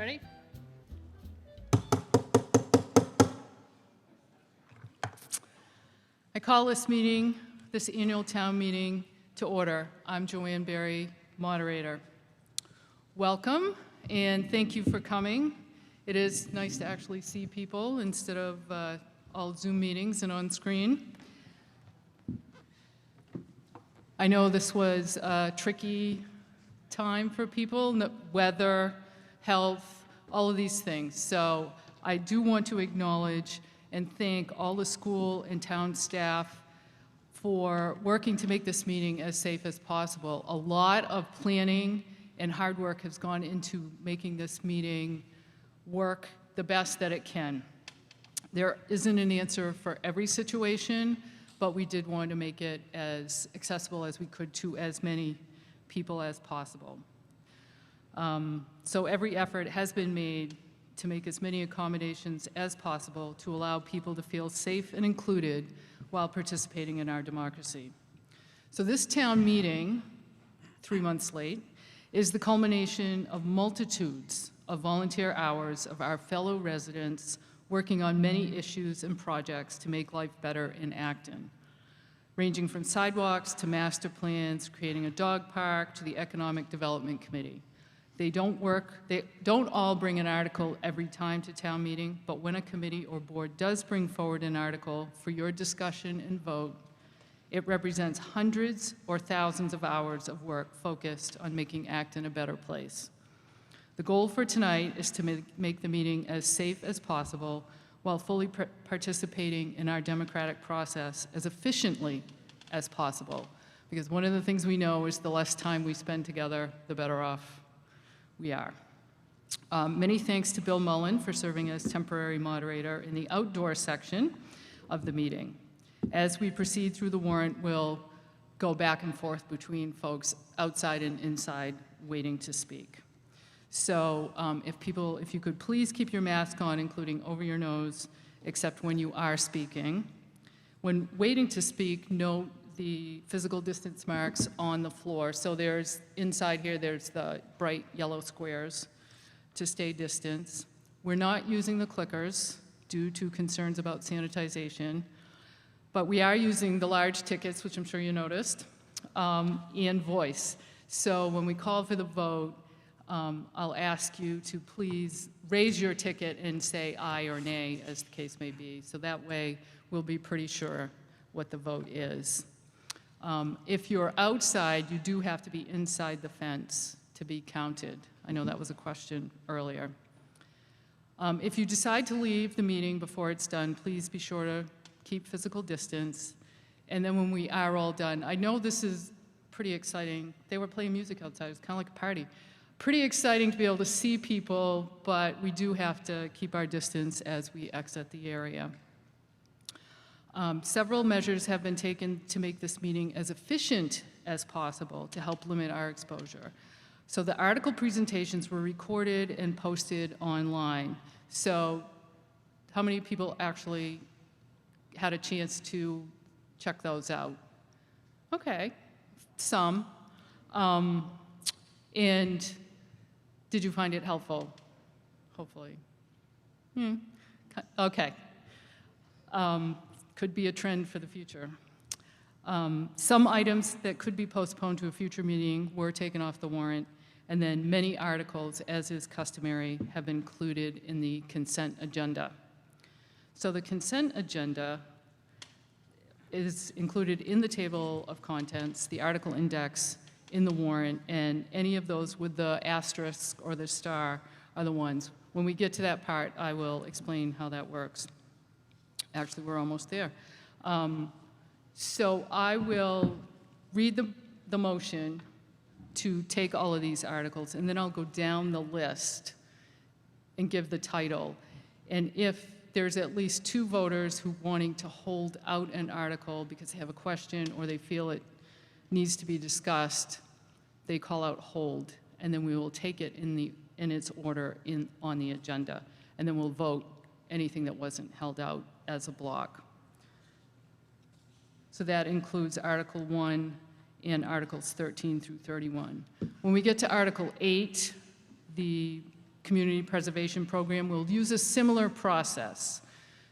Ready? I call this meeting, this annual town meeting, to order. I'm Joanne Berry, moderator. Welcome, and thank you for coming. It is nice to actually see people instead of all Zoom meetings and on screen. I know this was a tricky time for people, weather, health, all of these things. So I do want to acknowledge and thank all the school and town staff for working to make this meeting as safe as possible. A lot of planning and hard work has gone into making this meeting work the best that it can. There isn't an answer for every situation, but we did want to make it as accessible as we could to as many people as possible. So every effort has been made to make as many accommodations as possible to allow people to feel safe and included while participating in our democracy. So this town meeting, 3 months late, is the culmination of multitudes of volunteer hours of our fellow residents working on many issues and projects to make life better in Acton, ranging from sidewalks to master plans, creating a dog park, to the Economic Development Committee. They don't all bring an article every time to town meeting, but when a committee or board does bring forward an article for your discussion and vote, it represents hundreds or thousands of hours of work focused on making Acton a better place. The goal for tonight is to make the meeting as safe as possible while fully participating in our democratic process as efficiently as possible. Because one of the things we know is the less time we spend together, the better off we are. Many thanks to Bill Mullen for serving as temporary moderator in the outdoor section of the meeting. As we proceed through the warrant, we'll go back and forth between folks outside and inside waiting to speak. So if you could please keep your mask on, including over your nose, except when you are speaking. When waiting to speak, note the physical distance marks on the floor. So there's, inside here, there's the bright yellow squares to stay distance. We're not using the clickers due to concerns about sanitization, but we are using the large tickets, which I'm sure you noticed, and voice. So when we call for the vote, I'll ask you to please raise your ticket and say aye or nay, as the case may be. So that way, we'll be pretty sure what the vote is. If you're outside, you do have to be inside the fence to be counted. I know that was a question earlier. If you decide to leave the meeting before it's done, please be sure to keep physical distance. And then when we are all done, I know this is pretty exciting. They were playing music outside. It was kind of like a party. Pretty exciting to be able to see people, but we do have to keep our distance as we exit the area. Several measures have been taken to make this meeting as efficient as possible to help limit our exposure. So the article presentations were recorded and posted online. So how many people actually had a chance to check those out? Okay, some. And did you find it helpful? Hopefully. Okay. Could be a trend for the future. Some items that could be postponed to a future meeting were taken off the warrant, and then many articles, as is customary, have been included in the consent agenda. So the consent agenda is included in the table of contents, the article index in the warrant, and any of those with the asterisk or the star are the ones. When we get to that part, I will explain how that works. Actually, we're almost there. So I will read the motion to take all of these articles, and then I'll go down the list and give the title. And if there's at least 2 voters who wanting to hold out an article because they have a question or they feel it needs to be discussed, they call out hold, and then we will take it in its order on the agenda, and then we'll vote anything that wasn't held out as a block. So that includes Article 1 and Articles 13 through 31. When we get to Article 8, the Community Preservation Program, we'll use a similar process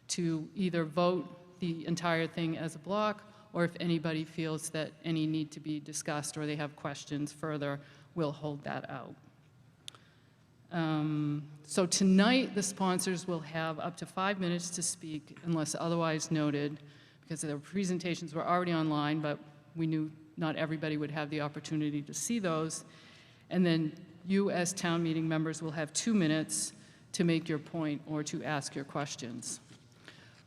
to either vote the entire thing as a block, or if anybody feels that any need to be discussed or they have questions further, we'll hold that out. So tonight, the sponsors will have up to 5 minutes to speak unless otherwise noted, because their presentations were already online, but we knew not everybody would have the opportunity to see those. And then you as town meeting members will have 2 minutes to make your point or to ask your questions.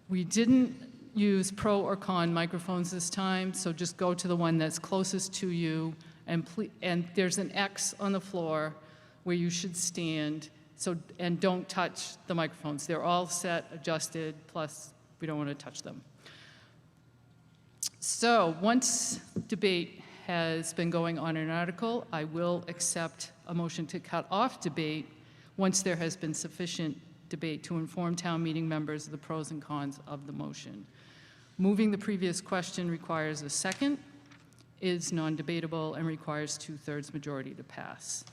We didn't use pro or con microphones this time, so just go to the one that's closest to you, and there's an X on the floor where you should stand, and don't touch the microphones. They're all set, adjusted, plus we don't want to touch them. So once debate has been going on an article, I will accept a motion to cut off debate once there has been sufficient debate to inform town meeting members of the pros and cons of the motion. Moving the previous question requires a second, is non-debatable, and requires 2/3 majority to pass.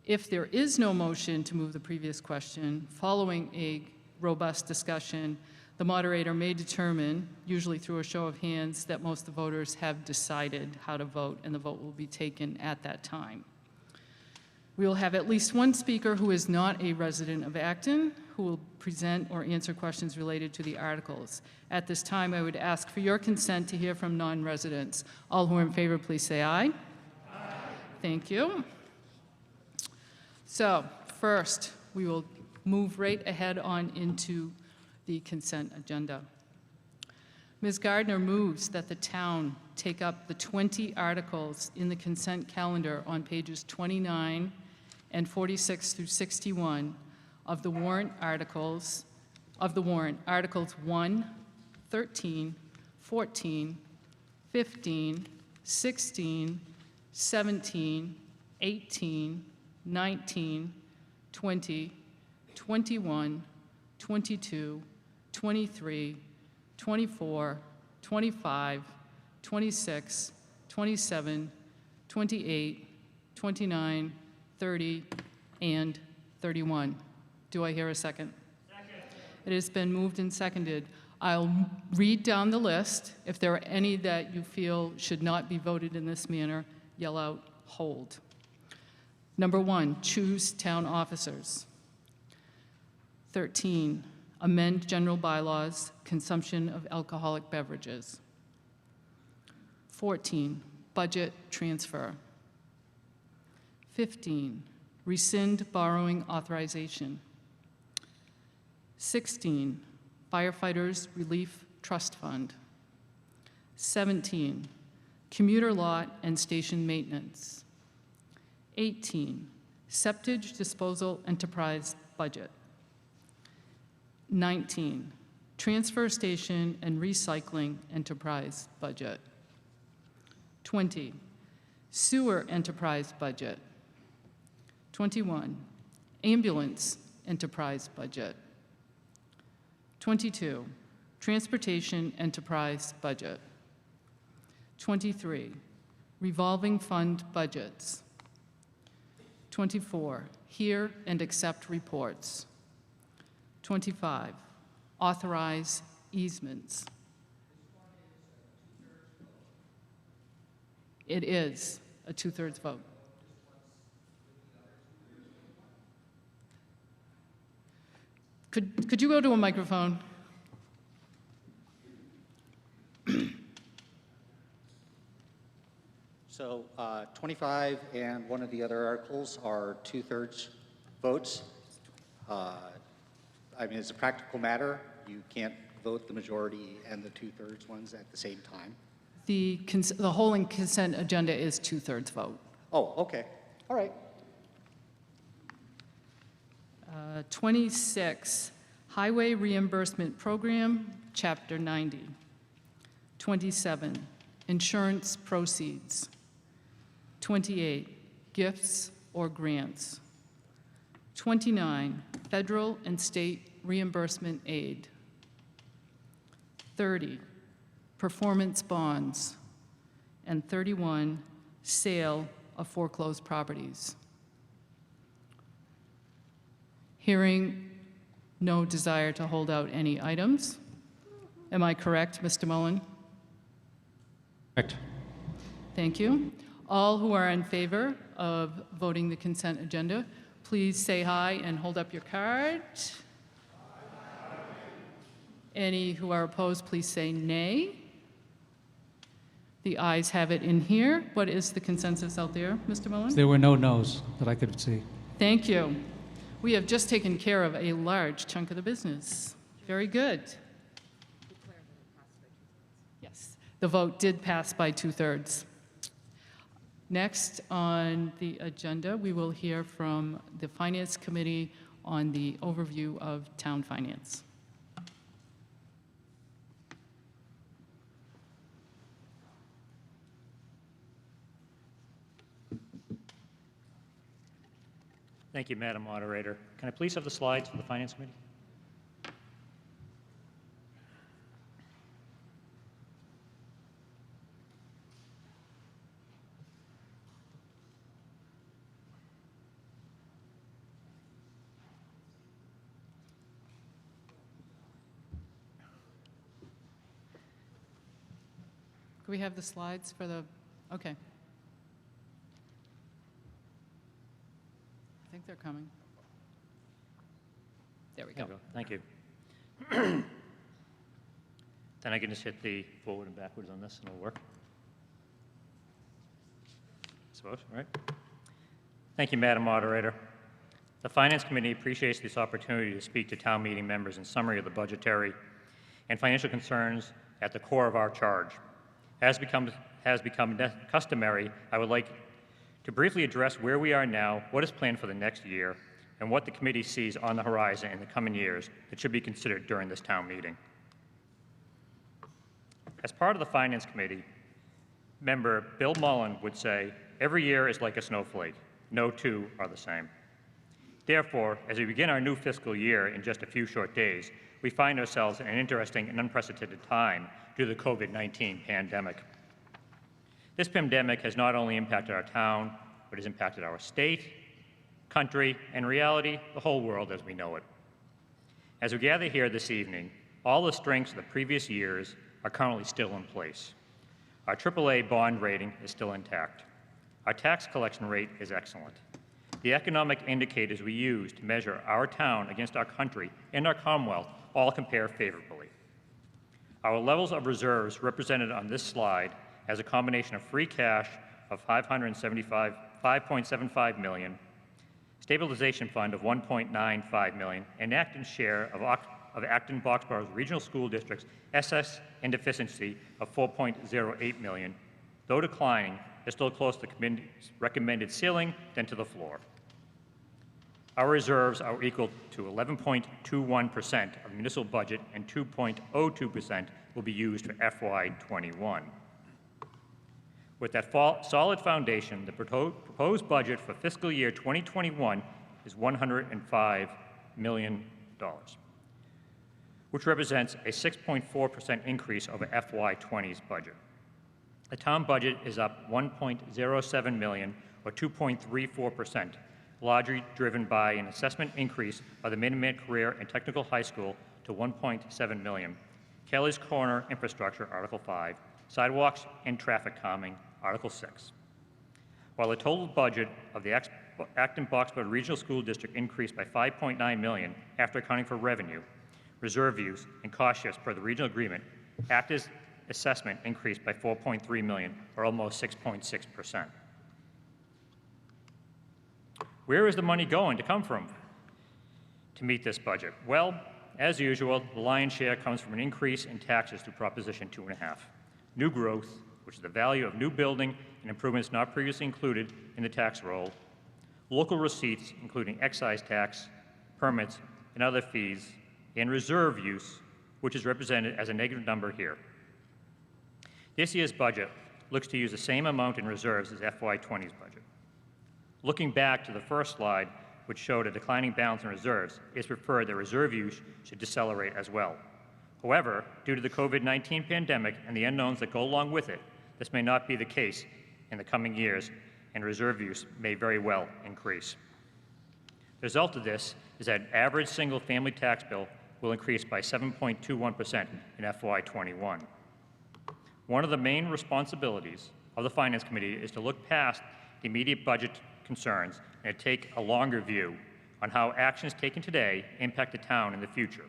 If there is no motion to move the previous question, following a robust discussion, the moderator may determine, usually through a show of hands, that most of the voters have decided how to vote, and the vote will be taken at that time. We will have at least one speaker who is not a resident of Acton, who will present or answer questions related to the articles. At this time, I would ask for your consent to hear from non-residents. All who are in favor, please say aye. Aye. Thank you. So first, we will move right ahead on into the consent agenda. Ms. Gardner moves that the town take up the 20 articles in the consent calendar on pages 29 and 46 through 61 of the warrant articles, Articles 1, 13, 14, 15, 16, 17, 18, 19, 20, 21, 22, 23, 24, 25, 26, 27, 28, 29, 30, and 31. Do I hear a second? Second. It has been moved and seconded. I'll read down the list. If there are any that you feel should not be voted in this manner, yell out, hold. Number 1, choose town officers. 13, amend general bylaws, consumption of alcoholic beverages. 14, budget transfer. 15, rescind borrowing authorization. 16, firefighters relief trust fund. 17, commuter lot and station maintenance. 18, septage disposal enterprise budget. 19, transfer station and recycling enterprise budget. 20, sewer enterprise budget. 21, ambulance enterprise budget. 22, transportation enterprise budget. 23, revolving fund budgets. 24, hear and accept reports. 25, authorize easements. It is a 2/3 vote. Could you go to a microphone? So 25 and one of the other articles are 2/3 votes. I mean, as a practical matter, you can't vote the majority and the 2/3 ones at the same time. The whole consent agenda is 2/3 vote. Oh, okay. All right. 26, Highway Reimbursement Program, Chapter 90. 27, Insurance Proceeds. 28, Gifts or Grants. 29, Federal and State Reimbursement Aid. 30, Performance Bonds. And 31, Sale of Foreclosed Properties. Hearing no desire to hold out any items. Am I correct, Mr. Mullen? Correct. Thank you. All who are in favor of voting the consent agenda, please say aye and hold up your card. Any who are opposed, please say nay. The ayes have it in here. What is the consensus out there, Mr. Mullen? There were no no's that I could see. Thank you. We have just taken care of a large chunk of the business. Very good. Yes, the vote did pass by 2/3. Next on the agenda, we will hear from the Finance Committee on the overview of town finance. Thank you, Madam Moderator. Can I please have the slides for the Finance Committee? Can we have the slides for the, okay. I think they're coming. There we go. Thank you. Then I can just hit the forward and backwards on this and it'll work. I suppose, right? Thank you, Madam Moderator. The Finance Committee appreciates this opportunity to speak to town meeting members in summary of the budgetary and financial concerns at the core of our charge. As has become customary, I would like to briefly address where we are now, what is planned for the next year, and what the committee sees on the horizon in the coming years that should be considered during this town meeting. As part of the Finance Committee, member Bill Mullen would say, every year is like a snowflake. No two are the same. Therefore, as we begin our new fiscal year in just a few short days, we find ourselves in an interesting and unprecedented time due to the COVID-19 pandemic. This pandemic has not only impacted our town, but has impacted our state, country, and reality, the whole world as we know it. As we gather here this evening, all the strengths of the previous years are currently still in place. Our AAA bond rating is still intact. Our tax collection rate is excellent. The economic indicators we use to measure our town against our country and our Commonwealth all compare favorably. Our levels of reserves represented on this slide as a combination of free cash of $5.75 million, stabilization fund of $1.95 million, and Acton's share of Acton Boxborough's Regional School District's SS and deficiency of $4.08 million, though declining, is still close to the committee's recommended ceiling than to the floor. Our reserves are equal to 11.21% of municipal budget, and 2.02% will be used for FY21. With that solid foundation, the proposed budget for fiscal year 2021 is $105 million, which represents a 6.4% increase over FY20's budget. The town budget is up $1.07 million, or 2.34%, largely driven by an assessment increase of the Minuteman Career and Technical High School to $1.7 million, Kelly's Corner Infrastructure, Article 5, sidewalks and traffic calming, Article 6. While the total budget of the Acton Boxborough Regional School District increased by $5.9 million after accounting for revenue, reserve use, and cost shifts per the regional agreement, Acton's assessment increased by $4.3 million, or almost 6.6%. Where is the money going to come from to meet this budget? Well, as usual, the lion's share comes from an increase in taxes through Proposition 2.5. New growth, which is the value of new building and improvements not previously included in the tax roll, local receipts, including excise tax, permits, and other fees, and reserve use, which is represented as a negative number here. This year's budget looks to use the same amount in reserves as FY20's budget. Looking back to the first slide, which showed a declining balance in reserves, it's preferred that reserve use should decelerate as well. However, due to the COVID-19 pandemic and the unknowns that go along with it, this may not be the case in the coming years, and reserve use may very well increase. The result of this is that average single-family tax bill will increase by 7.21% in FY21. One of the main responsibilities of the Finance Committee is to look past the immediate budget concerns and to take a longer view on how actions taken today impact the town in the future.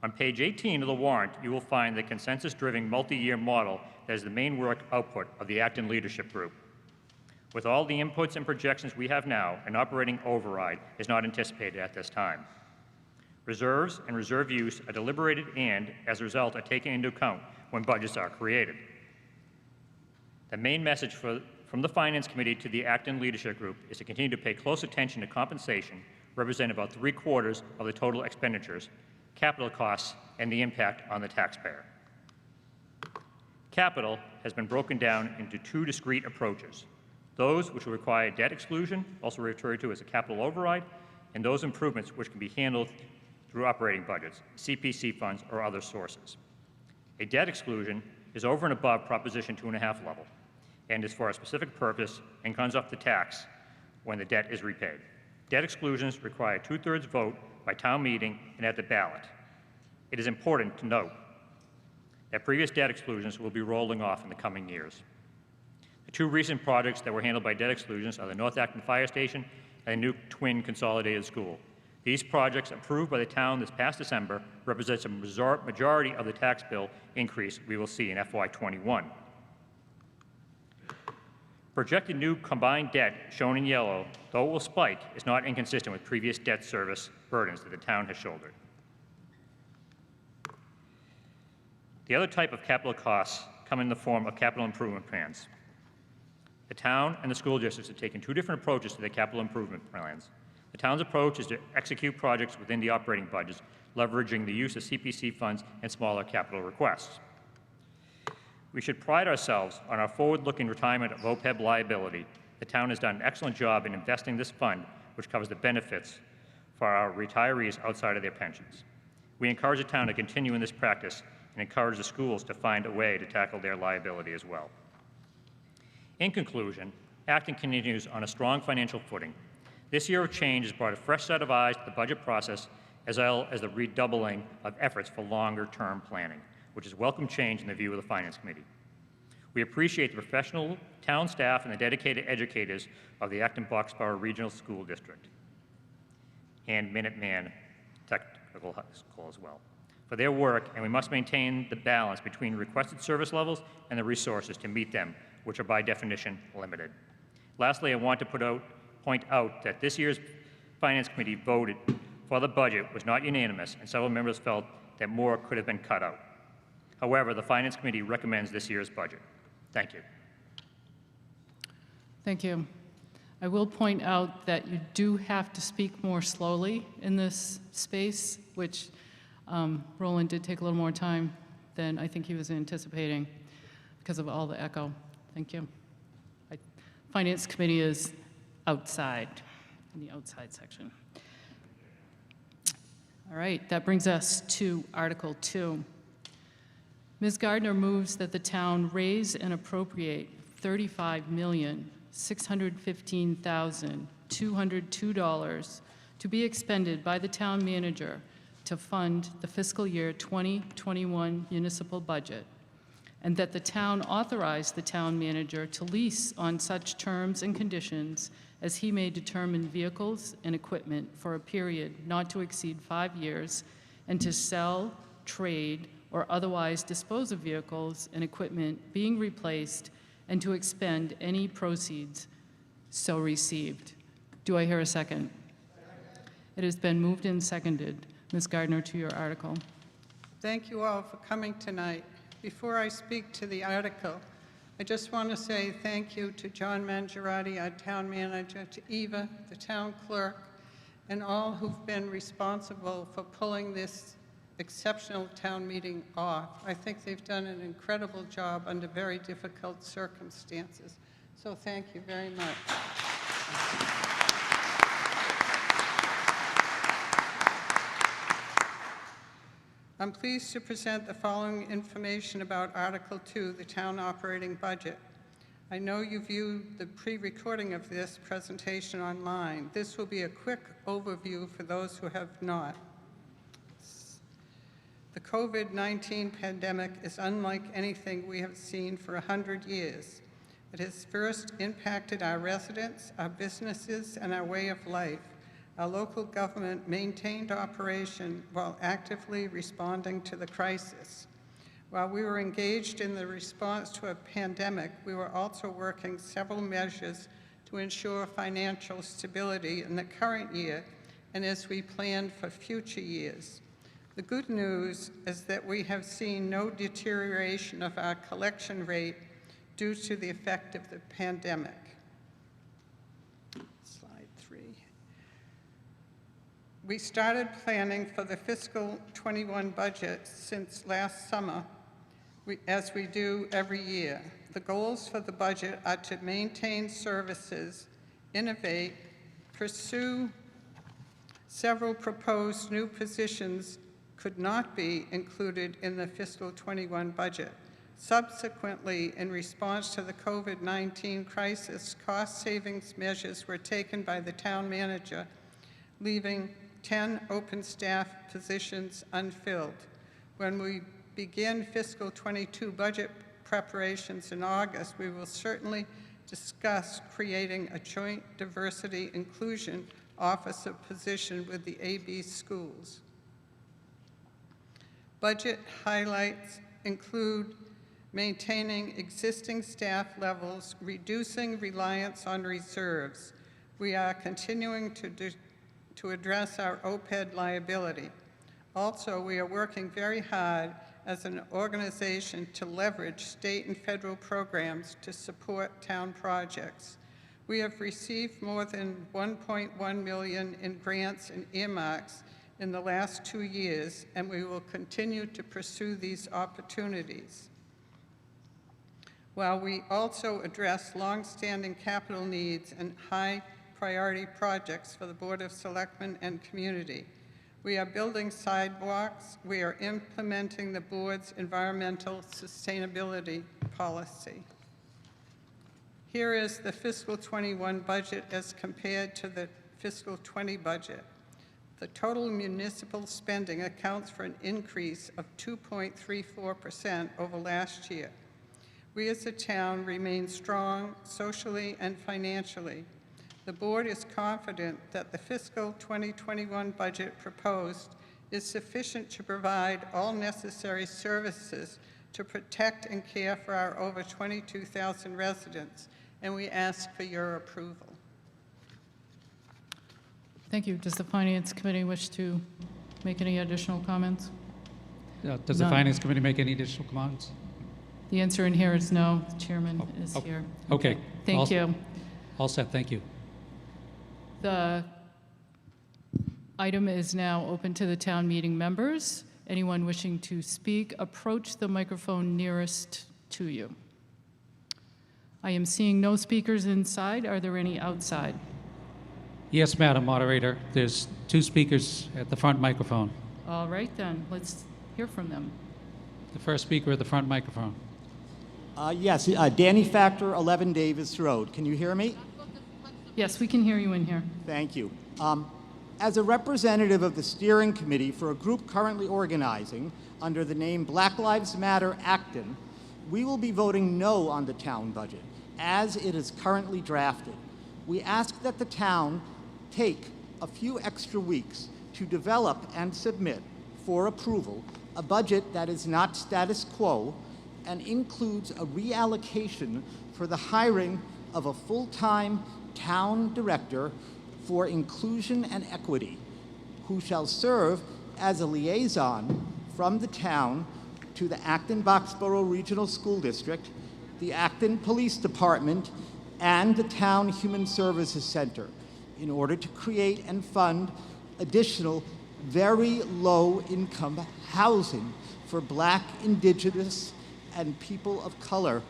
On page 18 of the warrant, you will find the consensus-driven multi-year model that is the main work output of the Acton Leadership Group. With all the inputs and projections we have now, an operating override is not anticipated at this time. Reserves and reserve use are deliberated and, as a result, are taken into account when budgets are created. The main message from the Finance Committee to the Acton Leadership Group is to continue to pay close attention to compensation, representing about 3/4 of the total expenditures, capital costs, and the impact on the taxpayer. Capital has been broken down into two discrete approaches: those which will require debt exclusion, also referred to as a capital override, and those improvements which can be handled through operating budgets, CPC funds, or other sources. A debt exclusion is over and above Proposition 2.5 level and is for a specific purpose and comes off the tax when the debt is repaid. Debt exclusions require a 2/3 vote by town meeting and at the ballot. It is important to note that previous debt exclusions will be rolling off in the coming years. The two recent projects that were handled by debt exclusions are the North Acton Fire Station and the new Twin Consolidated School. These projects, approved by the town this past December, represents a majority of the tax bill increase we will see in FY21. Projected new combined debt, shown in yellow, though it will spike, is not inconsistent with previous debt service burdens that the town has shouldered. The other type of capital costs come in the form of capital improvement plans. The town and the school districts have taken two different approaches to their capital improvement plans. The town's approach is to execute projects within the operating budgets, leveraging the use of CPC funds and smaller capital requests. We should pride ourselves on our forward-looking retirement of OPEB liability. The town has done an excellent job in investing this fund, which covers the benefits for our retirees outside of their pensions. We encourage the town to continue in this practice and encourage the schools to find a way to tackle their liability as well. In conclusion, Acton continues on a strong financial footing. This year of change has brought a fresh set of eyes to the budget process, as well as the redoubling of efforts for longer-term planning, which is a welcome change in the view of the Finance Committee. We appreciate the professional town staff and the dedicated educators of the Acton-Boxborough Regional School District and Minuteman Technical School as well for their work, and we must maintain the balance between requested service levels and the resources to meet them, which are by definition limited. Lastly, I want to point out that this year's Finance Committee voted for the budget was not unanimous, and several members felt that more could have been cut out. However, the Finance Committee recommends this year's budget. Thank you. Thank you. I will point out that you do have to speak more slowly in this space, which Roland did take a little more time than I think he was anticipating because of all the echo. Thank you. Finance Committee is outside, in the outside section. All right, that brings us to Article 2. Ms. Gardner moves that the town raise and appropriate $35,615,202 to be expended by the town manager to fund the fiscal year 2021 municipal budget, and that the town authorize the town manager to lease on such terms and conditions as he may determine vehicles and equipment for a period not to exceed 5 years, and to sell, trade, or otherwise dispose of vehicles and equipment being replaced, and to expend any proceeds so received. Do I hear a second? It has been moved and seconded. Ms. Gardner, to your article. Thank you all for coming tonight. Before I speak to the article, I just want to say thank you to John Mangiarotti, our town manager, to Eva, the town clerk, and all who've been responsible for pulling this exceptional town meeting off. I think they've done an incredible job under very difficult circumstances. So thank you very much. I'm pleased to present the following information about Article 2, the town operating budget. I know you viewed the pre-recording of this presentation online. This will be a quick overview for those who have not. The COVID-19 pandemic is unlike anything we have seen for 100 years. It has first impacted our residents, our businesses, and our way of life. Our local government maintained operation while actively responding to the crisis. While we were engaged in the response to a pandemic, we were also working several measures to ensure financial stability in the current year and as we planned for future years. The good news is that we have seen no deterioration of our collection rate due to the effect of the pandemic. Slide 3. We started planning for the fiscal 21 budget since last summer, as we do every year. The goals for the budget are to maintain services, innovate, pursue several proposed new positions could not be included in the fiscal 21 budget. Subsequently, in response to the COVID-19 crisis, cost savings measures were taken by the town manager, leaving 10 open staff positions unfilled. When we begin fiscal 22 budget preparations in August, we will certainly discuss creating a joint diversity inclusion officer position with the AB schools. Budget highlights include maintaining existing staff levels, reducing reliance on reserves. We are continuing to address our OPEB liability. Also, we are working very hard as an organization to leverage state and federal programs to support town projects. We have received more than $1.1 million in grants and earmarks in the last 2 years, and we will continue to pursue these opportunities. While we also address long-standing capital needs and high-priority projects for the Board of Selectmen and community, we are building sidewalks. We are implementing the board's environmental sustainability policy. Here is the fiscal 21 budget as compared to the fiscal 20 budget. The total municipal spending accounts for an increase of 2.34% over last year. We as a town remain strong socially and financially. The board is confident that the fiscal 2021 budget proposed is sufficient to provide all necessary services to protect and care for our over 22,000 residents, and we ask for your approval. Thank you. Does the Finance Committee wish to make any additional comments? Does the None. Finance Committee make any additional comments? The answer in here is no. The chairman is here. Okay. Thank you. All set, thank you. The item is now open to the town meeting members. Anyone wishing to speak, approach the microphone nearest to you. I am seeing no speakers inside. Are there any outside? Yes, Madam Moderator, there's 2 speakers at the front microphone. All right, then. Let's hear from them. The first speaker at the front microphone. Yes, Danny Factor, 11 Davis Road. Can you hear me? Yes, we can hear you in here. Thank you. As a representative of the steering committee for a group currently organizing under the name Black Lives Matter Acton, we will be voting no on the town budget as it is currently drafted. We ask that the town take a few extra weeks to develop and submit for approval a budget that is not status quo and includes a reallocation for the hiring of a full-time town director for inclusion and equity, who shall serve as a liaison from the town to the Acton-Boxborough Regional School District, the Acton Police Department, and the Town Human Services Center in order to create and fund additional very low-income housing for Black, Indigenous, and people of color,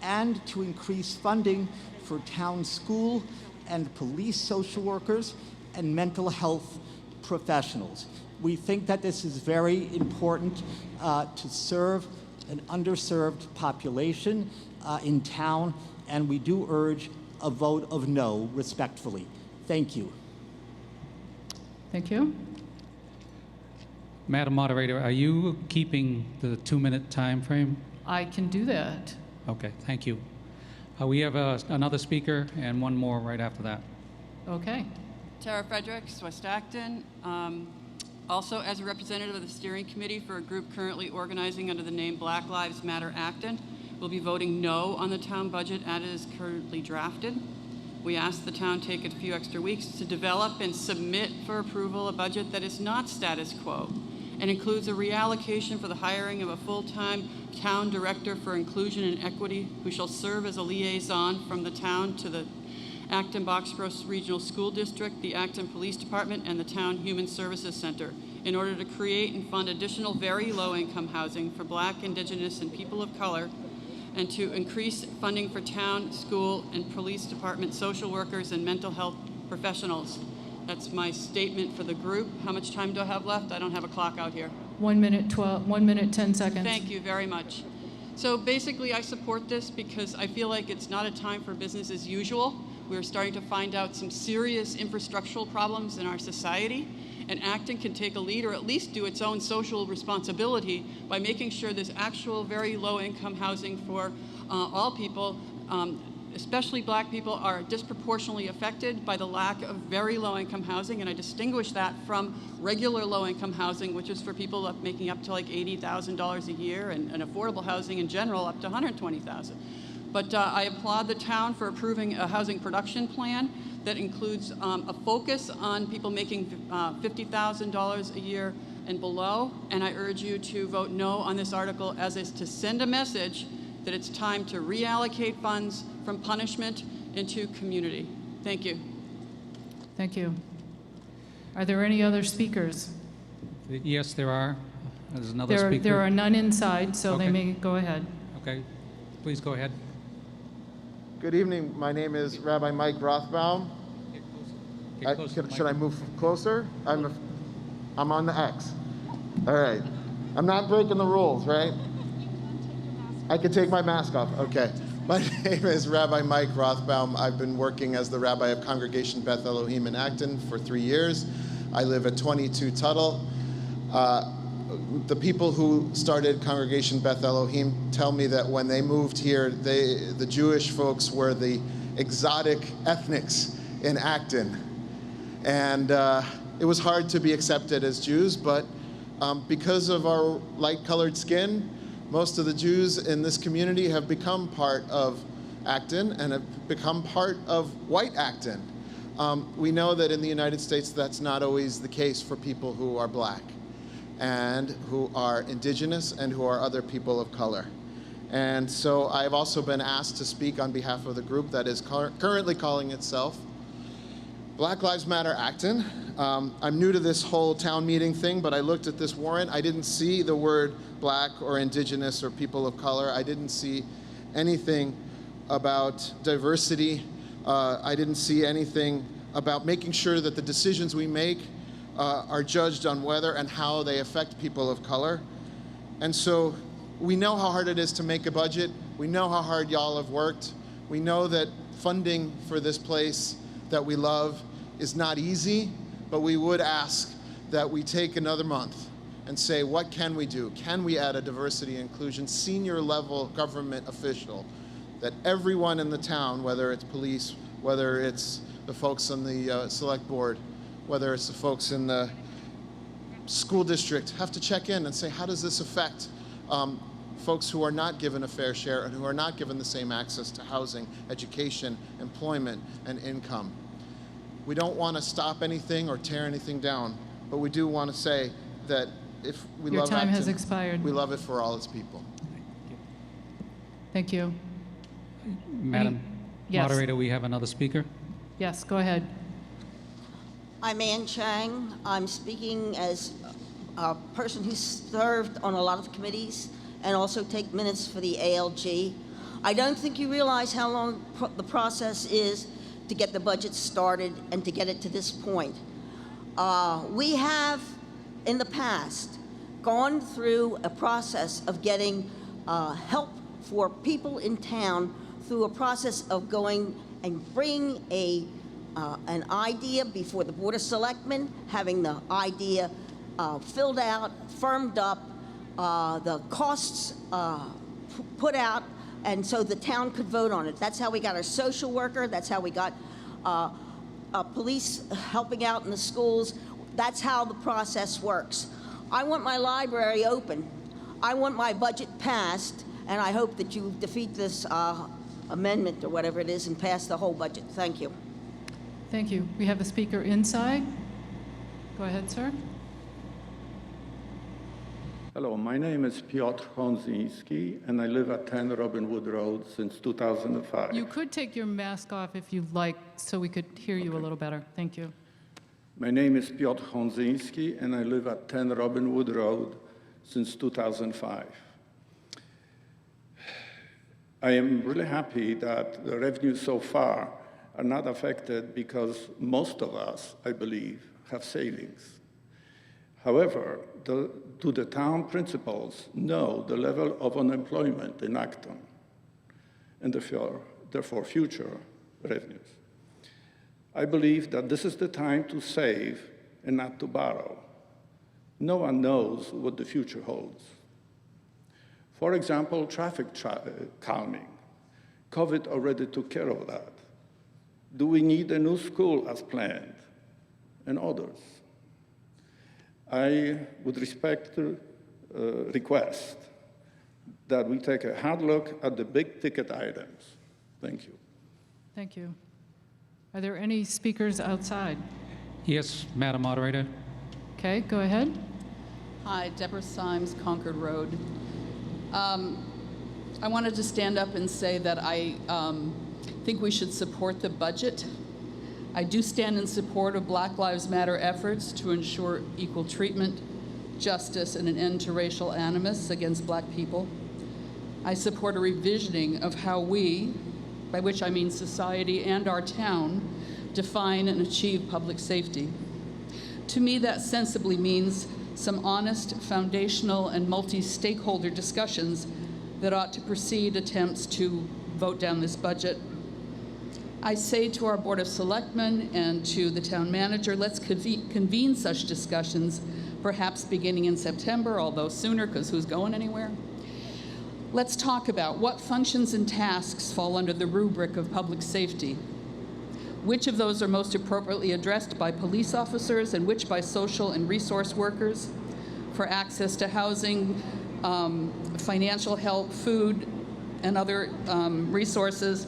and to increase funding for town school and police social workers and mental health professionals. We think that this is very important to serve an underserved population in town, and we do urge a vote of no respectfully. Thank you. Thank you. Madam Moderator, are you keeping the 2-minute time frame? I can do that. Okay, thank you. We have another speaker and one more right after that. Okay. Tara Fredericks, West Acton. Also, as a representative of the steering committee for a group currently organizing under the name Black Lives Matter Acton, we'll be voting no on the town budget as it is currently drafted. We ask the town take a few extra weeks to develop and submit for approval a budget that is not status quo and includes a reallocation for the hiring of a full-time town director for inclusion and equity who shall serve as a liaison from the town to the Acton Boxborough Regional School District, the Acton Police Department, and the Town Human Services Center in order to create and fund additional very low-income housing for Black, Indigenous, and people of color, and to increase funding for town, school, and police department social workers and mental health professionals. That's my statement for the group. How much time do I have left? I don't have a clock out here. 1 minute 10 seconds. Thank you very much. So basically, I support this because I feel like it's not a time for business as usual. We're starting to find out some serious infrastructural problems in our society, and Acton can take a lead or at least do its own social responsibility by making sure there's actual very low-income housing for all people, especially Black people, are disproportionately affected by the lack of very low-income housing, and I distinguish that from regular low-income housing, which is for people making up to like $80,000 a year, and affordable housing in general up to $120,000. But I applaud the town for approving a housing production plan that includes a focus on people making $50,000 a year and below, and I urge you to vote no on this article as is to send a message that it's time to reallocate funds from punishment into community. Thank you. Thank you. Are there any other speakers? Yes, there are. There's another speaker. There are none inside, so Okay. they may go ahead. Okay, please go ahead. Good evening. My name is Rabbi Mike Rothbaum. Get closer to the Should I move closer? I'm on the X. All right. I'm not breaking the rules, right? I can take my mask off. Okay. My name is Rabbi Mike Rothbaum. I've been working as the rabbi of Congregation Beth Elohim in Acton for 3 years. I live at 22 Tuttle. The people who started Congregation Beth Elohim tell me that when they moved here, the Jewish folks were the exotic ethnics in Acton. And it was hard to be accepted as Jews, but because of our light-colored skin, most of the Jews in this community have become part of Acton and have become part of white Acton. We know that in the United States that's not always the case for people who are Black and who are indigenous and who are other people of color. And so I've also been asked to speak on behalf of the group that is currently calling itself Black Lives Matter Acton. I'm new to this whole town meeting thing, but I looked at this warrant. I didn't see the word Black or indigenous or people of color. I didn't see anything about diversity. I didn't see anything about making sure that the decisions we make are judged on whether and how they affect people of color. And so we know how hard it is to make a budget. We know how hard y'all have worked. We know that funding for this place that we love is not easy, but we would ask that we take another month and say, what can we do? Can we add a diversity inclusion senior level government official that everyone in the town, whether it's police, whether it's the folks on the select board, whether it's the folks in the school district, have to check in and say, how does this affect folks who are not given a fair share and who are not given the same access to housing, education, employment, and income? We don't want to stop anything or tear anything down, but we do want to say that if we Your love time has Acton, expired. we love it for all its people. Thank you. Madam Yes. Moderator, we have another speaker. Yes, go ahead. I'm Ann Chang. I'm speaking as a person who served on a lot of committees and also take minutes for the ALG. I don't think you realize how long the process is to get the budget started and to get it to this point. We have, in the past, gone through a process of getting help for people in town through a process of going and bringing an idea before the Board of Selectmen, having the idea filled out, firmed up, the costs put out, and so the town could vote on it. That's how we got our social worker, that's how we got police helping out in the schools. That's how the process works. I want my library open. I want my budget passed, and I hope that you defeat this amendment or whatever it is and pass the whole budget. Thank you. Thank you. We have a speaker inside. Go ahead, sir. Hello, my name is Piotr Honzinski, and I live at 10 Robin Wood Road since 2005. You could take your mask off if you'd like, so we could hear you a little better. Thank you. My name is Piotr Honzinski, and I live at 10 Robin Wood Road since 2005. I am really happy that the revenues so far are not affected because most of us, I believe, have savings. However, do the town principals know the level of unemployment in Acton and therefore future revenues? I believe that this is the time to save and not to borrow. No one knows what the future holds. For example, traffic calming. COVID already took care of that. Do we need a new school as planned? And others. I would request that we take a hard look at the big ticket items. Thank you. Thank you. Are there any speakers outside? Yes, Madam Moderator. Okay, go ahead. Hi, Deborah Symes, Concord Road. I wanted to stand up and say that I think we should support the budget. I do stand in support of Black Lives Matter efforts to ensure equal treatment, justice, and an end to racial animus against Black people. I support a revisioning of how we, by which I mean society and our town, define and achieve public safety. To me, that sensibly means some honest, foundational, and multi-stakeholder discussions that ought to precede attempts to vote down this budget. I say to our Board of Selectmen and to the town manager, let's convene such discussions, perhaps beginning in September, although sooner, because who's going anywhere? Let's talk about what functions and tasks fall under the rubric of public safety. Which of those are most appropriately addressed by police officers and which by social and resource workers for access to housing, financial help, food, and other resources,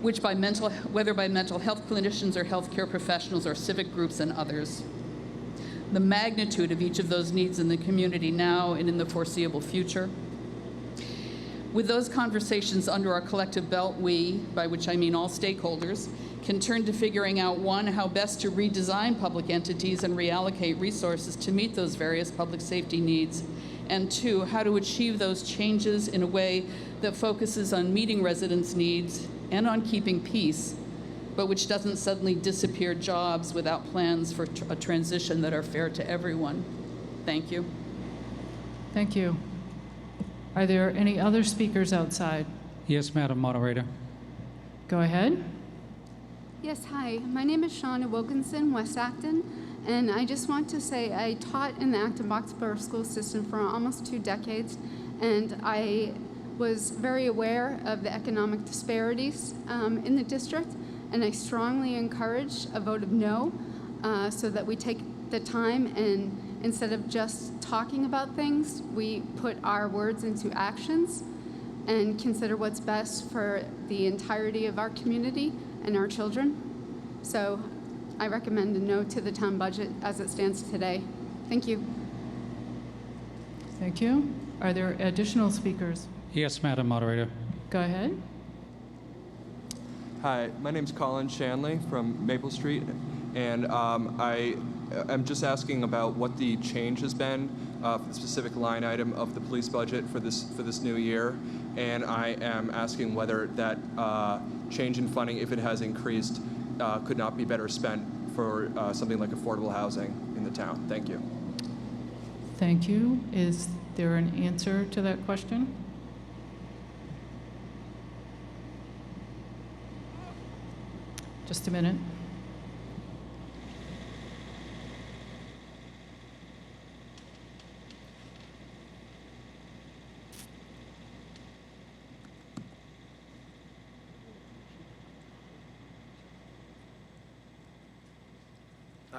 which whether by mental health clinicians or healthcare professionals or civic groups and others. The magnitude of each of those needs in the community now and in the foreseeable future. With those conversations under our collective belt, we, by which I mean all stakeholders, can turn to figuring out, one, how best to redesign public entities and reallocate resources to meet those various public safety needs, and two, how to achieve those changes in a way that focuses on meeting residents' needs and on keeping peace, but which doesn't suddenly disappear jobs without plans for a transition that are fair to everyone. Thank you. Thank you. Are there any other speakers outside? Yes, Madam Moderator. Go ahead. Yes, hi. My name is Shauna Wilkinson, West Acton, and I just want to say I taught in the Acton-Boxborough school system for almost 2 decades, and I was very aware of the economic disparities in the district, and I strongly encourage a vote of no so that we take the time and instead of just talking about things, we put our words into actions and consider what's best for the entirety of our community and our children. So I recommend a no to the town budget as it stands today. Thank you. Thank you. Are there additional speakers? Yes, Madam Moderator. Go ahead. Hi, my name's Colin Shanley from Maple Street, and I'm just asking about what the change has been for the specific line item of the police budget for this new year, and I am asking whether that change in funding, if it has increased, could not be better spent for something like affordable housing in the town. Thank you. Thank you. Is there an answer to that question? Just a minute.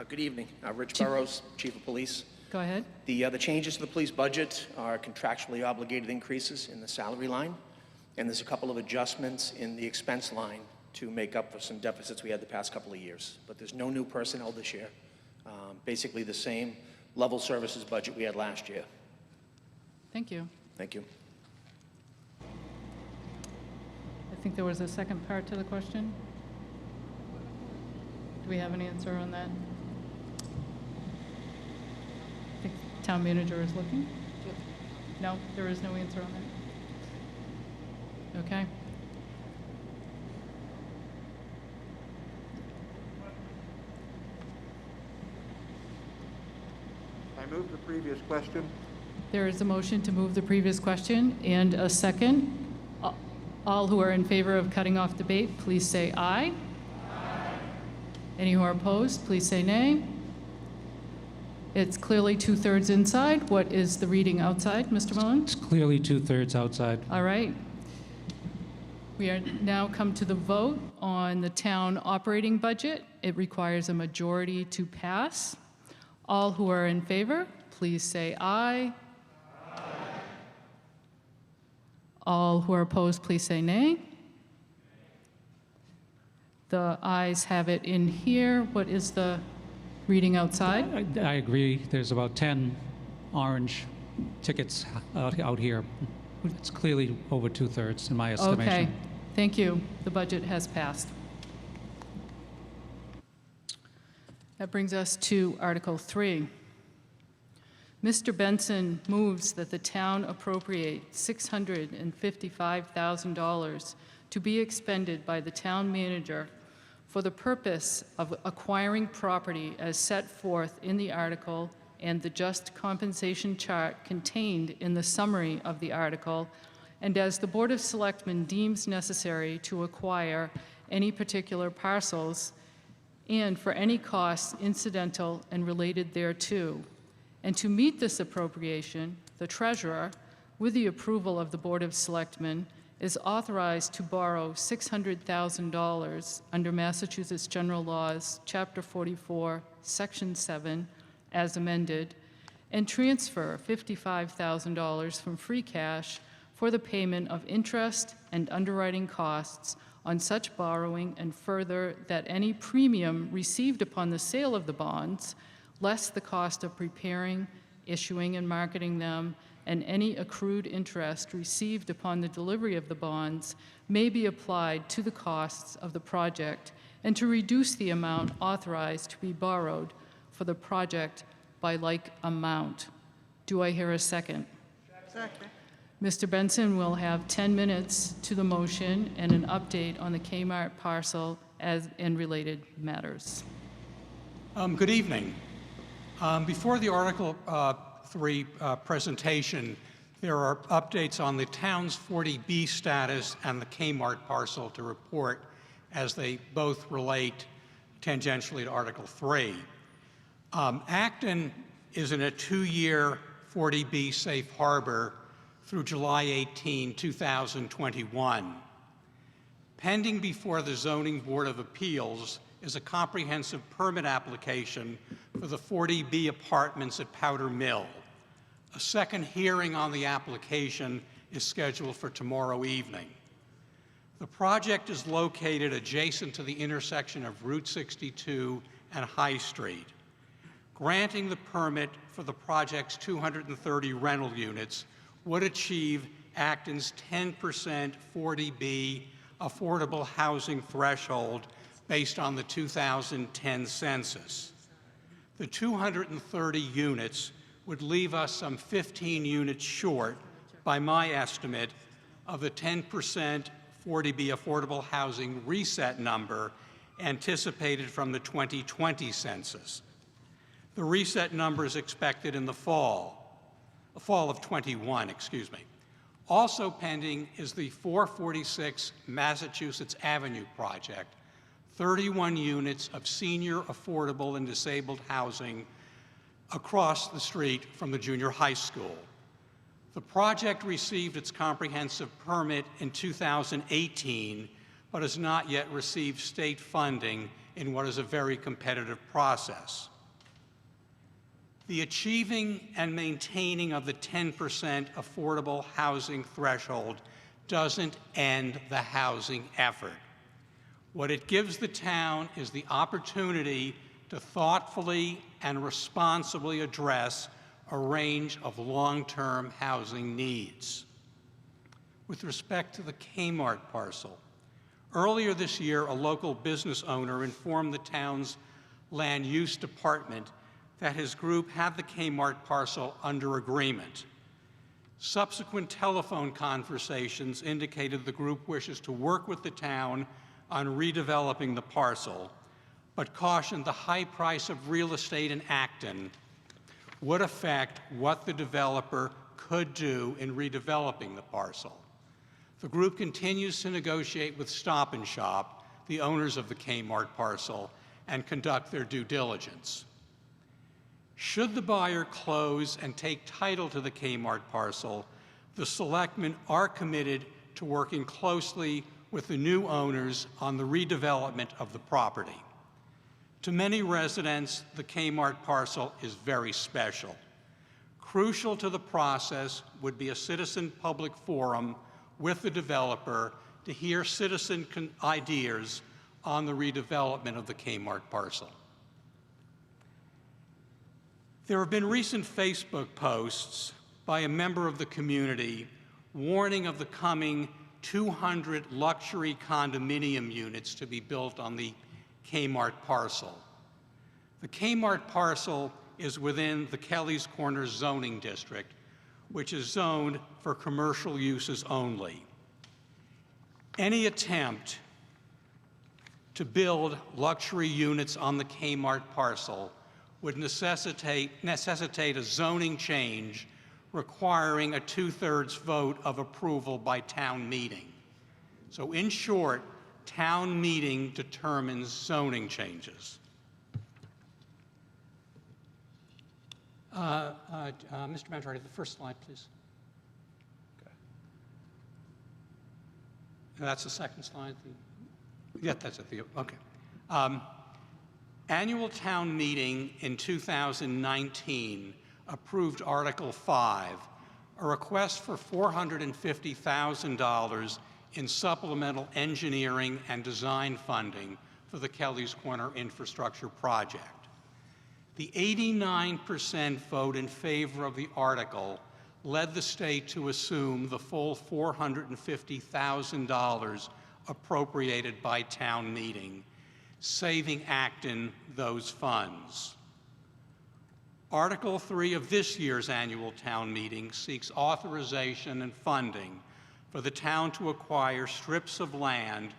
Good evening. Rich Burrows, Chief of Police. Go ahead. The changes to the police budget are contractually obligated increases in the salary line, and there's a couple of adjustments in the expense line to make up for some deficits we had the past couple of years. But there's no new personnel this year. Basically the same level services budget we had last year. Thank you. Thank you. I think there was a second part to the question. Do we have an answer on that? I think town manager is looking. No, there is no answer on that. Okay. I move the previous question. There is a motion to move the previous question and a second. All who are in favor of cutting off debate, please say aye. Aye. Any who are opposed, please say nay. It's clearly 2/3 inside. What is the reading outside, Mr. Mullen? It's clearly 2/3 outside. All right. We are now come to the vote on the town operating budget. It requires a majority to pass. All who are in favor, please say aye. Aye. All who are opposed, please say nay. The ayes have it in here. What is the reading outside? I agree. There's about 10 orange tickets out here. It's clearly over 2/3 in my estimation. Okay, thank you. The budget has passed. That brings us to Article 3. Mr. Benson moves that the town appropriate $655,000 to be expended by the town manager for the purpose of acquiring property as set forth in the article and the just compensation chart contained in the summary of the article, and as the Board of Selectmen deems necessary to acquire any particular parcels and for any costs incidental and related thereto. And to meet this appropriation, the treasurer, with the approval of the Board of Selectmen, is authorized to borrow $600,000 under Massachusetts General Laws, Chapter 44, Section 7, as amended, and transfer $55,000 from free cash for the payment of interest and underwriting costs on such borrowing, and further, that any premium received upon the sale of the bonds, less the cost of preparing, issuing, and marketing them, and any accrued interest received upon the delivery of the bonds may be applied to the costs of the project, and to reduce the amount authorized to be borrowed for the project by like amount. Do I hear a second? Second. Mr. Benson will have 10 minutes to the motion and an update on the Kmart parcel and related matters. Good evening. Before the Article 3 presentation, there are updates on the town's 40B status and the Kmart parcel to report, as they both relate tangentially to Article 3. Acton is in a 2-year 40B safe harbor through July 18, 2021. Pending before the Zoning Board of Appeals is a comprehensive permit application for the 40B apartments at Powder Mill. A second hearing on the application is scheduled for tomorrow evening. The project is located adjacent to the intersection of Route 62 and High Street. Granting the permit for the project's 230 rental units would achieve Acton's 10% 40B affordable housing threshold based on the 2010 census. The 230 units would leave us some 15 units short, by my estimate, of the 10% 40B affordable housing reset number anticipated from the 2020 census. The reset number is expected in the fall of 21, excuse me. Also pending is the 446 Massachusetts Avenue project, 31 units of senior, affordable, and disabled housing across the street from the junior high school. The project received its comprehensive permit in 2018, but has not yet received state funding in what is a very competitive process. The achieving and maintaining of the 10% affordable housing threshold doesn't end the housing effort. What it gives the town is the opportunity to thoughtfully and responsibly address a range of long-term housing needs. With respect to the Kmart parcel, earlier this year, a local business owner informed the town's land use department that his group had the Kmart parcel under agreement. Subsequent telephone conversations indicated the group wishes to work with the town on redeveloping the parcel, but cautioned the high price of real estate in Acton would affect what the developer could do in redeveloping the parcel. The group continues to negotiate with Stop and Shop, the owners of the Kmart parcel, and conduct their due diligence. Should the buyer close and take title to the Kmart parcel, the selectmen are committed to working closely with the new owners on the redevelopment of the property. To many residents, the Kmart parcel is very special. Crucial to the process would be a citizen public forum with the developer to hear citizen ideas on the redevelopment of the Kmart parcel. There have been recent Facebook posts by a member of the community warning of the coming 200 luxury condominium units to be built on the Kmart parcel. The Kmart parcel is within the Kelly's Corners zoning district, which is zoned for commercial uses only. Any attempt to build luxury units on the Kmart parcel would necessitate a zoning change requiring a 2/3 vote of approval by town meeting. So in short, town meeting determines zoning changes. Mr. Mangiarati, the first slide, please. Okay. That's the second slide. Yeah, that's it. Okay. Annual town meeting in 2019 approved Article 5, a request for $450,000 in supplemental engineering and design funding for the Kelly's Corner infrastructure project. The 89% vote in favor of the article led the state to assume the full $450,000 appropriated by town meeting, saving Acton those funds. Article 3 of this year's annual town meeting seeks authorization and funding for the town to acquire strips of land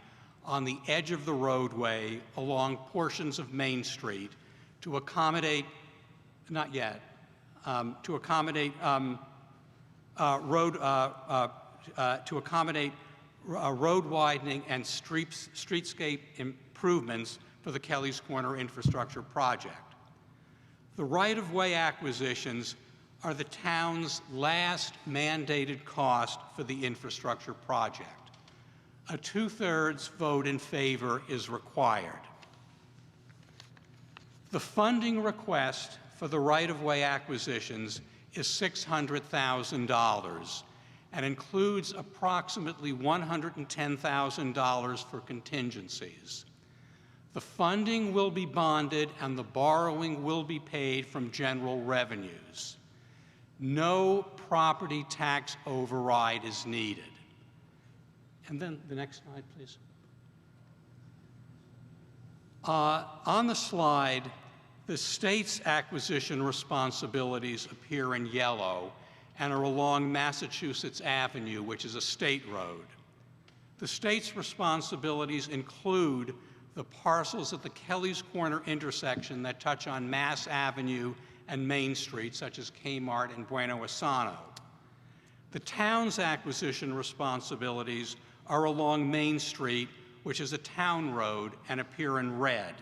on the edge of the roadway along portions of Main Street to accommodate, not yet, to accommodate road widening and streetscape improvements for the Kelly's Corner infrastructure project. The right-of-way acquisitions are the town's last mandated cost for the infrastructure project. A 2/3 vote in favor is required. The funding request for the right-of-way acquisitions is $600,000 and includes approximately $110,000 for contingencies. The funding will be bonded and the borrowing will be paid from general revenues. No property tax override is needed. And then the next slide, please. On the slide, the state's acquisition responsibilities appear in yellow and are along Massachusetts Avenue, which is a state road. The state's responsibilities include the parcels at the Kelly's Corner intersection that touch on Mass Avenue and Main Street, such as Kmart and Bueno Asano. The town's acquisition responsibilities are along Main Street which is a town road and appear in red.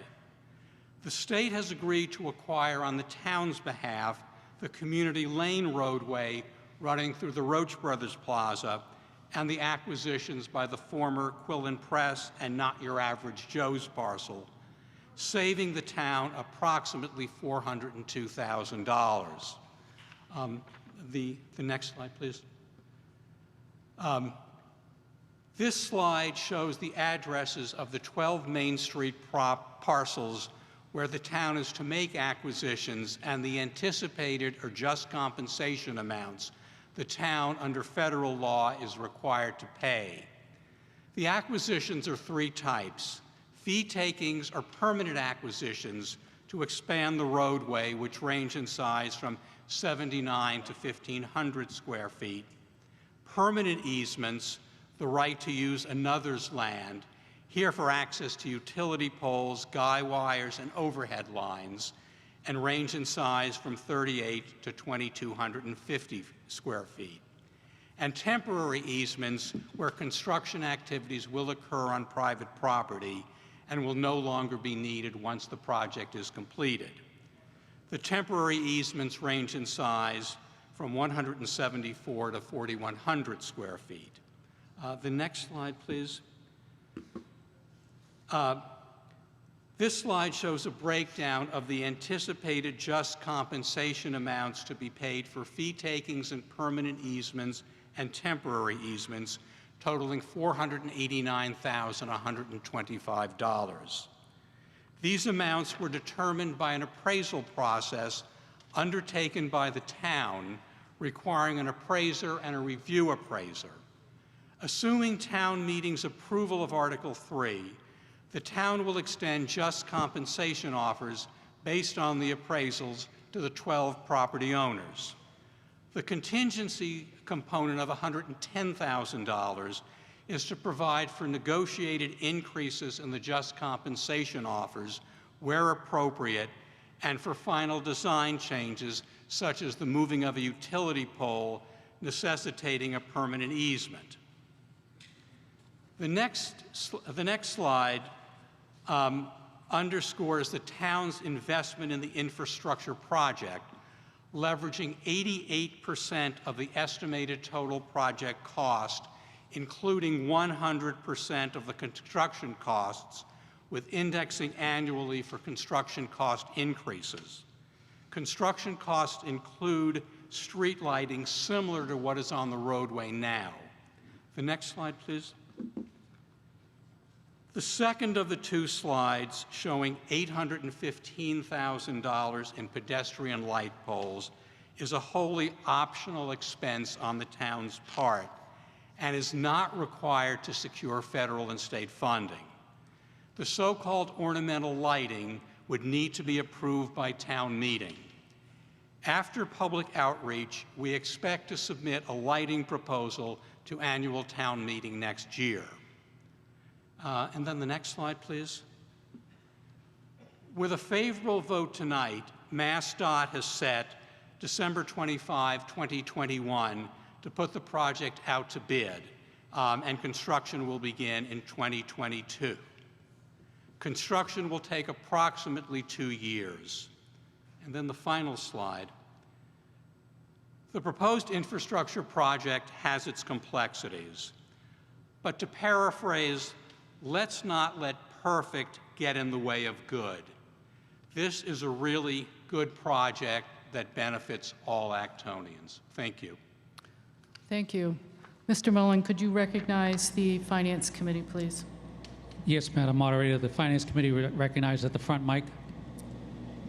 The state has agreed to acquire on the town's behalf the Community Lane roadway running through the Roach Brothers Plaza and the acquisitions by the former Quillen Press and Not Your Average Joe's parcel, saving the town approximately $402,000. The next slide, please. This slide shows the addresses of the 12 Main Street parcels where the town is to make acquisitions and the anticipated or just compensation amounts the town under federal law is required to pay. The acquisitions are three types. Fee takings are permanent acquisitions to expand the roadway, which range in size from 79 to 1,500 square feet. Permanent easements, the right to use another's land, here for access to utility poles, guy wires, and overhead lines, and range in size from 38 to 2,250 square feet. And temporary easements where construction activities will occur on private property and will no longer be needed once the project is completed. The temporary easements range in size from 174 to 4,100 square feet. The next slide, please. This slide shows a breakdown of the anticipated just compensation amounts to be paid for fee takings and permanent easements and temporary easements, totaling $489,125. These amounts were determined by an appraisal process undertaken by the town, requiring an appraiser and a review appraiser. Assuming town meeting's approval of Article 3, the town will extend just compensation offers based on the appraisals to the 12 property owners. The contingency component of $110,000 is to provide for negotiated increases in the just compensation offers where appropriate and for final design changes such as the moving of a utility pole necessitating a permanent easement. The next slide underscores the town's investment in the infrastructure project, leveraging 88% of the estimated total project cost, including 100% of the construction costs, with indexing annually for construction cost increases. Construction costs include street lighting similar to what is on the roadway now. The next slide, please. The second of the two slides, showing $815,000 in pedestrian light poles, is a wholly optional expense on the town's part and is not required to secure federal and state funding. The so-called ornamental lighting would need to be approved by town meeting. After public outreach, we expect to submit a lighting proposal to annual town meeting next year. And then the next slide, please. With a favorable vote tonight, MassDOT has set December 25, 2021 to put the project out to bid, and construction will begin in 2022. Construction will take approximately 2 years. And then the final slide. The proposed infrastructure project has its complexities, but to paraphrase, let's not let perfect get in the way of good. This is a really good project that benefits all Actonians. Thank you. Thank you. Mr. Mullen, could you recognize the Finance Committee, please? Yes, Madam Moderator. The Finance Committee recognized at the front mic.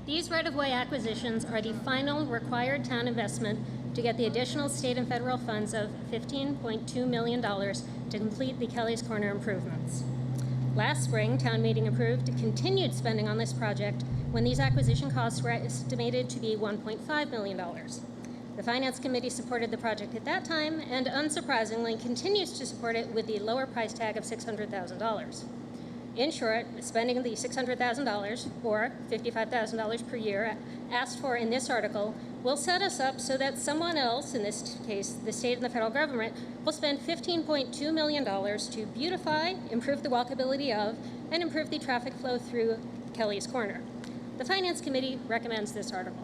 These right-of-way acquisitions are the final required town investment to get the additional state and federal funds of $15.2 million to complete the Kelly's Corner improvements. Last spring, town meeting approved continued spending on this project when these acquisition costs were estimated to be $1.5 million. The Finance Committee supported the project at that time and, unsurprisingly, continues to support it with the lower price tag of $600,000. In short, spending the $600,000, or $55,000 per year, asked for in this article will set us up so that someone else, in this case the state and the federal government, will spend $15.2 million to beautify, improve the walkability of, and improve the traffic flow through Kelly's Corner. The Finance Committee recommends this article.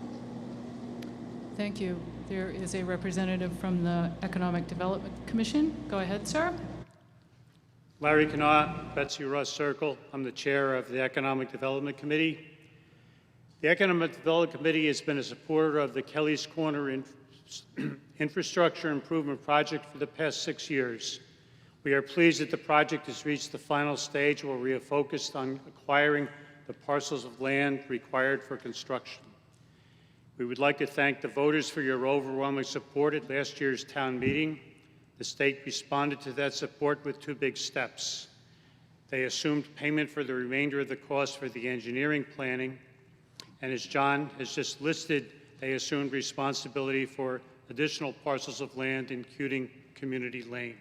Thank you. There is a representative from the Economic Development Commission. Go ahead, sir. Larry Connaught, Betsy Ross Circle. I'm the chair of the Economic Development Committee. The Economic Development Committee has been a supporter of the Kelly's Corner infrastructure improvement project for the past 6 years. We are pleased that the project has reached the final stage where we have focused on acquiring the parcels of land required for construction. We would like to thank the voters for your overwhelming support at last year's town meeting. The state responded to that support with 2 big steps. They assumed payment for the remainder of the cost for the engineering planning, and as John has just listed, they assumed responsibility for additional parcels of land, including Community Lane.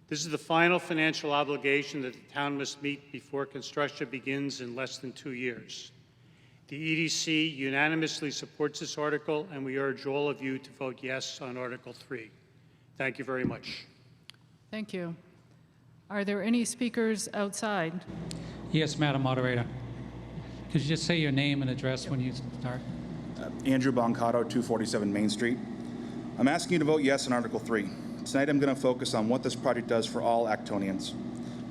This is the final financial obligation that the town must meet before construction begins in less than 2 years. The EDC unanimously supports this article, and we urge all of you to vote yes on Article 3. Thank you very much. Thank you. Are there any speakers outside? Yes, Madam Moderator. Could you just say your name and address when you start? Andrew Boncato, 247 Main Street. I'm asking you to vote yes on Article 3. Tonight I'm going to focus on what this project does for all Actonians.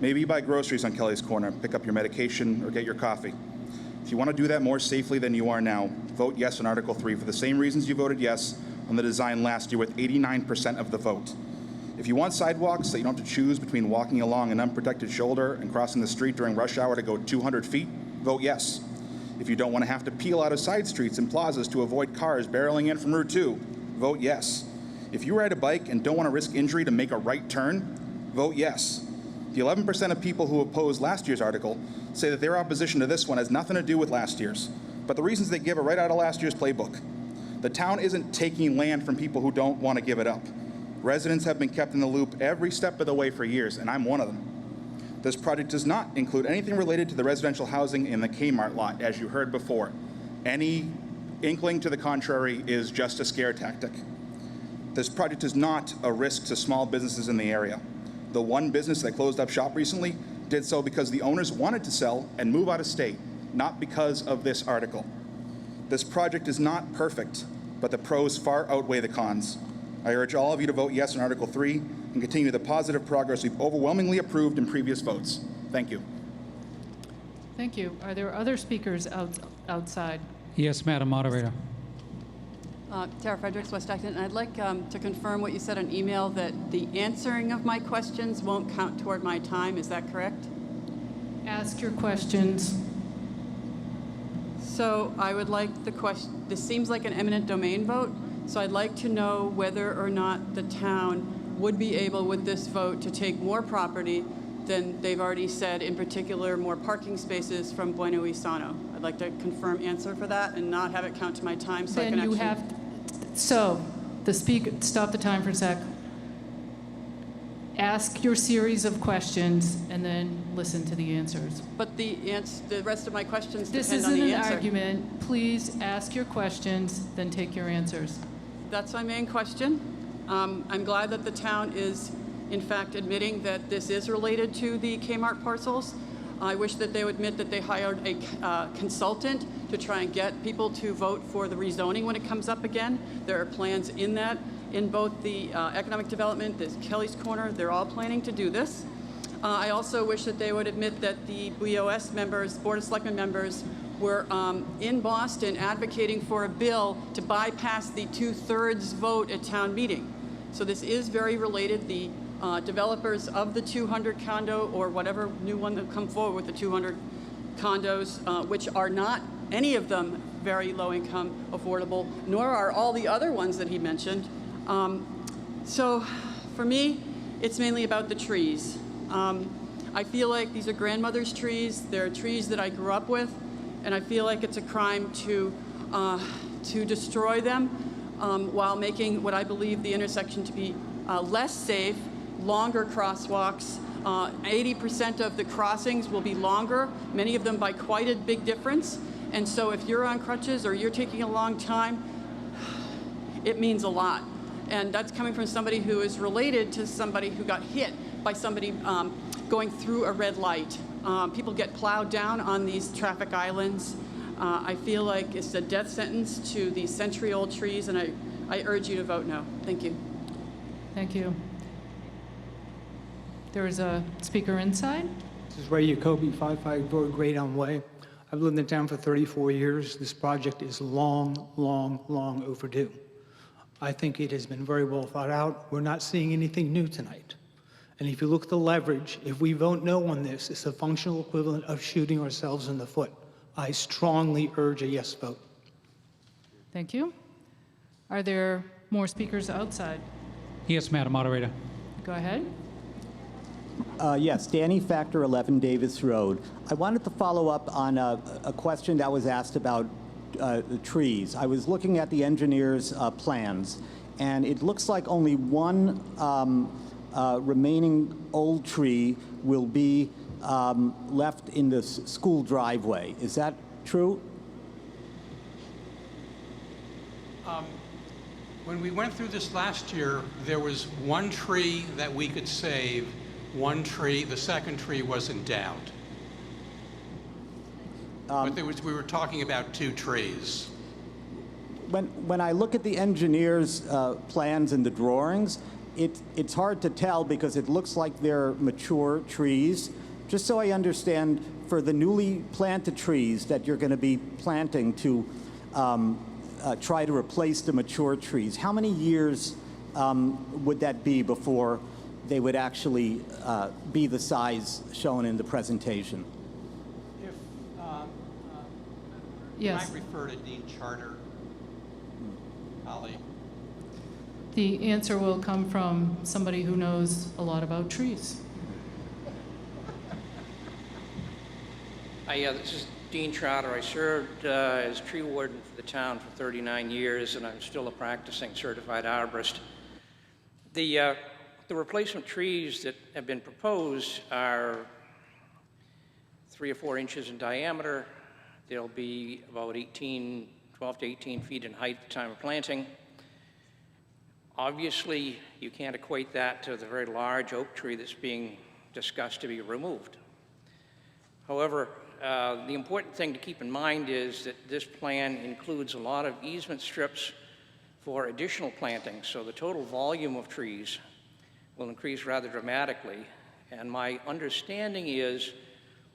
Maybe you buy groceries on Kelly's Corner, pick up your medication, or get your coffee. If you want to do that more safely than you are now, vote yes on Article 3 for the same reasons you voted yes on the design last year with 89% of the vote. If you want sidewalks that you don't have to choose between walking along an unprotected shoulder and crossing the street during rush hour to go 200 feet, vote yes. If you don't want to have to peel out of side streets and plazas to avoid cars barreling in from Route 2, vote yes. If you ride a bike and don't want to risk injury to make a right turn, vote yes. The 11% of people who opposed last year's article say that their opposition to this one has nothing to do with last year's, but the reasons they give are right out of last year's playbook. The town isn't taking land from people who don't want to give it up. Residents have been kept in the loop every step of the way for years, and I'm one of them. This project does not include anything related to the residential housing in the Kmart lot, as you heard before. Any inkling to the contrary is just a scare tactic. This project is not a risk to small businesses in the area. The one business that closed up shop recently did so because the owners wanted to sell and move out of state, not because of this article. This project is not perfect, but the pros far outweigh the cons. I urge all of you to vote yes on Article 3 and continue the positive progress we've overwhelmingly approved in previous votes. Thank you. Thank you. Are there other speakers outside? Yes, Madam Moderator. Tara Fredericks, West Acton. I'd like to confirm what you said on email, that the answering of my questions won't count toward my time. Is that correct? Ask your questions. So I would like the question, this seems like an eminent domain vote, so I'd like to know whether or not the town would be able with this vote to take more property than they've already said, in particular more parking spaces from Bueno y Sano. I'd like to confirm answer for that and not have it count to my time so I can actually... So, the speaker, stop the time for a sec. Ask your series of questions and then listen to the answers. But the rest of my questions This depend on isn't the an answer. argument. Please ask your questions, then take your answers. That's my main question. I'm glad that the town is, in fact, admitting that this is related to the Kmart parcels. I wish that they would admit that they hired a consultant to try and get people to vote for the rezoning when it comes up again. There are plans in that, in both the economic development, this Kelly's Corner, they're all planning to do this. I also wish that they would admit that the BOS members, Board of Selectmen members, were in Boston advocating for a bill to bypass the 2/3 vote at town meeting. So this is very related. The developers of the 200 condo or whatever new one that come forward with the 200 condos, which are not any of them very low income affordable, nor are all the other ones that he mentioned. So for me, it's mainly about the trees. I feel like these are grandmother's trees. They're trees that I grew up with, and I feel like it's a crime to destroy them while making what I believe the intersection to be less safe, longer crosswalks. 80% of the crossings will be longer, many of them by quite a big difference. And so if you're on crutches or you're taking a long time, it means a lot. And that's coming from somebody who is related to somebody who got hit by somebody going through a red light. People get plowed down on these traffic islands. I feel like it's a death sentence to these century-old trees, and I urge you to vote no. Thank you. Thank you. There is a speaker inside. This is Ray Jacoby, 55 Road, Great Elm Way. I've lived in town for 34 years. This project is long, long, long overdue. I think it has been very well thought out. We're not seeing anything new tonight. And if you look at the leverage, if we vote no on this, it's a functional equivalent of shooting ourselves in the foot. I strongly urge a yes vote. Thank you. Are there more speakers outside? Yes, Madam Moderator. Go ahead. Yes, Danny Factor, 11 Davis Road. I wanted to follow up on a question that was asked about the trees. I was looking at the engineer's plans, and it looks like only one remaining old tree will be left in the school driveway. Is that true? When we went through this last year, there was one tree that we could save, one tree, the second tree wasn't downed. But we were talking about 2 trees. When I look at the engineer's plans and the drawings, it's hard to tell because it looks like they're mature trees. Just so I understand, for the newly planted trees that you're going to be planting to try to replace the mature trees, how many years would that be before they would actually be the size shown in the presentation? If, yes. Can I refer to Dean Charter, Holly? The answer will come from somebody who knows a lot about trees. This is Dean Trotter. I served as tree warden for the town for 39 years, and I'm still a practicing certified arborist. The replacement trees that have been proposed are 3 or 4 inches in diameter. They'll be about 12 to 18 feet in height at the time of planting. Obviously, you can't equate that to the very large oak tree that's being discussed to be removed. However, the important thing to keep in mind is that this plan includes a lot of easement strips for additional planting, so the total volume of trees will increase rather dramatically. And my understanding is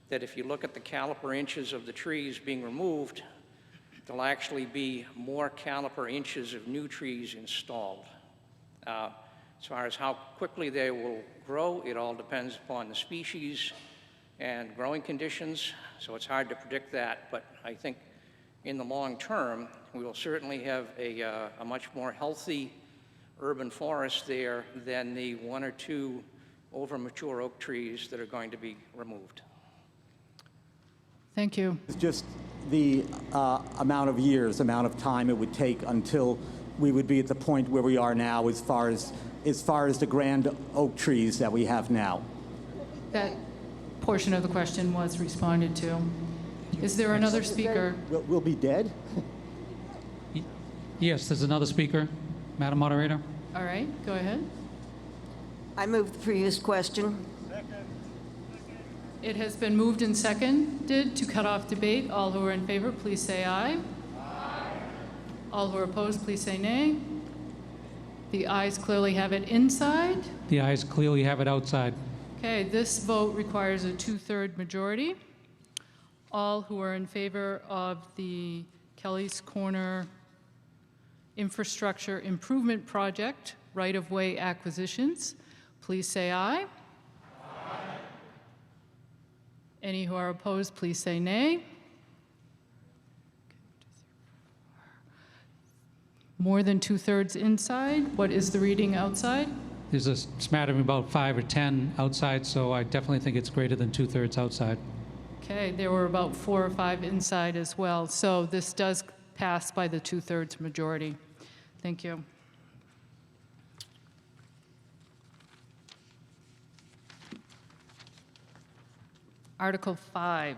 that if you look at the caliper inches of the trees being removed, there'll actually be more caliper inches of new trees installed. As far as how quickly they will grow, it all depends upon the species and growing conditions, so it's hard to predict that, but I think in the long term, we will certainly have a much more healthy urban forest there than the 1 or 2 over mature oak trees that are going to be removed. Thank you. It's just the amount of years, amount of time it would take until we would be at the point where we are now as far as the grand oak trees that we have now. That portion of the question was responded to. Is there another speaker? We'll be dead? Yes, there's another speaker, Madam Moderator. All right, go ahead. I move the previous question. It has been moved and seconded to cut off debate. All who are in favor, please say aye. All who are opposed, please say nay. The ayes clearly have it inside. The ayes clearly have it outside. Okay, this vote requires a 2/3 majority. All who are in favor of the Kelly's Corner Infrastructure Improvement Project right-of-way acquisitions, please say aye. Aye. Any who are opposed, please say nay. More than 2/3 inside. What is the reading outside? There's a smattering of about 5 or 10 outside, so I definitely think it's greater than 2/3 outside. Okay, there were about 4 or 5 inside as well. So this does pass by the 2/3 majority. Thank you. Article 5.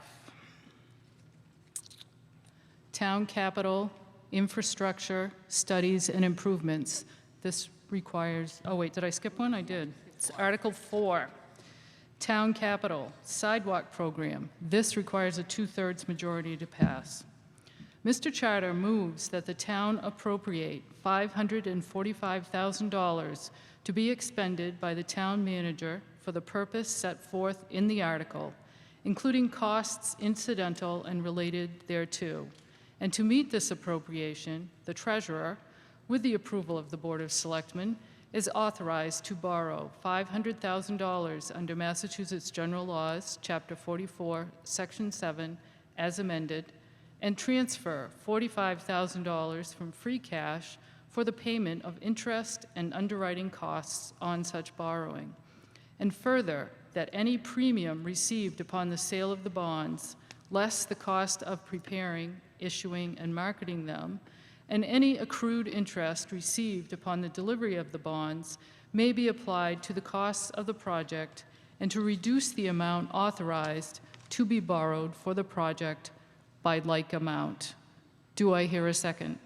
town capital, infrastructure, studies, and improvements. This requires, oh wait, did I skip one? I did. It's Article 4, town capital, sidewalk program. This requires a 2/3 majority to pass. Mr. Charter moves that the town appropriate $545,000 to be expended by the town manager for the purpose set forth in the article, including costs incidental and related thereto. And to meet this appropriation, the treasurer, with the approval of the Board of Selectmen, is authorized to borrow $500,000 under Massachusetts General Laws, Chapter 44, Section 7, as amended, and transfer $45,000 from free cash for the payment of interest and underwriting costs on such borrowing. And further, that any premium received upon the sale of the bonds, less the cost of preparing, issuing, and marketing them, and any accrued interest received upon the delivery of the bonds may be applied to the costs of the project and to reduce the amount authorized to be borrowed for the project by like amount. Do I hear a second?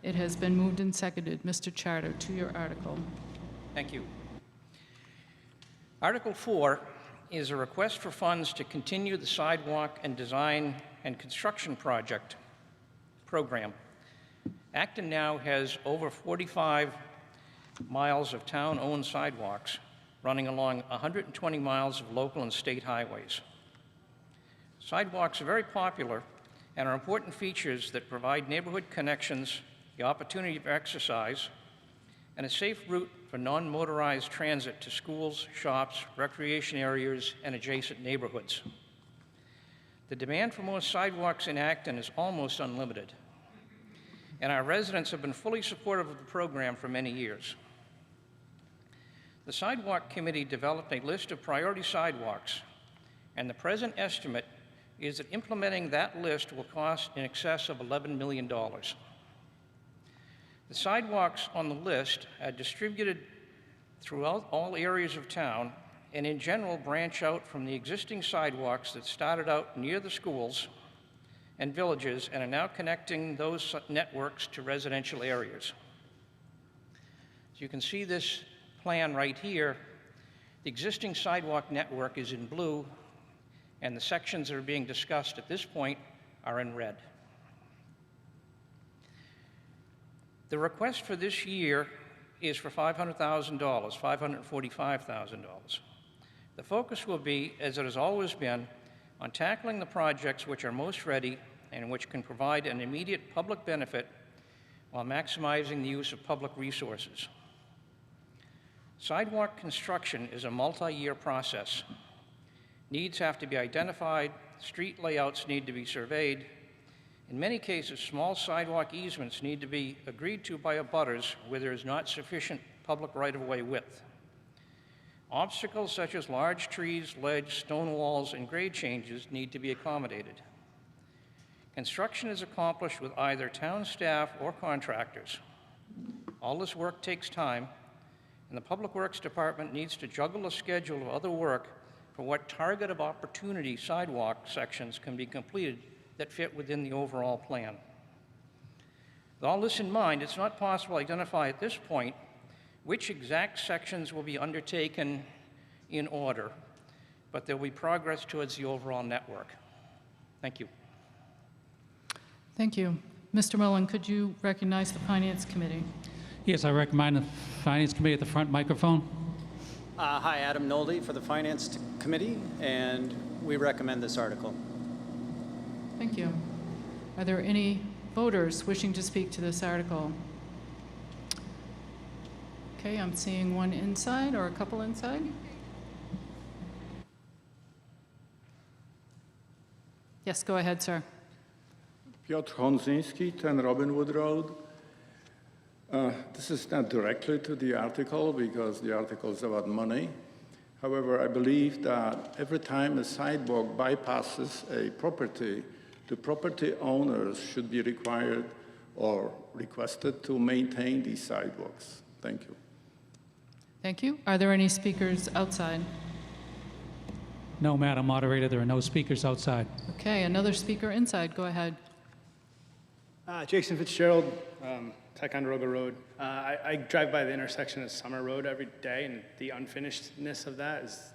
It has been moved and seconded. Mr. Charter, to your article. Thank you. Article 4 is a request for funds to continue the sidewalk and design and construction project program. Acton now has over 45 miles of town-owned sidewalks running along 120 miles of local and state highways. Sidewalks are very popular and are important features that provide neighborhood connections, the opportunity for exercise, and a safe route for non-motorized transit to schools, shops, recreation areas, and adjacent neighborhoods. The demand for more sidewalks in Acton is almost unlimited, and our residents have been fully supportive of the program for many years. The Sidewalk Committee developed a list of priority sidewalks, and the present estimate is that implementing that list will cost in excess of $11 million. The sidewalks on the list are distributed throughout all areas of town and in general branch out from the existing sidewalks that started out near the schools and villages and are now connecting those networks to residential areas. As you can see this plan right here, the existing sidewalk network is in blue and the sections that are being discussed at this point are in red. The request for this year is for $500,000, $545,000. The focus will be, as it has always been, on tackling the projects which are most ready and which can provide an immediate public benefit while maximizing the use of public resources. Sidewalk construction is a multi-year process. Needs have to be identified, street layouts need to be surveyed. In many cases, small sidewalk easements need to be agreed to by abutters where there is not sufficient public right-of-way width. Obstacles such as large trees, ledge, stone walls, and grade changes need to be accommodated. Construction is accomplished with either town staff or contractors. All this work takes time, and the Public Works Department needs to juggle a schedule of other work for what target of opportunity sidewalk sections can be completed that fit within the overall plan. With all this in mind, it's not possible to identify at this point which exact sections will be undertaken in order, but there will be progress towards the overall network. Thank you. Thank you. Mr. Mullen, could you recognize the Finance Committee? Yes, I recommend the Finance Committee at the front microphone. Hi, Adam Nolde for the Finance Committee, and we recommend this article. Thank you. Are there any voters wishing to speak to this article? Okay, I'm seeing one inside or a couple inside. Yes, go ahead, sir. Piotr Honzinski, 10 Robinwood Road. This is not directly to the article because the article is about money. However, I believe that every time a sidewalk bypasses a property, the property owners should be required or requested to maintain these sidewalks. Thank you. Thank you. Are there any speakers outside? No, Madam Moderator, there are no speakers outside. Okay, another speaker inside. Go ahead. Jason Fitzgerald, Ticonderoga Road. I drive by the intersection of Summer Road every day, and the unfinishedness of that is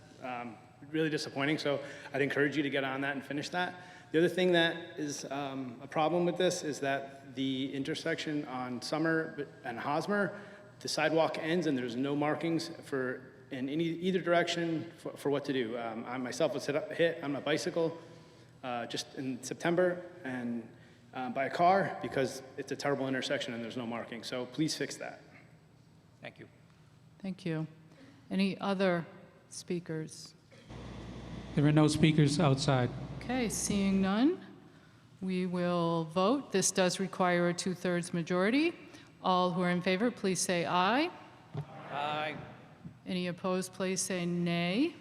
really disappointing. So I'd encourage you to get on that and finish that. The other thing that is a problem with this is that the intersection on Summer and Hosmer, the sidewalk ends and there's no markings in either direction for what to do. I myself was hit on my bicycle just in September and by a car because it's a terrible intersection and there's no marking. So please fix that. Thank you. Thank you. Any other speakers? There are no speakers outside. Okay, seeing none, we will vote. This does require a 2/3 majority. All who are in favor, please say aye. Aye. Any opposed, please say nay.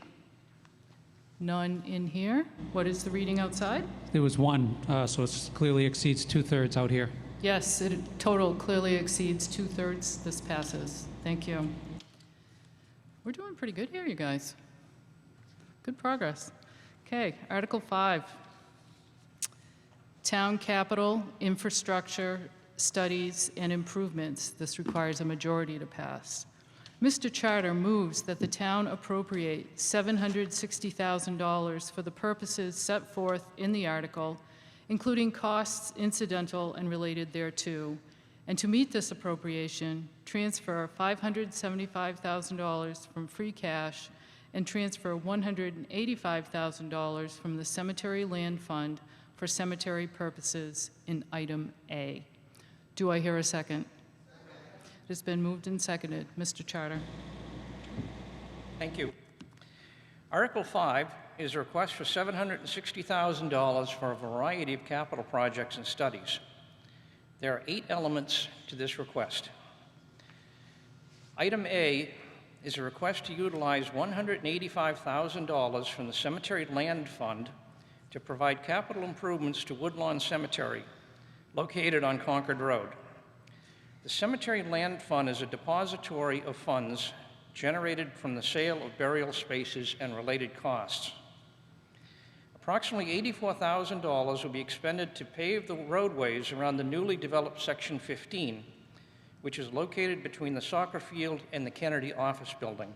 None in here. What is the reading outside? There was one, so it clearly exceeds 2/3 out here. Yes, it total clearly exceeds 2/3. This passes. Thank you. We're doing pretty good here, you guys. Good progress. Okay, Article 5. Town capital, infrastructure, studies, and improvements. This requires a majority to pass. Mr. Charter moves that the town appropriate $760,000 for the purposes set forth in the article, including costs incidental and related thereto, and to meet this appropriation, transfer $575,000 from free cash and transfer $185,000 from the Cemetery Land Fund for cemetery purposes in item A. Do I hear a second? It has been moved and seconded. Mr. Charter. Thank you. Article 5 is a request for $760,000 for a variety of capital projects and studies. There are 8 elements to this request. Item A is a request to utilize $185,000 from the Cemetery Land Fund to provide capital improvements to Woodlawn Cemetery, located on Concord Road. The Cemetery Land Fund is a depository of funds generated from the sale of burial spaces and related costs. Approximately $84,000 will be expended to pave the roadways around the newly developed Section 15, which is located between the soccer field and the Kennedy office building.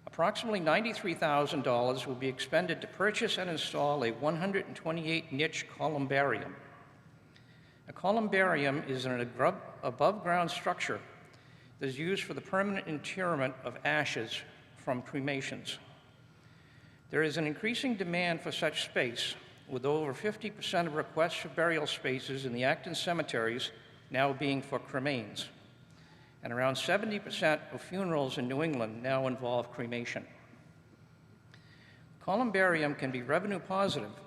Approximately $93,000 will be expended to purchase and install a 128-niche columbarium. A columbarium is an above-ground structure that is used for the permanent interment of ashes from cremations. There is an increasing demand for such space, with over 50% of requests for burial spaces in the Acton cemeteries now being for cremains, and around 70% of funerals in New England now involve cremation. Columbarium can be revenue positive,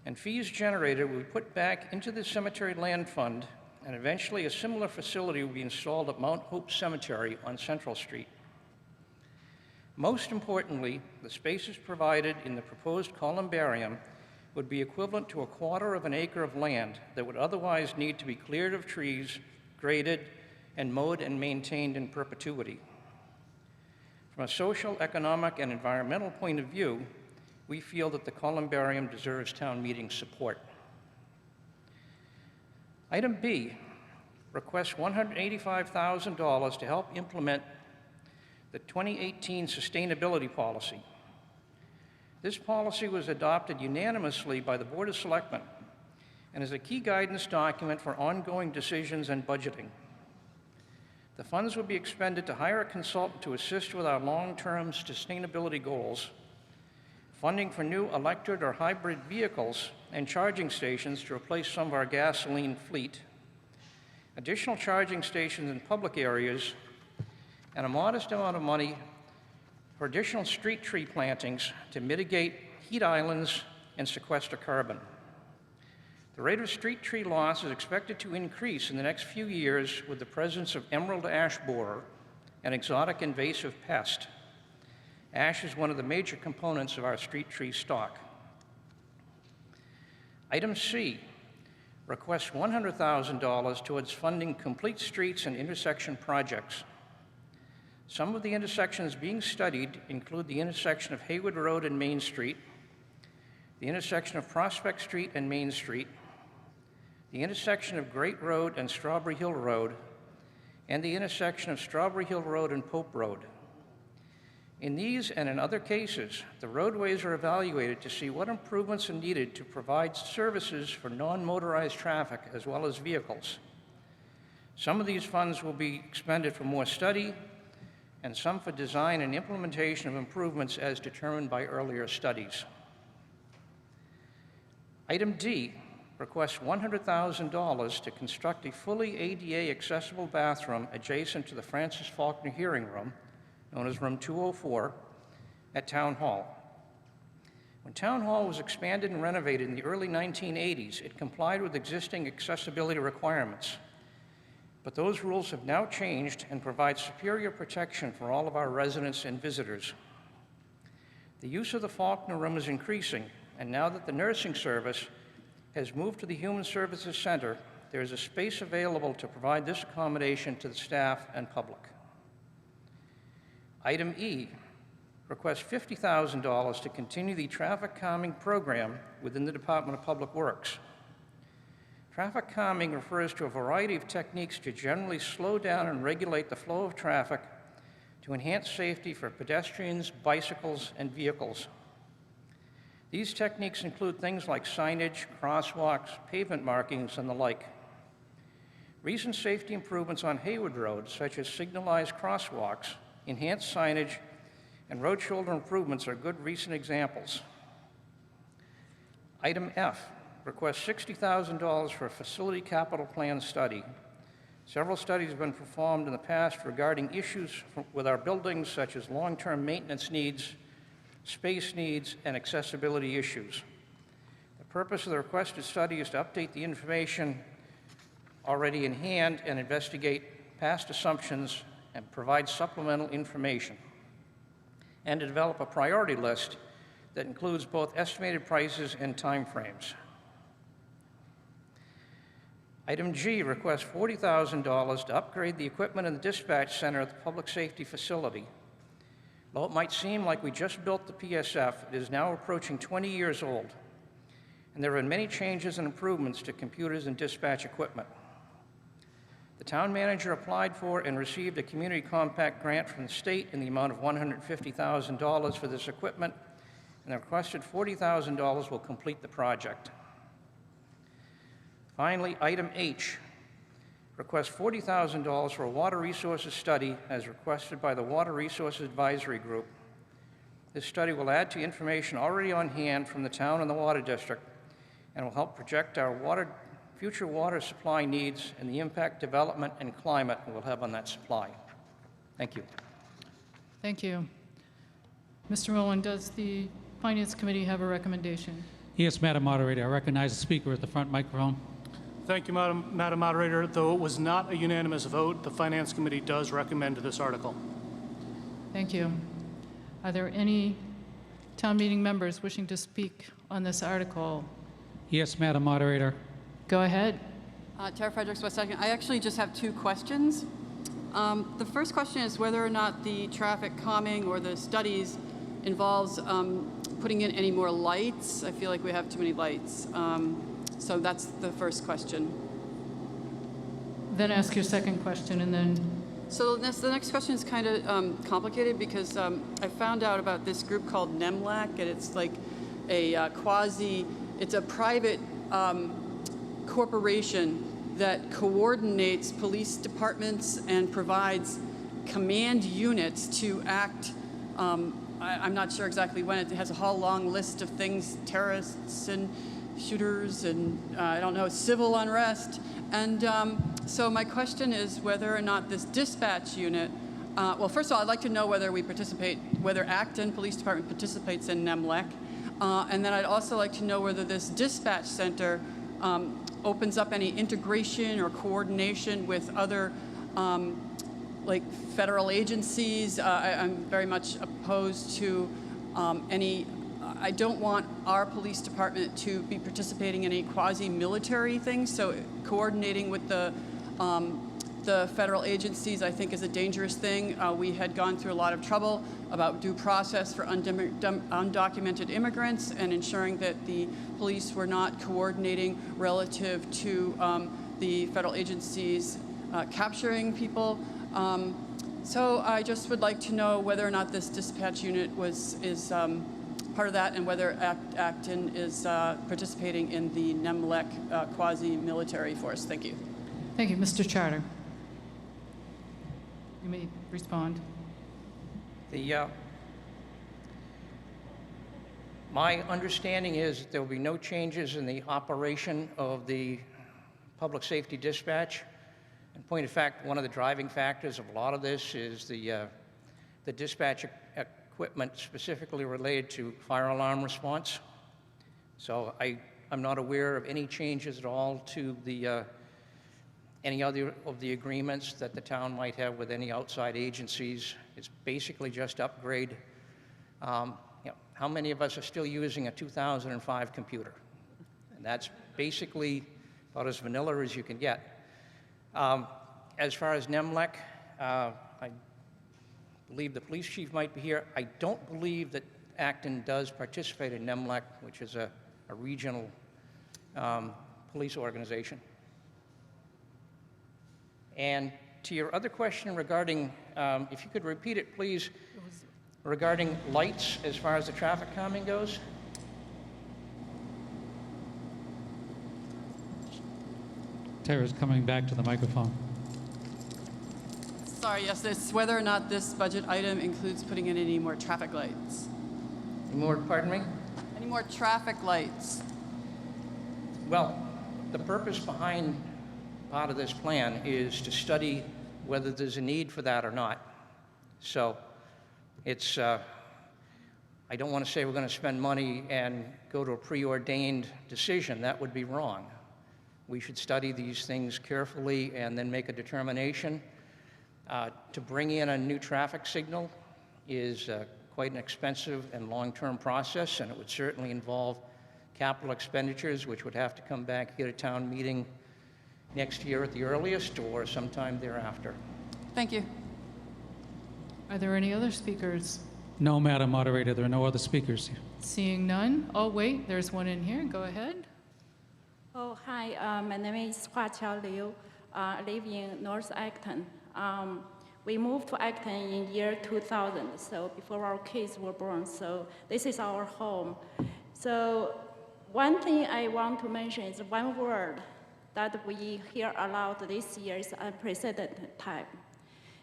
and fees generated will be put back into the Cemetery Land Fund, and eventually a similar facility will be installed at Mount Hope Cemetery on Central Street. Most importantly, the spaces provided in the proposed columbarium would be equivalent to 1/4 of an acre of land that would otherwise need to be cleared of trees, graded, and mowed and maintained in perpetuity. From a social, economic, and environmental point of view, we feel that the columbarium deserves town meeting support. Item B requests $185,000 to help implement the 2018 sustainability policy. This policy was adopted unanimously by the Board of Selectmen and is a key guidance document for ongoing decisions and budgeting. The funds will be expended to hire a consultant to assist with our long-term sustainability goals, funding for new electric or hybrid vehicles and charging stations to replace some of our gasoline fleet, additional charging stations in public areas, and a modest amount of money for additional street tree plantings to mitigate heat islands and sequester carbon. The rate of street tree loss is expected to increase in the next few years with the presence of emerald ash borer, an exotic invasive pest. Ash is one of the major components of our street tree stock. Item C requests $100,000 towards funding complete streets and intersection projects. Some of the intersections being studied include the intersection of Haywood Road and Main Street, the intersection of Prospect Street and Main Street, the intersection of Great Road and Strawberry Hill Road, and the intersection of Strawberry Hill Road and Pope Road. In these and in other cases, the roadways are evaluated to see what improvements are needed to provide services for non-motorized traffic as well as vehicles. Some of these funds will be expended for more study, and some for design and implementation of improvements as determined by earlier studies. Item D requests $100,000 to construct a fully ADA accessible bathroom adjacent to the Francis Faulkner Hearing Room, known as Room 204, at Town Hall. When Town Hall was expanded and renovated in the early 1980s, it complied with existing accessibility requirements. But those rules have now changed and provide superior protection for all of our residents and visitors. The use of the Faulkner Room is increasing, and now that the nursing service has moved to the Human Services Center, there is a space available to provide this accommodation to the staff and public. Item E requests $50,000 to continue the traffic calming program within the Department of Public Works. Traffic calming refers to a variety of techniques to generally slow down and regulate the flow of traffic to enhance safety for pedestrians, bicycles, and vehicles. These techniques include things like signage, crosswalks, pavement markings, and the like. Recent safety improvements on Hayward Road, such as signalized crosswalks, enhanced signage, and road shoulder improvements are good recent examples. Item F requests $60,000 for a facility capital plan study. Several studies have been performed in the past regarding issues with our buildings, such as long-term maintenance needs, space needs, and accessibility issues. The purpose of the requested study is to update the information already in hand and investigate past assumptions and provide supplemental information, and to develop a priority list that includes both estimated prices and timeframes. Item G requests $40,000 to upgrade the equipment in the dispatch center at the public safety facility. Though it might seem like we just built the PSF, it is now approaching 20 years old, and there have been many changes and improvements to computers and dispatch equipment. The town manager applied for and received a community compact grant from the state in the amount of $150,000 for this equipment, and the requested $40,000 will complete the project. Finally, item H requests $40,000 for a water resources study as requested by the Water Resources Advisory Group. This study will add to information already on hand from the town and the water district and will help project our future water supply needs and the impact development and climate will have on that supply. Thank you. Thank you. Mr. Rowland, does the Finance Committee have a recommendation? Yes, Madam Moderator. I recognize the speaker at the front microphone. Thank you, Madam Moderator. Though it was not a unanimous vote, the Finance Committee does recommend this article. Thank you. Are there any town meeting members wishing to speak on this article? Yes, Madam Moderator. Go ahead. Tara Fredericks, West Acton. I actually just have two questions. The first question is whether or not the traffic calming or the studies involves putting in any more lights. I feel like we have too many lights. So that's the first question. Then ask your second question and then... So the next question is kind of complicated because I found out about this group called NEMLAC, and it's like a it's a private corporation that coordinates police departments and provides command units to act. I'm not sure exactly when. It has a whole long list of things, terrorists and shooters and, I don't know, civil unrest. And so my question is whether or not this dispatch unit, well, first of all, I'd like to know whether whether Acton Police Department participates in NEMLEC. And then I'd also like to know whether this dispatch center opens up any integration or coordination with other like federal agencies. I'm very much opposed to I don't want our police department to be participating in any quasi-military things, so coordinating with the the federal agencies, I think, is a dangerous thing. We had gone through a lot of trouble about due process for undocumented immigrants and ensuring that the police were not coordinating relative to the federal agencies capturing people. So I just would like to know whether or not this dispatch unit is part of that, and whether Acton is participating in the NEMLEC quasi-military force. Thank you. Thank you. Mr. Charter. You may respond. My understanding is that there will be no changes in the operation of the public safety dispatch. In point of fact, one of the driving factors of a lot of this is the dispatch equipment specifically related to fire alarm response. So I'm not aware of any changes at all to any other of the agreements that the town might have with any outside agencies. It's basically just upgrade. How many of us are still using a 2005 computer? And that's basically about as vanilla as you can get. As far as NEMLEC, I believe the police chief might be here. I don't believe that Acton does participate in NEMLEC, which is a regional police organization. And to your other question regarding, if you could repeat it, please, regarding lights as far as the traffic calming goes. Tara's coming back to the microphone. Sorry, yes, it's whether or not this budget item includes putting in any more traffic lights. Any more, pardon me? Any more traffic lights? Well, the purpose behind part of this plan is to study whether there's a need for that or not. So it's, I don't want to say we're going to spend money and go to a preordained decision. That would be wrong. We should study these things carefully and then make a determination. To bring in a new traffic signal is quite an expensive and long-term process, and it would certainly involve capital expenditures, which would have to come back here to town meeting next year at the earliest or sometime thereafter. Thank you. Are there any other speakers? No, Madam Moderator, there are no other speakers. Seeing none. Oh, wait, there's one in here. Go ahead. Oh, hi. My name is Hua Qiao Liu. I live in North Acton. We moved to Acton in year 2000, so before our kids were born, so this is our home. So one thing I want to mention is one word that we hear a lot this year is unprecedented time.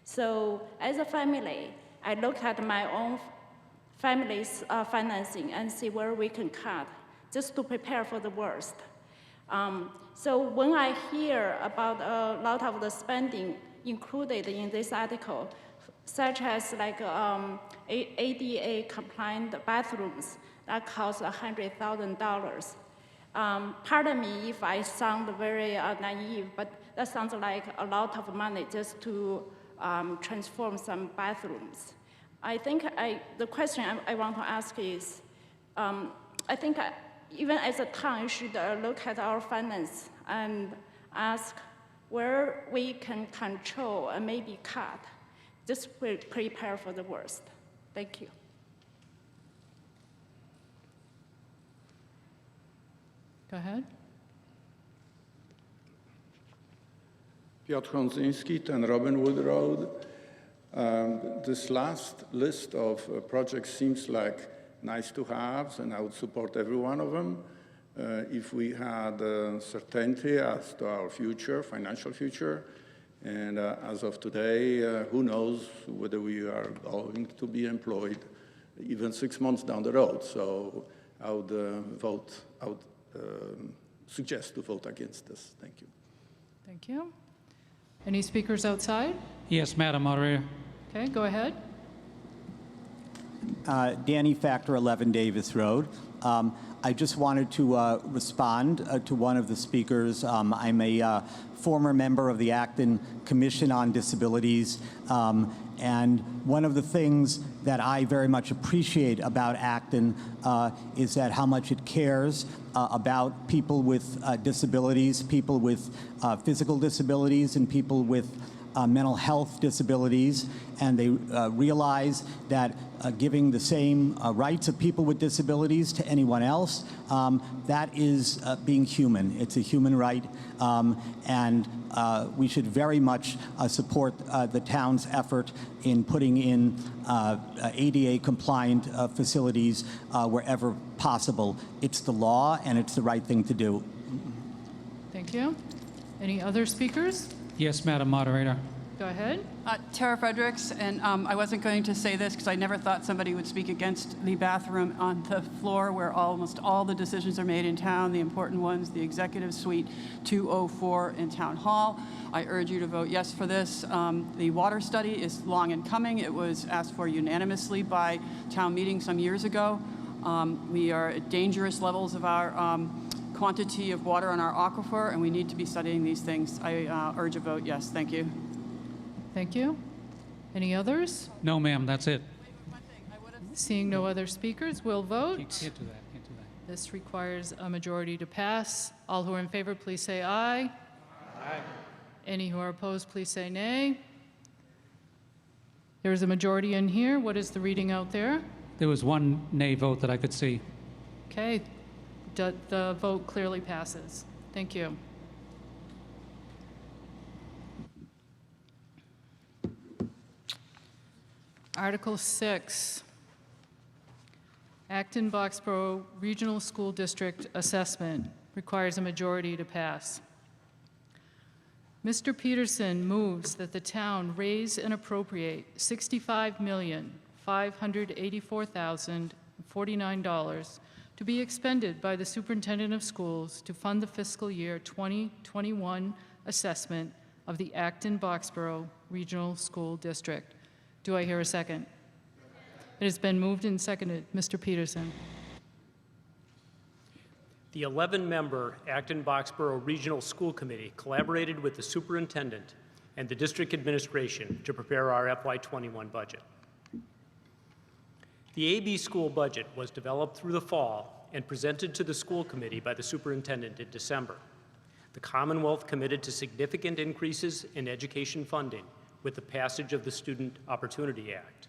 So as a family, I look at my own family's financing and see where we can cut, just to prepare for the worst. So when I hear about a lot of the spending included in this article, such as like ADA compliant bathrooms that cost $100,000. Pardon me if I sound very naive, but that sounds like a lot of money just to transform some bathrooms. I think the question I want to ask is, I think even as a town, we should look at our finance and ask where we can control and maybe cut, just prepare for the worst. Thank you. Go ahead. Piotr Honzinski, 10 Robin Wood Road. This last list of projects seems like nice to have, and I would support every one of them. If we had certainty as to our future, financial future, and as of today, who knows whether we are going to be employed even 6 months down the road. So I would suggest to vote against this. Thank you. Thank you. Any speakers outside? Yes, Madam Moderator. Okay, go ahead. Danny Factor, 11 Davis Road. I just wanted to respond to one of the speakers. I'm a former member of the Acton Commission on Disabilities, and one of the things that I very much appreciate about Acton is that how much it cares about people with disabilities, people with physical disabilities, and people with mental health disabilities, and they realize that giving the same rights of people with disabilities to anyone else, that is being human. It's a human right, and we should very much support the town's effort in putting in ADA-compliant facilities wherever possible. It's the law, and it's the right thing to do. Thank you. Any other speakers? Yes, Madam Moderator. Go ahead. Tara Fredericks, and I wasn't going to say this because I never thought somebody would speak against the bathroom on the floor where almost all the decisions are made in town, the important ones, the Executive Suite 204 in Town Hall. I urge you to vote yes for this. The water study is long in coming. It was asked for unanimously by town meeting some years ago. We are at dangerous levels of our quantity of water in our aquifer, and we need to be studying these things. I urge a vote yes. Thank you. Thank you. Any others? No, ma'am, that's it. Seeing no other speakers, we'll vote. Can't do that, can't do that. This requires a majority to pass. All who are in favor, please say aye. Aye. Any who are opposed, please say nay. There is a majority in here. What is the reading out there? There was one nay vote that I could see. Okay. The vote clearly passes. Thank you. Article 6, Acton-Boxborough Regional School District Assessment, requires a majority to pass. Mr. Peterson moves that the town raise and appropriate $65,584,049 to be expended by the Superintendent of Schools to fund the fiscal year 2021 assessment of the Acton-Boxborough Regional School District. Do I hear a second? It has been moved and seconded. Mr. Peterson. The 11-member Acton-Boxborough Regional School Committee collaborated with the superintendent and the district administration to prepare our FY21 budget. The AB school budget was developed through the fall and presented to the school committee by the superintendent in December. The Commonwealth committed to significant increases in education funding with the passage of the Student Opportunity Act.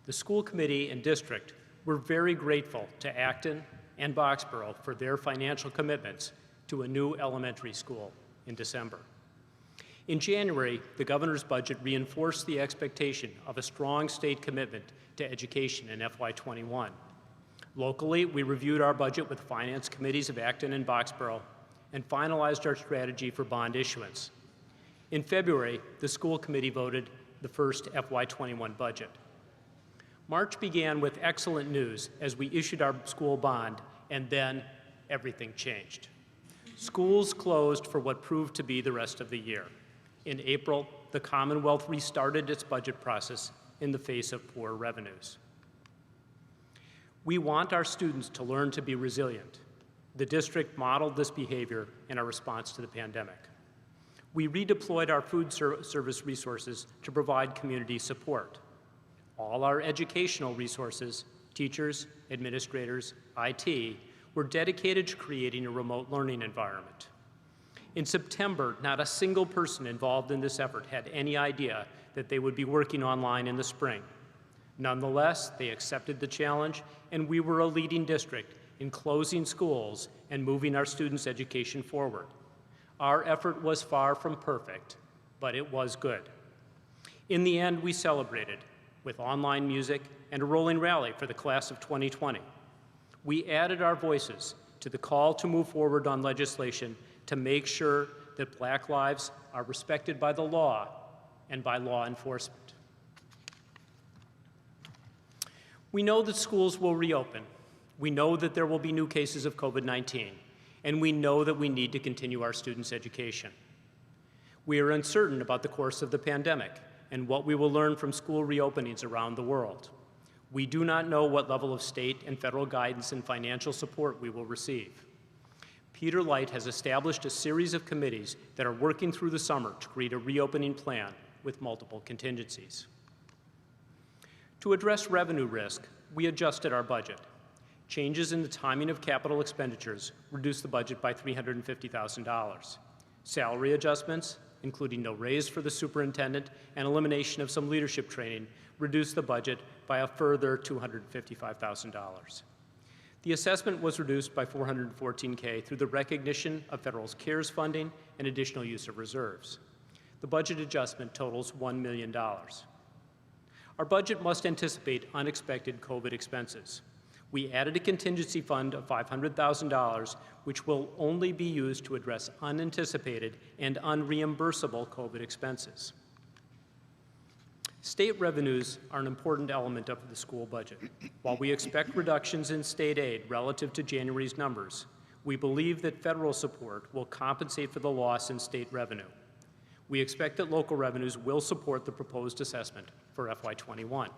The school committee and district were very grateful to Acton and Boxborough for their financial commitments to a new elementary school in December. In January, the governor's budget reinforced the expectation of a strong state commitment to education in FY21. Locally, we reviewed our budget with finance committees of Acton and Boxborough and finalized our strategy for bond issuance. In February, the school committee voted the first FY21 budget. March began with excellent news as we issued our school bond, and then everything changed. Schools closed for what proved to be the rest of the year. In April, the Commonwealth restarted its budget process in the face of poor revenues. We want our students to learn to be resilient. The district modeled this behavior in our response to the pandemic. We redeployed our food service resources to provide community support. All our educational resources, teachers, administrators, IT, were dedicated to creating a remote learning environment. In September, not a single person involved in this effort had any idea that they would be working online in the spring. Nonetheless, they accepted the challenge, and we were a leading district in closing schools and moving our students' education forward. Our effort was far from perfect, but it was good. In the end, we celebrated with online music and a rolling rally for the class of 2020. We added our voices to the call to move forward on legislation to make sure that Black lives are respected by the law and by law enforcement. We know that schools will reopen. We know that there will be new cases of COVID-19. And we know that we need to continue our students' education. We are uncertain about the course of the pandemic and what we will learn from school reopenings around the world. We do not know what level of state and federal guidance and financial support we will receive. Peter Light has established a series of committees that are working through the summer to create a reopening plan with multiple contingencies. To address revenue risk, we adjusted our budget. Changes in the timing of capital expenditures reduced the budget by $350,000. Salary adjustments, including no raise for the superintendent and elimination of some leadership training, reduced the budget by a further $255,000. The assessment was reduced by $414K through the recognition of federal CARES funding and additional use of reserves. The budget adjustment totals $1 million. Our budget must anticipate unexpected COVID expenses. We added a contingency fund of $500,000, which will only be used to address unanticipated and unreimbursable COVID expenses. State revenues are an important element of the school budget. While we expect reductions in state aid relative to January's numbers, we believe that federal support will compensate for the loss in state revenue. We expect that local revenues will support the proposed assessment for FY21.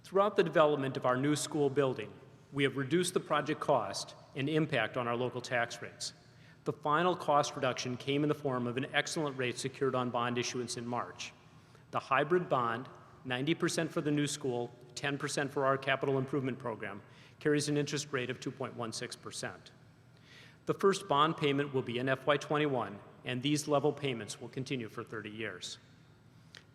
Throughout the development of our new school building, we have reduced the project cost and impact on our local tax rates. The final cost reduction came in the form of an excellent rate secured on bond issuance in March. The hybrid bond, 90% for the new school, 10% for our capital improvement program, carries an interest rate of 2.16%. The first bond payment will be in FY21, and these level payments will continue for 30 years.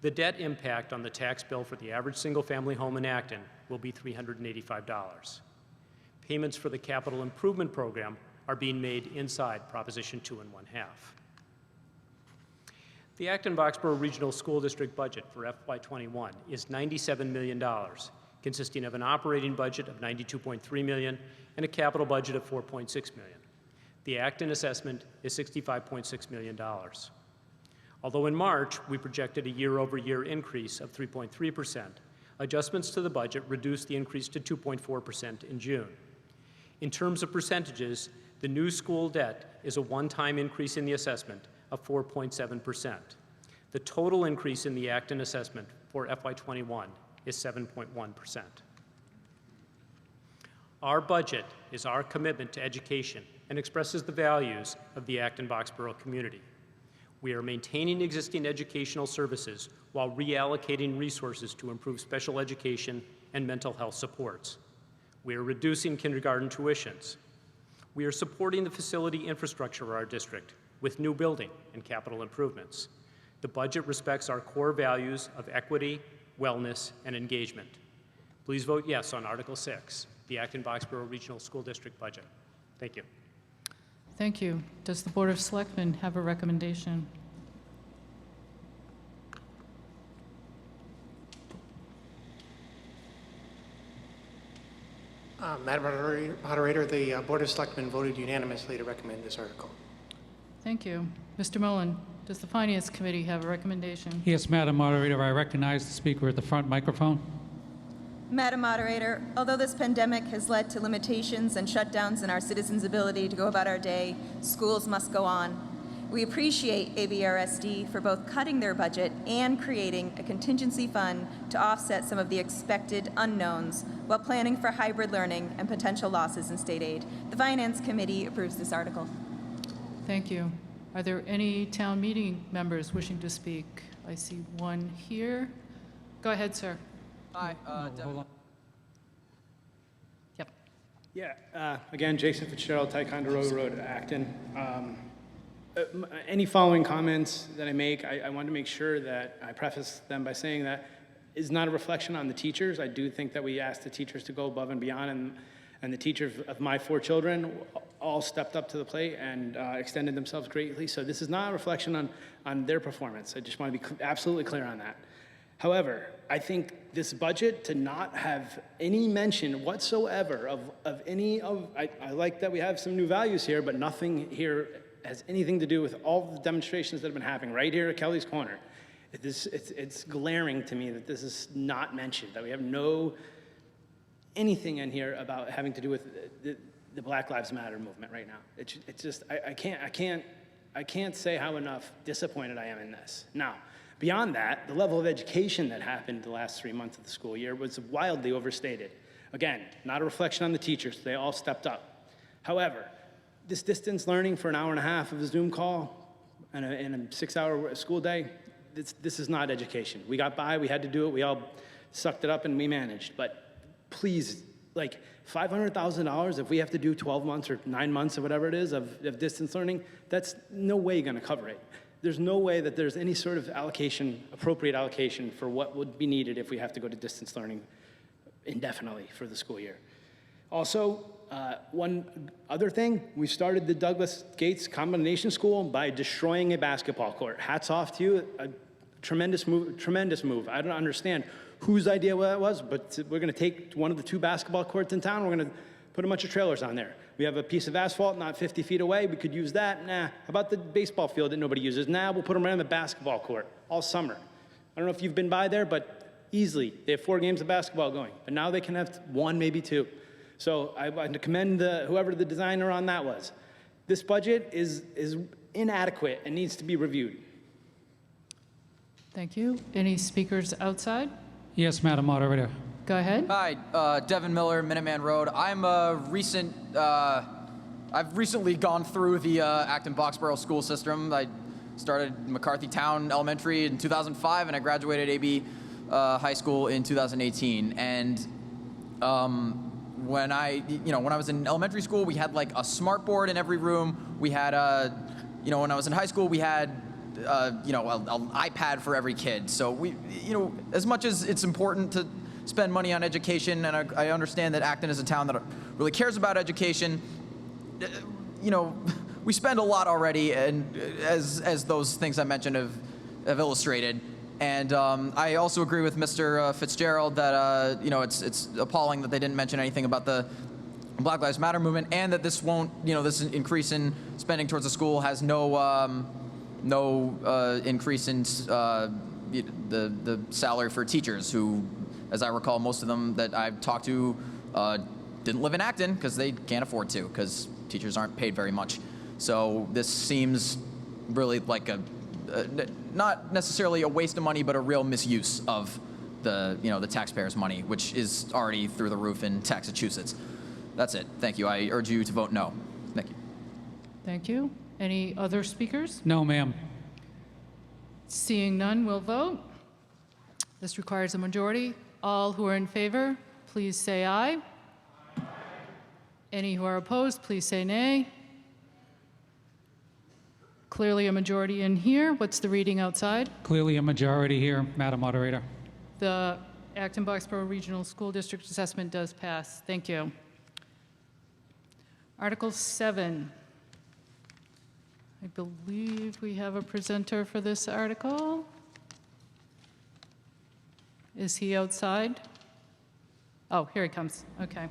The debt impact on the tax bill for the average single-family home in Acton will be $385. Payments for the capital improvement program are being made inside Proposition 2 1/2. The Acton-Boxborough Regional School District budget for FY21 is $97 million, consisting of an operating budget of $92.3 million and a capital budget of $4.6 million. The Acton assessment is $65.6 million. Although in March, we projected a year-over-year increase of 3.3%, adjustments to the budget reduced the increase to 2.4% in June. In terms of percentages, the new school debt is a one-time increase in the assessment of 4.7%. The total increase in the Acton assessment for FY21 is 7.1%. Our budget is our commitment to education and expresses the values of the Acton-Boxborough community. We are maintaining existing educational services while reallocating resources to improve special education and mental health supports. We are reducing kindergarten tuitions. We are supporting the facility infrastructure of our district with new building and capital improvements. The budget respects our core values of equity, wellness, and engagement. Please vote yes on Article 6, the Acton-Boxborough Regional School District budget. Thank you. Thank you. Does the Board of Selectmen have a recommendation? Madam Moderator, the Board of Selectmen voted unanimously to recommend this article. Thank you. Mr. Mullen, does the Finance Committee have a recommendation? Yes, Madam Moderator, I recognize the speaker at the front microphone. Madam Moderator, although this pandemic has led to limitations and shutdowns in our citizens' ability to go about our day, schools must go on. We appreciate ABRSD for both cutting their budget and creating a contingency fund to offset some of the expected unknowns while planning for hybrid learning and potential losses in state aid. The Finance Committee approves this article. Thank you. Are there any town meeting members wishing to speak? I see one here. Go ahead, sir. Hi, Hold on. Yep. Yeah, again, Jason Fitzgerald, Ticonderoga Road, Acton. Any following comments that I make, I want to make sure that I preface them by saying that is not a reflection on the teachers. I do think that we asked the teachers to go above and beyond, and the teachers of my 4 children all stepped up to the plate and extended themselves greatly. So this is not a reflection on their performance. I just want to be absolutely clear on that. However, I think this budget to not have any mention whatsoever of any of, I like that we have some new values here, but nothing here has anything to do with all the demonstrations that have been happening right here at Kelly's Corner. It's glaring to me that this is not mentioned, that we have anything in here about having to do with the Black Lives Matter movement right now. It's just, I can't say how enough disappointed I am in this. Now, Beyond that, the level of education that happened the last 3 months of the school year was wildly overstated. Again, not a reflection on the teachers. They all stepped up. However, this distance learning for an hour and a half of a Zoom call and a 6-hour school day, this is not education. We got by, we had to do it, we all sucked it up and we managed. But please, like $500,000, if we have to do 12 months or 9 months or whatever it is of distance learning, that's no way gonna cover it. There's no way that there's any sort of allocation, appropriate allocation for what would be needed if we have to go to distance learning indefinitely for the school year. Also, one other thing, we started the Douglas Gates Combination School by destroying a basketball court. Hats off to you, a tremendous move. I don't understand whose idea that was, but we're gonna take one of the 2 basketball courts in town, we're gonna put a bunch of trailers on there. We have a piece of asphalt not 50 feet away, we could use that. Nah, how about the baseball field that nobody uses? Nah, we'll put them right on the basketball court all summer. I don't know if you've been by there, but easily, they have 4 games of basketball going, but now they can have 1, maybe 2. So I want to commend whoever the designer on that was. This budget is inadequate and needs to be reviewed. Thank you. Any speakers outside? Yes, Madam Moderator. Go ahead. Hi, Devin Miller, Minuteman Road. I've recently gone through the Acton Boxborough school system. I started McCarthy Town Elementary in 2005, and I graduated AB High School in 2018. And when I was in elementary school, we had like a smart board in every room. We had when I was in high school, we had an iPad for every kid. So we, as much as it's important to spend money on education, and I understand that Acton is a town that really cares about education, we spend a lot already, and as those things I mentioned have illustrated. And I also agree with Mr. Fitzgerald that it's appalling that they didn't mention anything about the Black Lives Matter movement, and that this won't, this increase in spending towards the school has no increase in the salary for teachers, who, as I recall, most of them that I've talked to didn't live in Acton because they can't afford to, because teachers aren't paid very much. So this seems really like not necessarily a waste of money, but a real misuse of the taxpayers' money, which is already through the roof in Massachusetts. That's it. Thank you. I urge you to vote no. Thank you. Thank you. Any other speakers? No, ma'am. Seeing none, we'll vote. This requires a majority. All who are in favor, please say aye. Aye. Any who are opposed, please say nay. Clearly a majority in here. What's the reading outside? Clearly a majority here, Madam Moderator. The Acton Boxborough Regional School District Assessment does pass. Thank you. Article 7. I believe we have a presenter for this article. Is he outside? Oh, here he comes. Okay.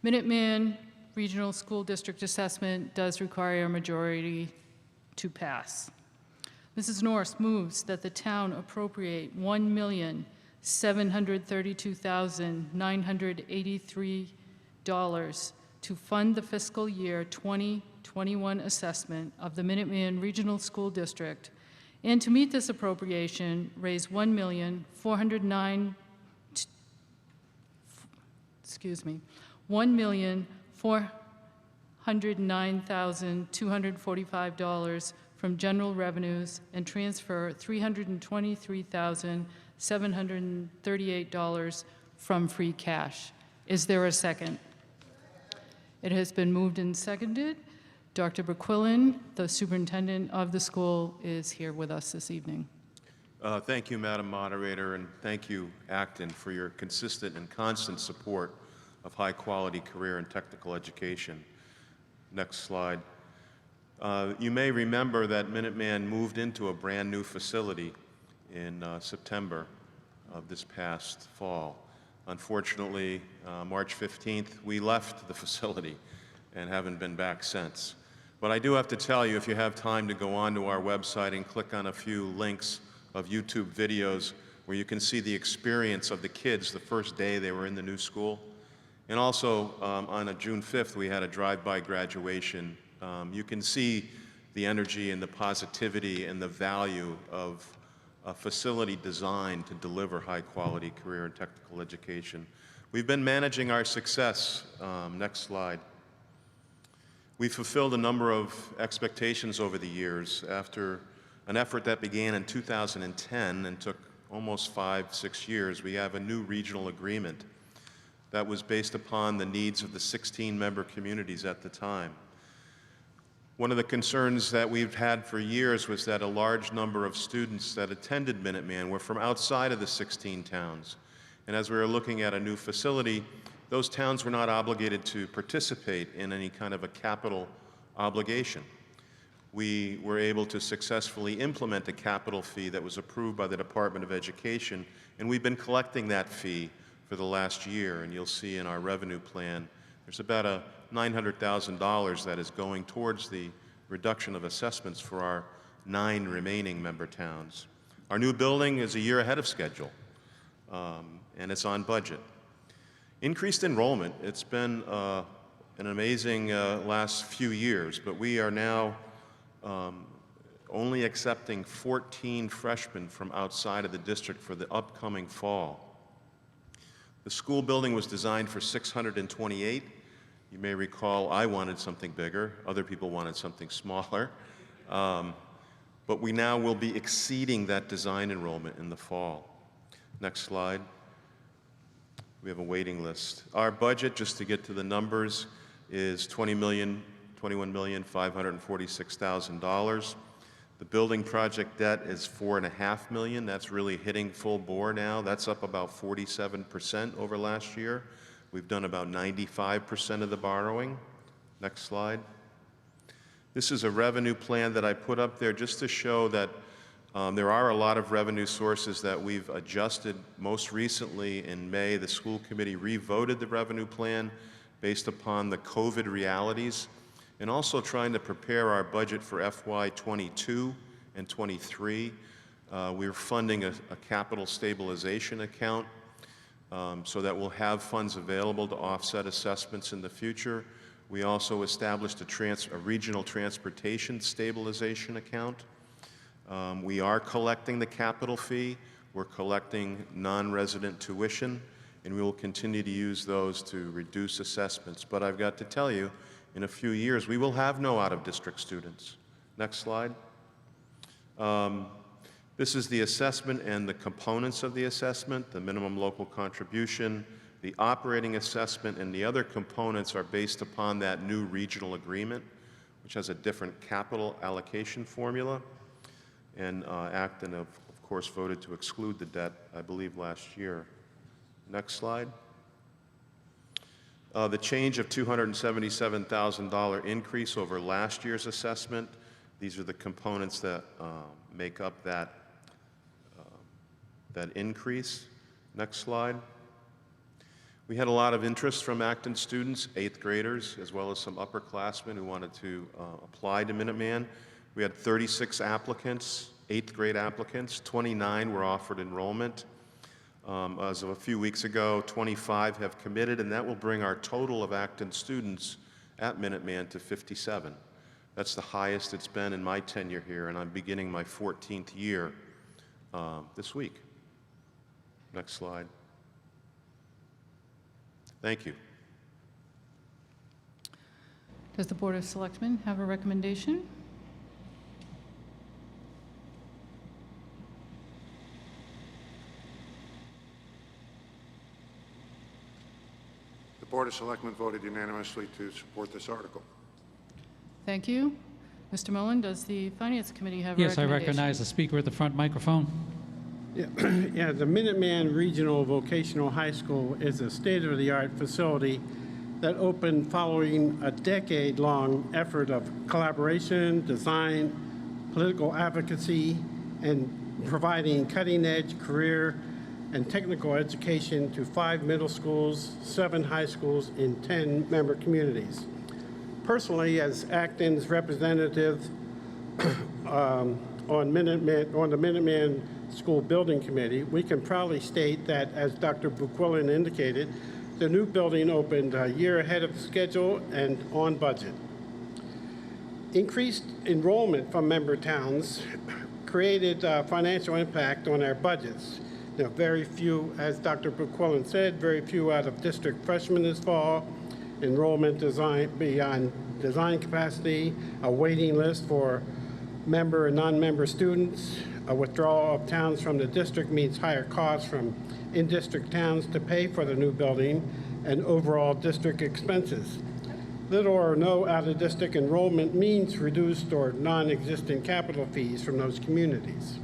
Minuteman Regional School District Assessment does require a majority to pass. Mrs. Norse moves that the town appropriate $1,732,983 to fund the fiscal year 2021 assessment of the Minuteman Regional School District, and to meet this appropriation, raise $1,409,245 from general revenues and transfer $323,738 from free cash. Is there a second? It has been moved and seconded. Dr. Burquillin, the superintendent of the school, is here with us this evening. Thank you, Madam Moderator, and thank you, Acton, for your consistent and constant support of high-quality career and technical education. Next slide. You may remember that Minuteman moved into a brand-new facility in September of this past fall. Unfortunately, March 15th, we left the facility and haven't been back since. But I do have to tell you, if you have time to go onto our website and click on a few links of YouTube videos where you can see the experience of the kids the first day they were in the new school. And also, on June 5th, we had a drive-by graduation. You can see the energy and the positivity and the value of a facility designed to deliver high-quality career and technical education. We've been managing our success. Next slide. We've fulfilled a number of expectations over the years. After an effort that began in 2010 and took almost 5-6 years, we have a new regional agreement that was based upon the needs of the 16 member communities at the time. One of the concerns that we've had for years was that a large number of students that attended Minuteman were from outside of the 16 towns. And as we were looking at a new facility, those towns were not obligated to participate in any kind of a capital obligation. We were able to successfully implement a capital fee that was approved by the Department of Education, and we've been collecting that fee for the last year. And you'll see in our revenue plan, there's about a $900,000 that is going towards the reduction of assessments for our 9 remaining member towns. Our new building is a year ahead of schedule, and it's on budget. Increased enrollment, it's been an amazing last few years, but we are now only accepting 14 freshmen from outside of the district for the upcoming fall. The school building was designed for 628. You may recall I wanted something bigger. Other people wanted something smaller. But we now will be exceeding that design enrollment in the fall. Next slide. We have a waiting list. Our budget, just to get to the numbers, is $21,546,000. The building project debt is $4.5 million. That's really hitting full bore now. That's up about 47% over last year. We've done about 95% of the borrowing. Next slide. This is a revenue plan that I put up there just to show that there are a lot of revenue sources that we've adjusted. Most recently in May, the school committee revoted the revenue plan based upon the COVID realities, and also trying to prepare our budget for FY22 and 23. We're funding a capital stabilization account so that we'll have funds available to offset assessments in the future. We also established a regional transportation stabilization account. We are collecting the capital fee. We're collecting non-resident tuition, and we will continue to use those to reduce assessments. But I've got to tell you, in a few years, we will have no out-of-district students. Next slide. This is the assessment and the components of the assessment, the minimum local contribution, the operating assessment, and the other components are based upon that new regional agreement, which has a different capital allocation formula. And Acton, of course, voted to exclude the debt, I believe, last year. Next slide. The change of $277,000 increase over last year's assessment. These are the components that make up that increase. Next slide. We had a lot of interest from Acton students, 8th graders, as well as some upperclassmen who wanted to apply to Minuteman. We had 36 applicants, 8th grade applicants. 29 were offered enrollment. As of a few weeks ago, 25 have committed, and that will bring our total of Acton students at Minuteman to 57. That's the highest it's been in my tenure here, and I'm beginning my 14th year this week. Next slide. Thank you. Does the Board of Selectmen have a recommendation? The Board of Selectmen voted unanimously to support this article. Thank you. Mr. Mullen, does the Finance Committee have a Yes, I recommendation? recognize the speaker at the front microphone. Yeah, yeah, the Minuteman Regional Vocational High School is a state-of-the-art facility that opened following a decade-long effort of collaboration, design, political advocacy, and providing cutting-edge career and technical education to 5 middle schools, 7 high schools, in 10 member communities. Personally, as Acton's representative on the Minuteman School Building Committee, we can proudly state that, as Dr. Buquillin indicated, the new building opened a year ahead of schedule and on budget. Increased enrollment from member towns created financial impact on our budgets. You know, very few, as Dr. McQuillan said, very few out-of-district freshmen this fall. Enrollment beyond design capacity, a waiting list for member and non-member students. A withdrawal of towns from the district means higher costs from in-district towns to pay for the new building and overall district expenses. Little or no out-of-district enrollment means reduced or non-existent capital fees from those communities.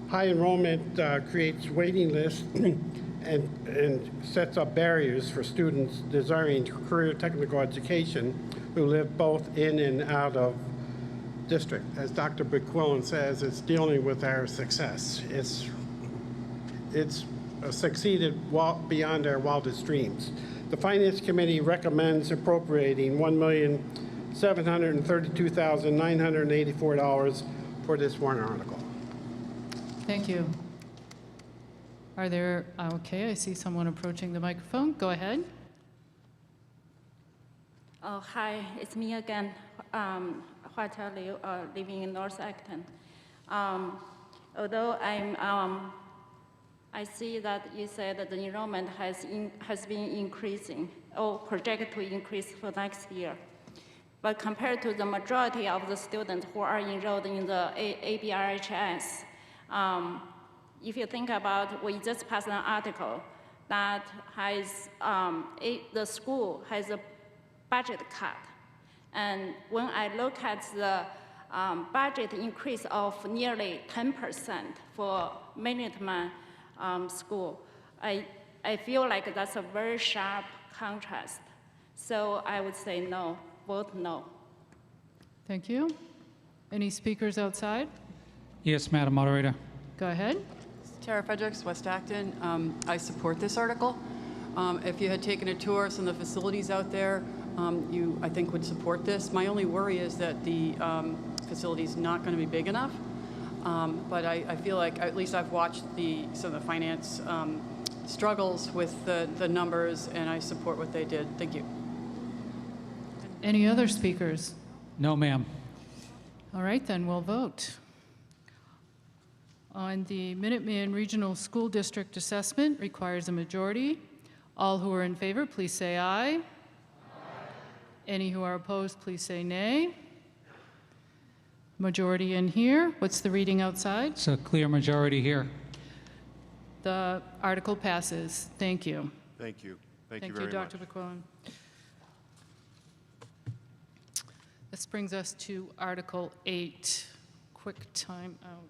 High enrollment creates waiting lists and sets up barriers for students desiring career technical education who live both in and out of district. As Dr. McQuillan says, it's dealing with our success. It's succeeded beyond our wildest dreams. The Finance Committee recommends appropriating $1,732,984 for this warrant article. Thank you. Are there, okay, I see someone approaching the microphone. Go ahead. Oh, hi, it's me again, Hua Chao Liu, living in North Acton. Although I see that you said that the enrollment has been increasing, or projected to increase for next year. But compared to the majority of the students who are enrolled in the ABRHS, if you think about, we just passed an article that has, the school has a budget cut. And when I look at the budget increase of nearly 10% for Minuteman school, I feel like that's a very sharp contrast. So I would say no, vote no. Thank you. Any speakers outside? Yes, Madam Moderator. Go ahead. Tara Fredericks, West Acton. I support this article. If you had taken a tour of some of the facilities out there, you, I think, would support this. My only worry is that the facility is not going to be big enough. But I feel like, at least I've watched some of the finance struggles with the numbers, and I support what they did. Thank you. Any other speakers? No, ma'am. All right, then we'll vote. On the Minuteman Regional School District assessment requires a majority. All who are in favor, please say aye. Aye. Any who are opposed, please say nay. Majority in here. What's the reading outside? It's a clear majority here. The article passes. Thank you. Thank you. Thank you very very much. Thank you, Dr. McQuillan. This brings us to Article 8. Quick time out.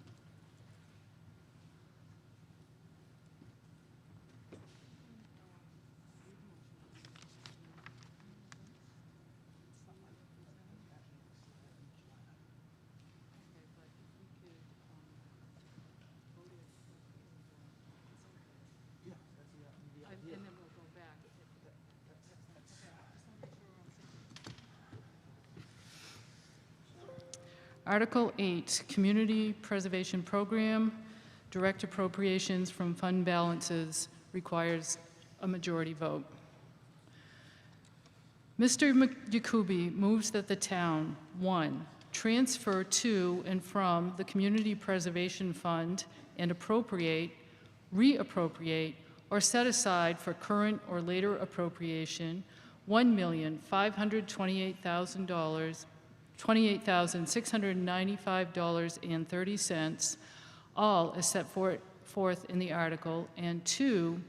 Article 8, Community Preservation Program, direct appropriations from fund balances requires a majority vote. Mr. Yakubi moves that the town, 1, transfer to and from the Community Preservation Fund and appropriate, reappropriate, or set aside for current or later appropriation $1,695.30, all as set forth in the article, and 2,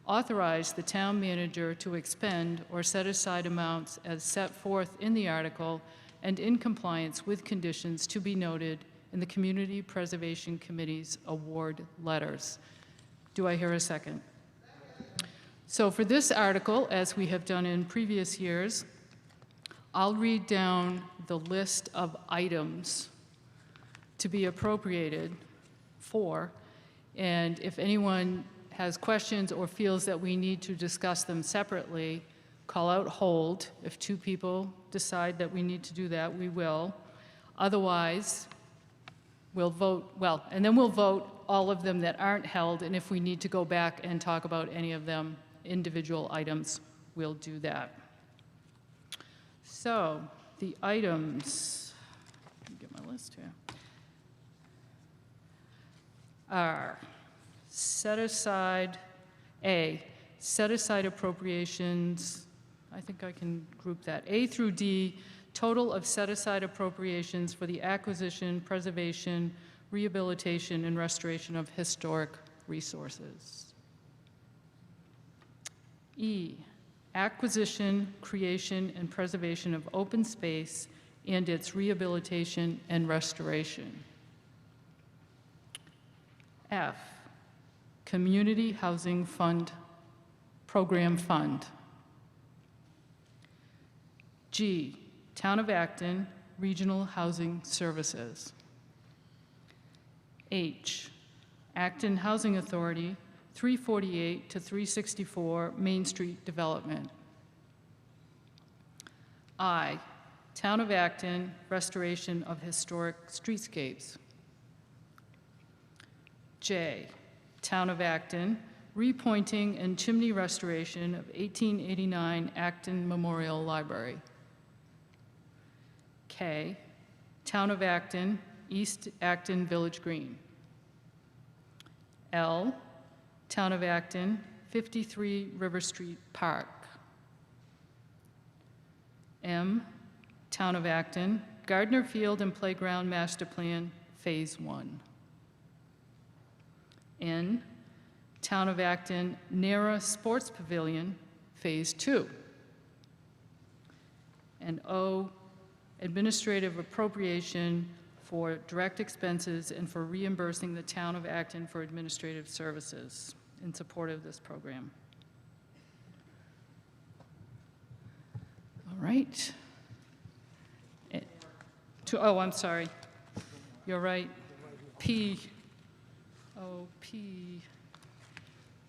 authorize the town manager to expend or set aside amounts as set forth in the article and in compliance with conditions to be noted in the Community Preservation Committee's award letters. Do I hear a second? So for this article, as we have done in previous years, I'll read down the list of items to be appropriated for, and if anyone has questions or feels that we need to discuss them separately, call out hold. If 2 people decide that we need to do that, we will. Otherwise, we'll vote, and then we'll vote all of them that aren't held, and if we need to go back and talk about any of them, individual items, we'll do that. So, the items, let me get my list here, are set aside, A, set aside appropriations, I think I can group that, A through D, total of set aside appropriations for the acquisition, preservation, rehabilitation, and restoration of historic resources. E, acquisition, creation, and preservation of open space and its rehabilitation and restoration. F, Community Housing Fund, Program Fund. G, Town of Acton Regional Housing Services. H, Acton Housing Authority, 348 to 364 Main Street Development. I, Town of Acton Restoration of Historic Streetscapes. J, Town of Acton Repointing and Chimney Restoration of 1889 Acton Memorial Library. K, Town of Acton East Acton Village Green. L, Town of Acton 53 River Street Park. M, Town of Acton Gardner Field and Playground Master Plan Phase 1. N, Town of Acton NARA Sports Pavilion Phase 2. And O, administrative appropriation for direct expenses and for reimbursing the Town of Acton for administrative services in support of this program. All right. Oh, I'm sorry. You're right. P,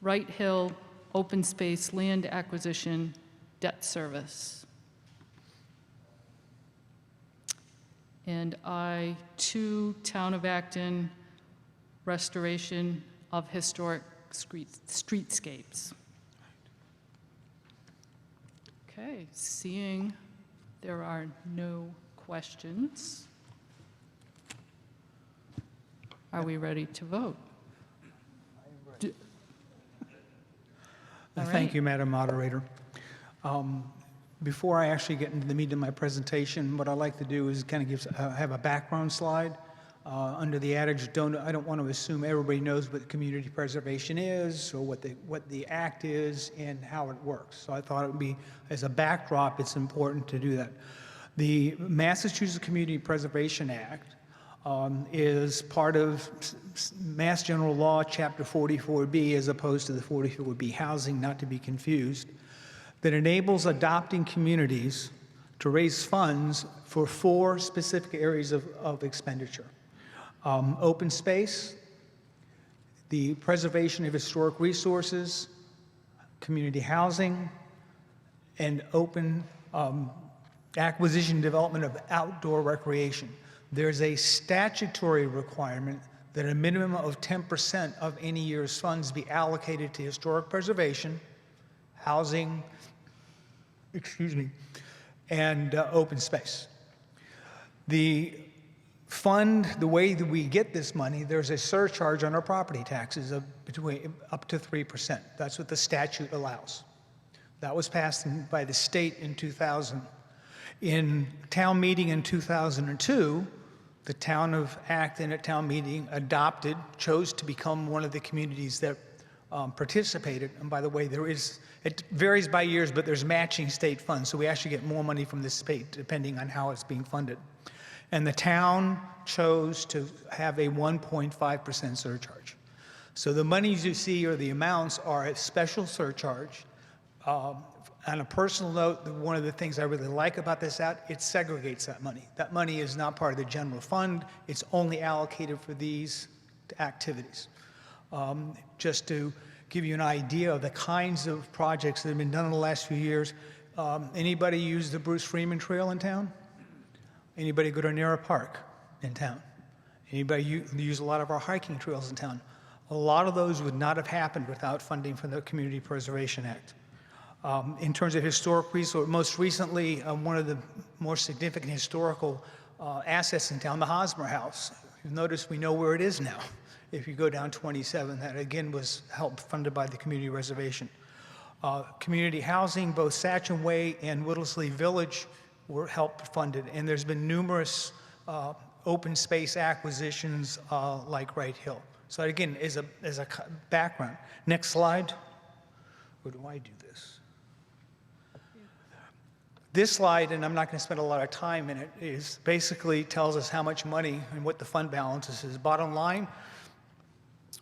Wright Hill Open Space Land Acquisition Debt Service. And I-2, Town of Acton Restoration of Historic Streetscapes. Okay, seeing there are no questions, are we ready to vote? Thank you, Madam Moderator. Before I actually get into the meat of my presentation, what I like to do is kind of have a background slide. Under the adage, I don't want to assume everybody knows what community preservation is or what the act is and how it works. So I thought it would be, as a backdrop, it's important to do that. The Massachusetts Community Preservation Act is part of Mass General Law, Chapter 44B, as opposed to the 44B housing, not to be confused, that enables adopting communities to raise funds for 4 specific areas of expenditure. Open space, the preservation of historic resources, community housing, and open acquisition and development of outdoor recreation. There's a statutory requirement that a minimum of 10% of any year's funds be allocated to historic preservation, housing, and open space. The fund, the way that we get this money, there's a surcharge on our property taxes of up to 3%. That's what the statute allows. That was passed by the state in 2000. In town meeting in 2002, the town of Acton at town meeting chose to become one of the communities that participated. And by the way, it varies by years, but there's matching state funds. So we actually get more money from the state depending on how it's being funded. And the town chose to have a 1.5% surcharge. So the monies you see, or the amounts, are a special surcharge. On a personal note, one of the things I really like about this act, it segregates that money. That money is not part of the general fund. It's only allocated for these activities. Just to give you an idea of the kinds of projects that have been done in the last few years, anybody use the Bruce Freeman Trail in town? Anybody go to Nara Park in town? Anybody use a lot of our hiking trails in town? A lot of those would not have happened without funding from the Community Preservation Act. In terms of historic resource, most recently, one of the more significant historical assets in town, the Hosmer House. You'll notice we know where it is now. If you go down 27, that again was helped funded by the community reservation. Community housing, both Satcham Way and Whittlesley Village were help funded, and there's been numerous open space acquisitions like Wright Hill. So again, as a background. Next slide. Or do I do this? This slide, and I'm not going to spend a lot of time in it, is basically tells us how much money and what the fund balance is. Bottom line,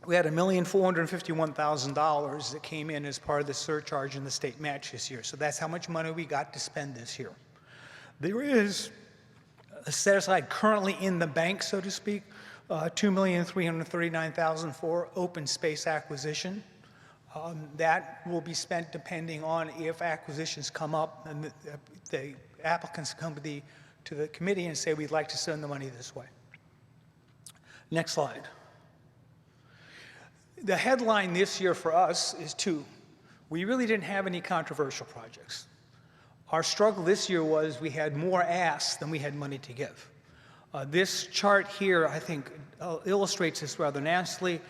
we had $1,451,000 that came in as part of the surcharge and the state match this year. So that's how much money we got to spend this year. There is a set aside currently in the bank, so to speak, $2,339,000 for open space acquisition. That will be spent depending on if acquisitions come up and the applicants come to the committee and say we'd like to send the money this way. Next slide. The headline this year for us is 2. We really didn't have any controversial projects. Our struggle this year was we had more asks than we had money to give. This chart here, I think, illustrates this rather nicely.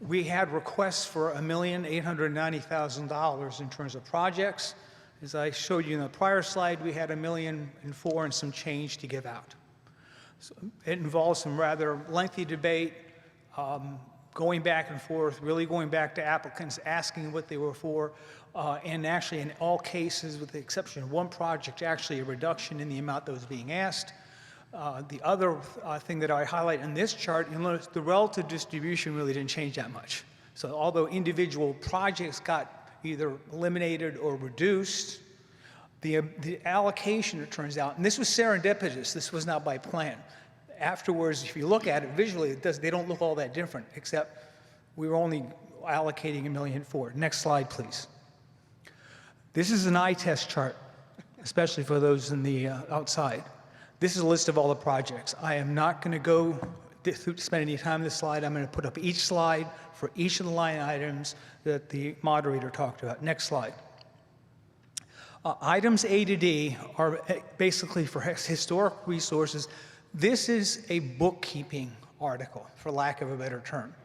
We had requests for $1,890,000 in terms of projects. As I showed you in the prior slide, we had $1,004,000 and some change to give out. So it involves some rather lengthy debate, going back and forth, really going back to applicants, asking what they were for, and actually in all cases, with the exception of one project, actually a reduction in the amount that was being asked. The other thing that I highlight in this chart, you'll notice the relative distribution really didn't change that much. So although individual projects got either eliminated or reduced, the allocation, it turns out, and this was serendipitous, this was not by plan. Afterwards, if you look at it visually, they don't look all that different, except we were only allocating $1,004,000. Next slide, please. This is an eye test chart, especially for those in the outside. This is a list of all the projects. I am not going to go spend any time on this slide. I'm going to put up each slide for each of the line items that the moderator talked about. Next slide. Items A to D are basically for historic resources. This is a bookkeeping article, for lack of a better term,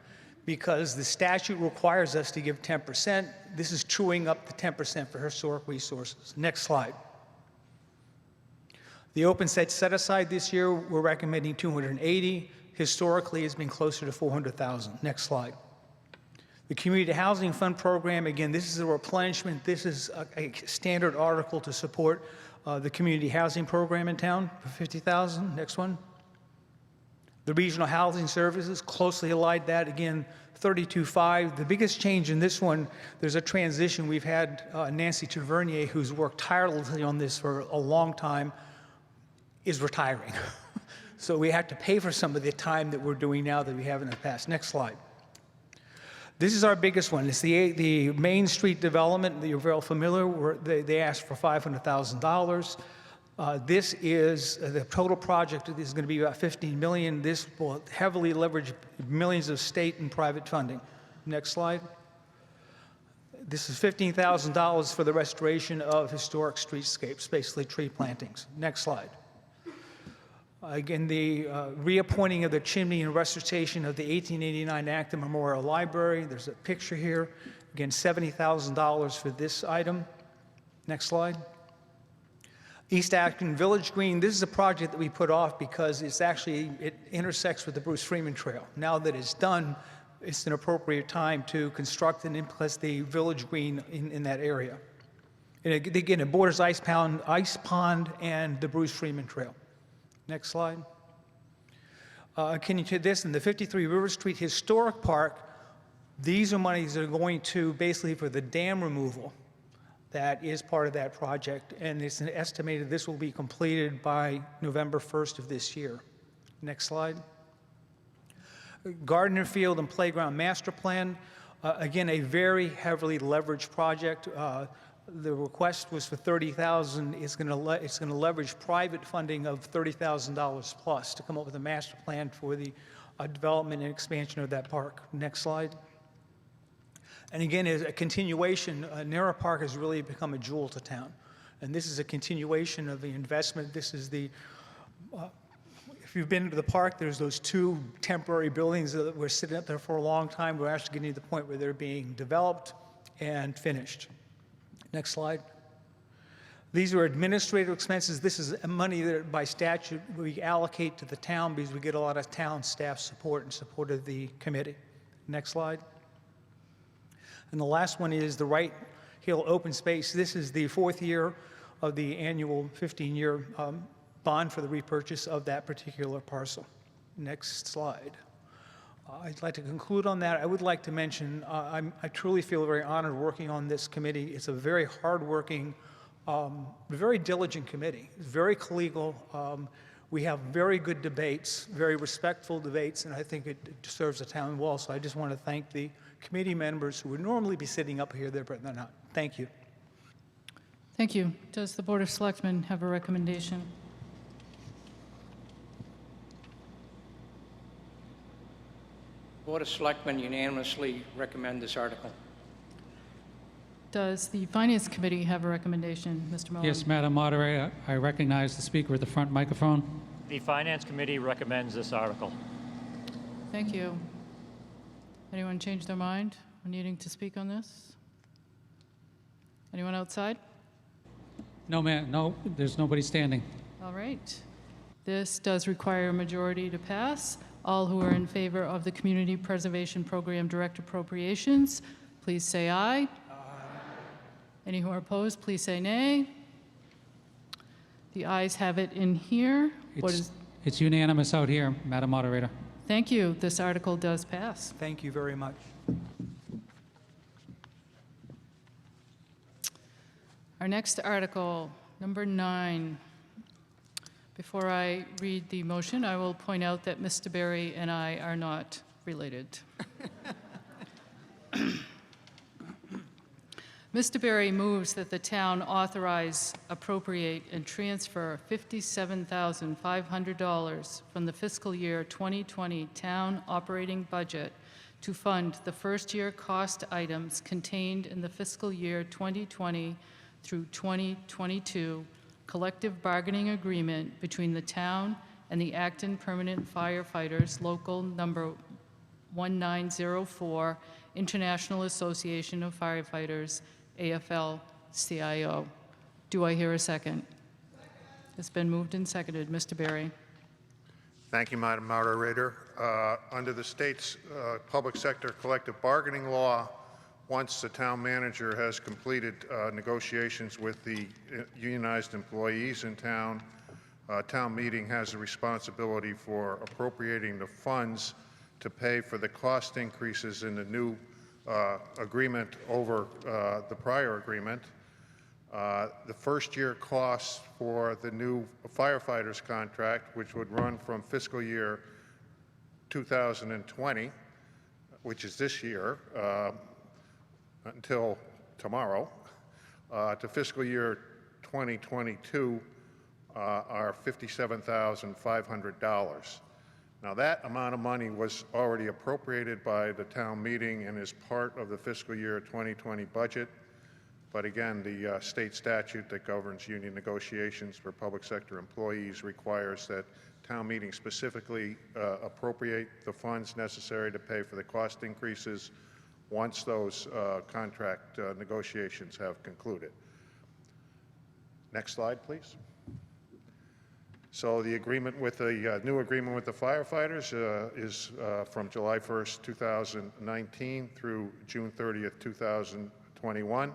because the statute requires us to give 10%. This is truing up the 10% for historic resources. Next slide. The open set aside this year, we're recommending 280. Historically, it's been closer to 400,000. Next slide. The Community Housing Fund program, again, this is a replenishment. This is a standard article to support the community housing program in town for 50,000. Next one. The Regional Housing Services, closely allied that, again, 32.5. The biggest change in this one, there's a transition. We've had Nancy Tavernier, who's worked tirelessly on this for a long time, is retiring. So we have to pay for some of the time that we're doing now that we have in the past. Next slide. This is our biggest one. It's the Main Street development that you're very familiar with. They asked for $500,000. This is the total project is going to be about $15 million. This will heavily leverage millions of state and private funding. Next slide. This is $15,000 for the restoration of historic streetscapes, basically tree plantings. Next slide. Again, the reappointing of the chimney and restoration of the 1889 Acton Memorial Library. There's a picture here. Again, $70,000 for this item. Next slide. East Acton Village Green. This is a project that we put off because it intersects with the Bruce Freeman Trail. Now that it's done, it's an appropriate time to construct and implement the Village Green in that area. And again, it borders Ice Pond and the Bruce Freeman Trail. Next slide. Can you take this in the 53 River Street Historic Park? These are monies that are going to basically for the dam removal that is part of that project, and it's estimated this will be completed by November 1st of this year. Next slide. Gardner Field and Playground Master Plan. Again, a very heavily leveraged project. The request was for $30,000. It's going to leverage private funding of $30,000 plus to come up with a master plan for the development and expansion of that park. Next slide. And again, as a continuation, Nara Park has really become a jewel to town. And this is a continuation of the investment. This is the, if you've been to the park, there's those two temporary buildings that were sitting up there for a long time. We're actually getting to the point where they're being developed and finished. Next slide. These are administrative expenses. This is money that by statute we allocate to the town because we get a lot of town staff support and support of the committee. Next slide. And the last one is the Wright Hill Open Space. This is the 4th year of the annual 15-year bond for the repurchase of that particular parcel. Next slide. I'd like to conclude on that. I would like to mention I truly feel very honored working on this committee. It's a very hardworking, very diligent committee. It's very collegial. We have very good debates, very respectful debates, and I think it serves the town well. So I just want to thank the committee members who would normally be sitting up here, but they're not. Thank you. Thank you. Does the Board of Selectmen have a recommendation? Board of Selectmen unanimously recommend this article. Does the Finance Committee have a recommendation, Mr. Mullen? Yes, Madam Moderator, I recognize the speaker at the front microphone. The Finance Committee recommends this article. Thank you. Anyone change their mind on needing to speak on this? Anyone outside? No, ma'am. No, there's nobody standing. All right. This does require a majority to pass. All who are in favor of the Community Preservation Program direct appropriations, please say aye. Aye. Any who are opposed, please say nay. The ayes have it in here. It's unanimous out here, Madam Moderator. Thank you. This article does pass. Thank you very much. Our next article, number 9. Before I read the motion, I will point out that Mr. Berry and I are not related. Mr. Berry moves that the town authorize, appropriate, and transfer $57,500 from the fiscal year 2020 town operating budget to fund the first-year cost items contained in the fiscal year 2020 through 2022 collective bargaining agreement between the town and the Acton Permanent Firefighters Local Number 1904 International Association of Firefighters, AFL-CIO. Do I hear a second? It's been moved and seconded. Mr. Berry. Thank you, Madam Moderator. Under the state's public sector collective bargaining law, once the town manager has completed negotiations with the unionized employees in town, town meeting has the responsibility for appropriating the funds to pay for the cost increases in the new agreement over the prior agreement. The first year costs for the new firefighters contract, which would run from fiscal year 2020, which is this year, until tomorrow, to fiscal year 2022 are $57,500. Now that amount of money was already appropriated by the town meeting and is part of the fiscal year 2020 budget. But again, the state statute that governs union negotiations for public sector employees requires that town meeting specifically appropriate the funds necessary to pay for the cost increases once those contract negotiations have concluded. Next slide, please. So the agreement with the new agreement with the firefighters is from July 1st, 2019 through June 30th, 2021.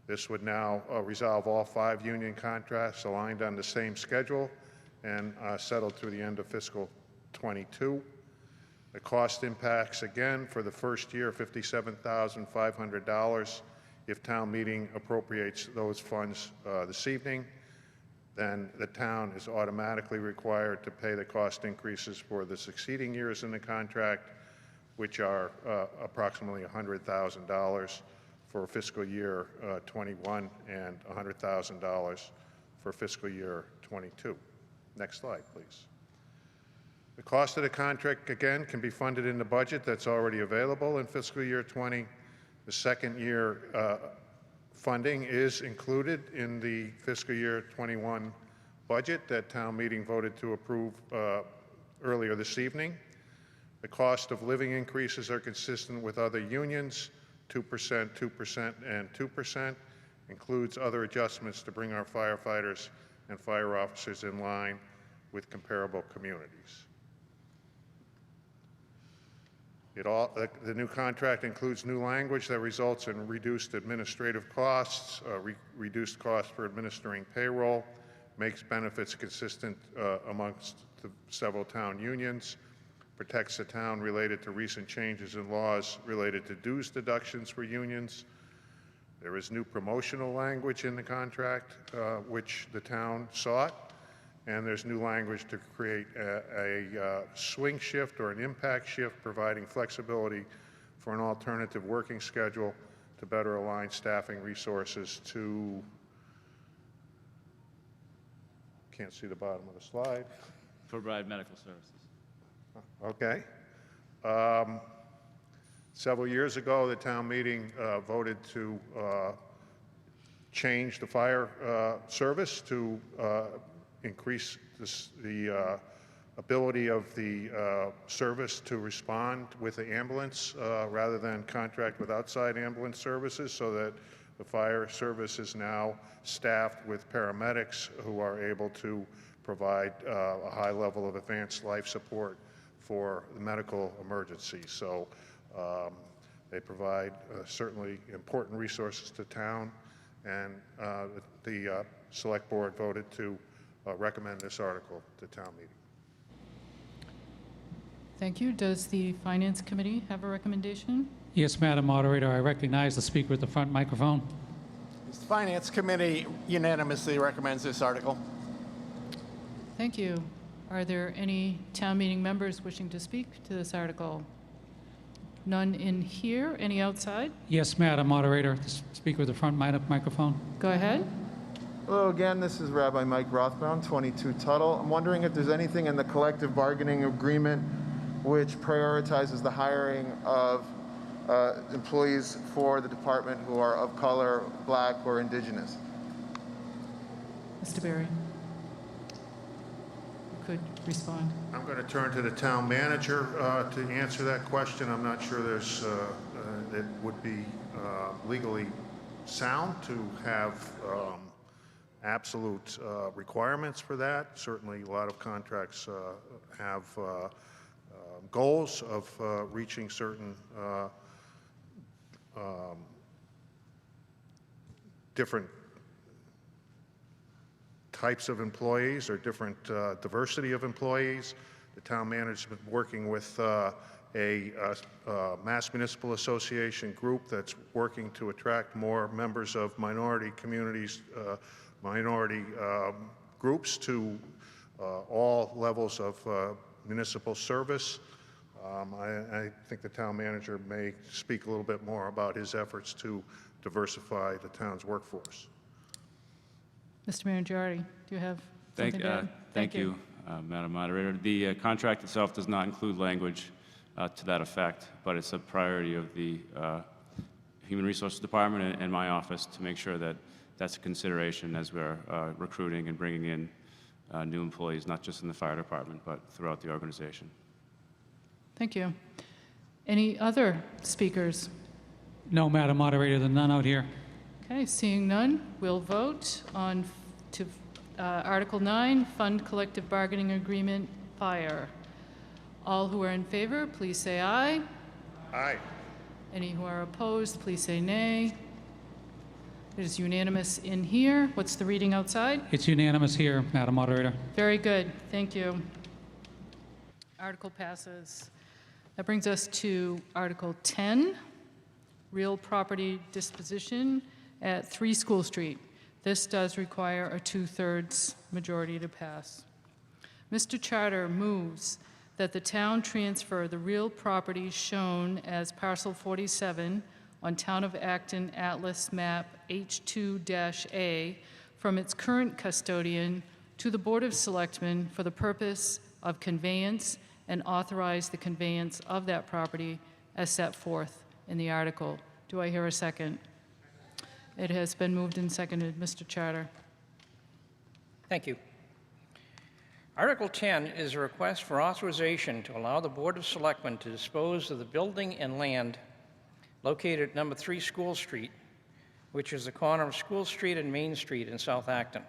This would now resolve all 5 union contracts aligned on the same schedule and settled through the end of fiscal 22. The cost impacts, again, for the first year, $57,500. If town meeting appropriates those funds this evening, then the town is automatically required to pay the cost increases for the succeeding years in the contract, which are approximately $100,000 for fiscal year 21 and $100,000 for fiscal year 22. Next slide, please. The cost of the contract, again, can be funded in the budget that's already available in fiscal year 20. The second year funding is included in the fiscal year 21 budget that town meeting voted to approve earlier this evening. The cost of living increases are consistent with other unions, 2%, 2%, and 2%. Includes other adjustments to bring our firefighters and fire officers in line with comparable communities. The new contract includes new language that results in reduced administrative costs, reduced costs for administering payroll, makes benefits consistent amongst the several town unions, protects the town related to recent changes in laws related to dues deductions for unions. There is new promotional language in the contract, which the town sought, and there's new language to create a swing shift or an impact shift, providing flexibility for an alternative working schedule to better align staffing resources to, can't see the bottom of the slide. Provide medical services. Okay. Several years ago, the town meeting voted to change the fire service to increase the ability of the service to respond with the ambulance rather than contract with outside ambulance services, so that the fire service is now staffed with paramedics who are able to provide a high level of advanced life support for the medical emergency. So they provide certainly important resources to town, and the select board voted to recommend this article to town meeting. Thank you. Does the Finance Committee have a recommendation? Yes, Madam Moderator, I recognize the speaker at the front microphone. The Finance Committee unanimously recommends this article. Thank you. Are there any town meeting members wishing to speak to this article? None in here. Any outside? Yes, Madam Moderator, the speaker at the front microphone. Go ahead. Hello again, this is Rabbi Mike Rothbaum, 22 Tuttle. I'm wondering if there's anything in the collective bargaining agreement which prioritizes the hiring of employees for the department who are of color, black, or indigenous. Mr. Berry, you could respond. I'm going to turn to the town manager to answer that question. I'm not sure there's it would be legally sound to have absolute requirements for that. Certainly, a lot of contracts have goals of reaching certain different types of employees or different diversity of employees. The town manager's been working with a Mass Municipal Association group that's working to attract more members of minority communities, minority groups to all levels of municipal service. I think the town manager may speak a little bit more about his efforts to diversify the town's workforce. Mr. Mangiarati, do you have something to add? Thank you, Madam Moderator. The contract itself does not include language to that effect, but it's a priority of the Human Resources Department and my office to make sure that that's a consideration as we're recruiting and bringing in new employees, not just in the fire department, but throughout the organization. Thank you. Any other speakers? No, Madam Moderator, there are none out here. Okay, seeing none, we'll vote on to Article 9, Fund Collective Bargaining Agreement, Fire. All who are in favor, please say aye. Aye. Any who are opposed, please say nay. It is unanimous in here. What's the reading outside? It's unanimous here, Madam Moderator. Very good. Thank you. Article passes. That brings us to Article 10, Real Property Disposition at 3 School Street. This does require a 2/3 majority to pass. Mr. Charter moves that the town transfer the real property shown as parcel 47 on Town of Acton Atlas Map H2-A from its current custodian to the Board of Selectmen for the purpose of conveyance and authorize the conveyance of that property as set forth in the article. Do I hear a second? It has been moved and seconded. Mr. Charter. Thank you. Article 10 is a request for authorization to allow the Board of Selectmen to dispose of the building and land located at number 3 School Street, which is the corner of School Street and Main Street in South Acton.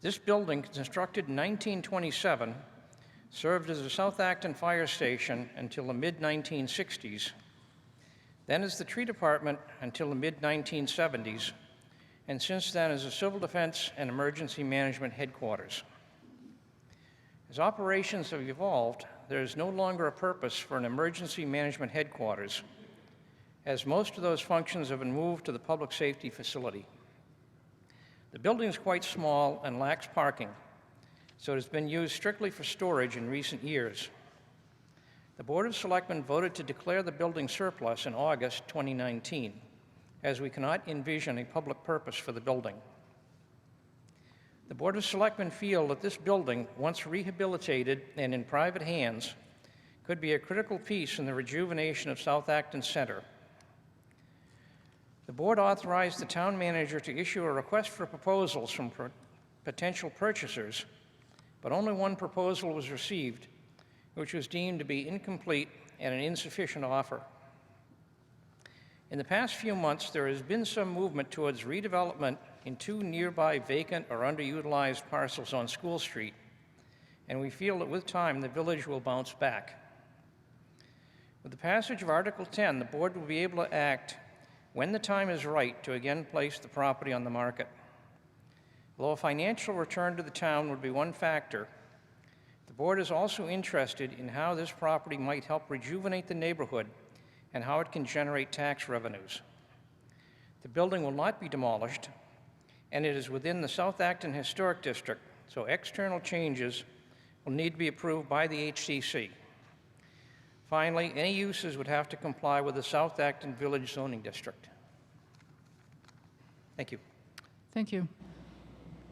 This building, constructed in 1927, served as a South Acton fire station until the mid-1960s, then as the tree department until the mid-1970s, and since then as a civil defense and emergency management headquarters. As operations have evolved, there is no longer a purpose for an emergency management headquarters, as most of those functions have been moved to the public safety facility. The building is quite small and lacks parking, so it has been used strictly for storage in recent years. The Board of Selectmen voted to declare the building surplus in August 2019, as we cannot envision a public purpose for the building. The Board of Selectmen feel that this building, once rehabilitated and in private hands, could be a critical piece in the rejuvenation of South Acton Center. The board authorized the town manager to issue a request for proposals from potential purchasers, but only one proposal was received, which was deemed to be incomplete and an insufficient offer. In the past few months, there has been some movement towards redevelopment in 2 nearby vacant or underutilized parcels on School Street, and we feel that with time, the village will bounce back. With the passage of Article 10, the board will be able to act when the time is right to again place the property on the market. Although a financial return to the town would be one factor, the board is also interested in how this property might help rejuvenate the neighborhood and how it can generate tax revenues. The building will not be demolished, and it is within the South Acton Historic District, so external changes will need to be approved by the HCC. Finally, any uses would have to comply with the South Acton Village Zoning District. Thank you. Thank you.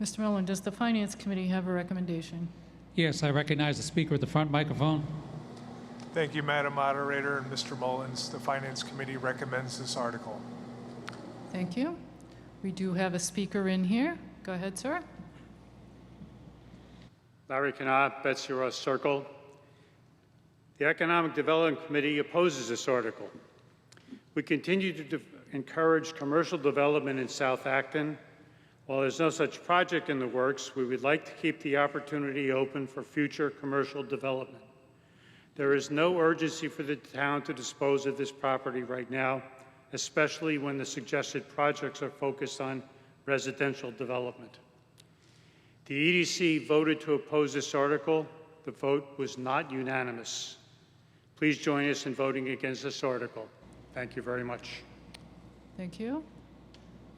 Mr. Millen, does the Finance Committee have a recommendation? Yes, I recognize the speaker at the front microphone. Thank you, Madam Moderator and Mr. Mullins. The Finance Committee recommends this article. Thank you. We do have a speaker in here. Go ahead, sir. Larry Canat, Betsy Ross Circle. The Economic Development Committee opposes this article. We continue to encourage commercial development in South Acton. While there's no such project in the works, we would like to keep the opportunity open for future commercial development. There is no urgency for the town to dispose of this property right now, especially when the suggested projects are focused on residential development. The EDC voted to oppose this article. The vote was not unanimous. Please join us in voting against this article. Thank you very much. Thank you.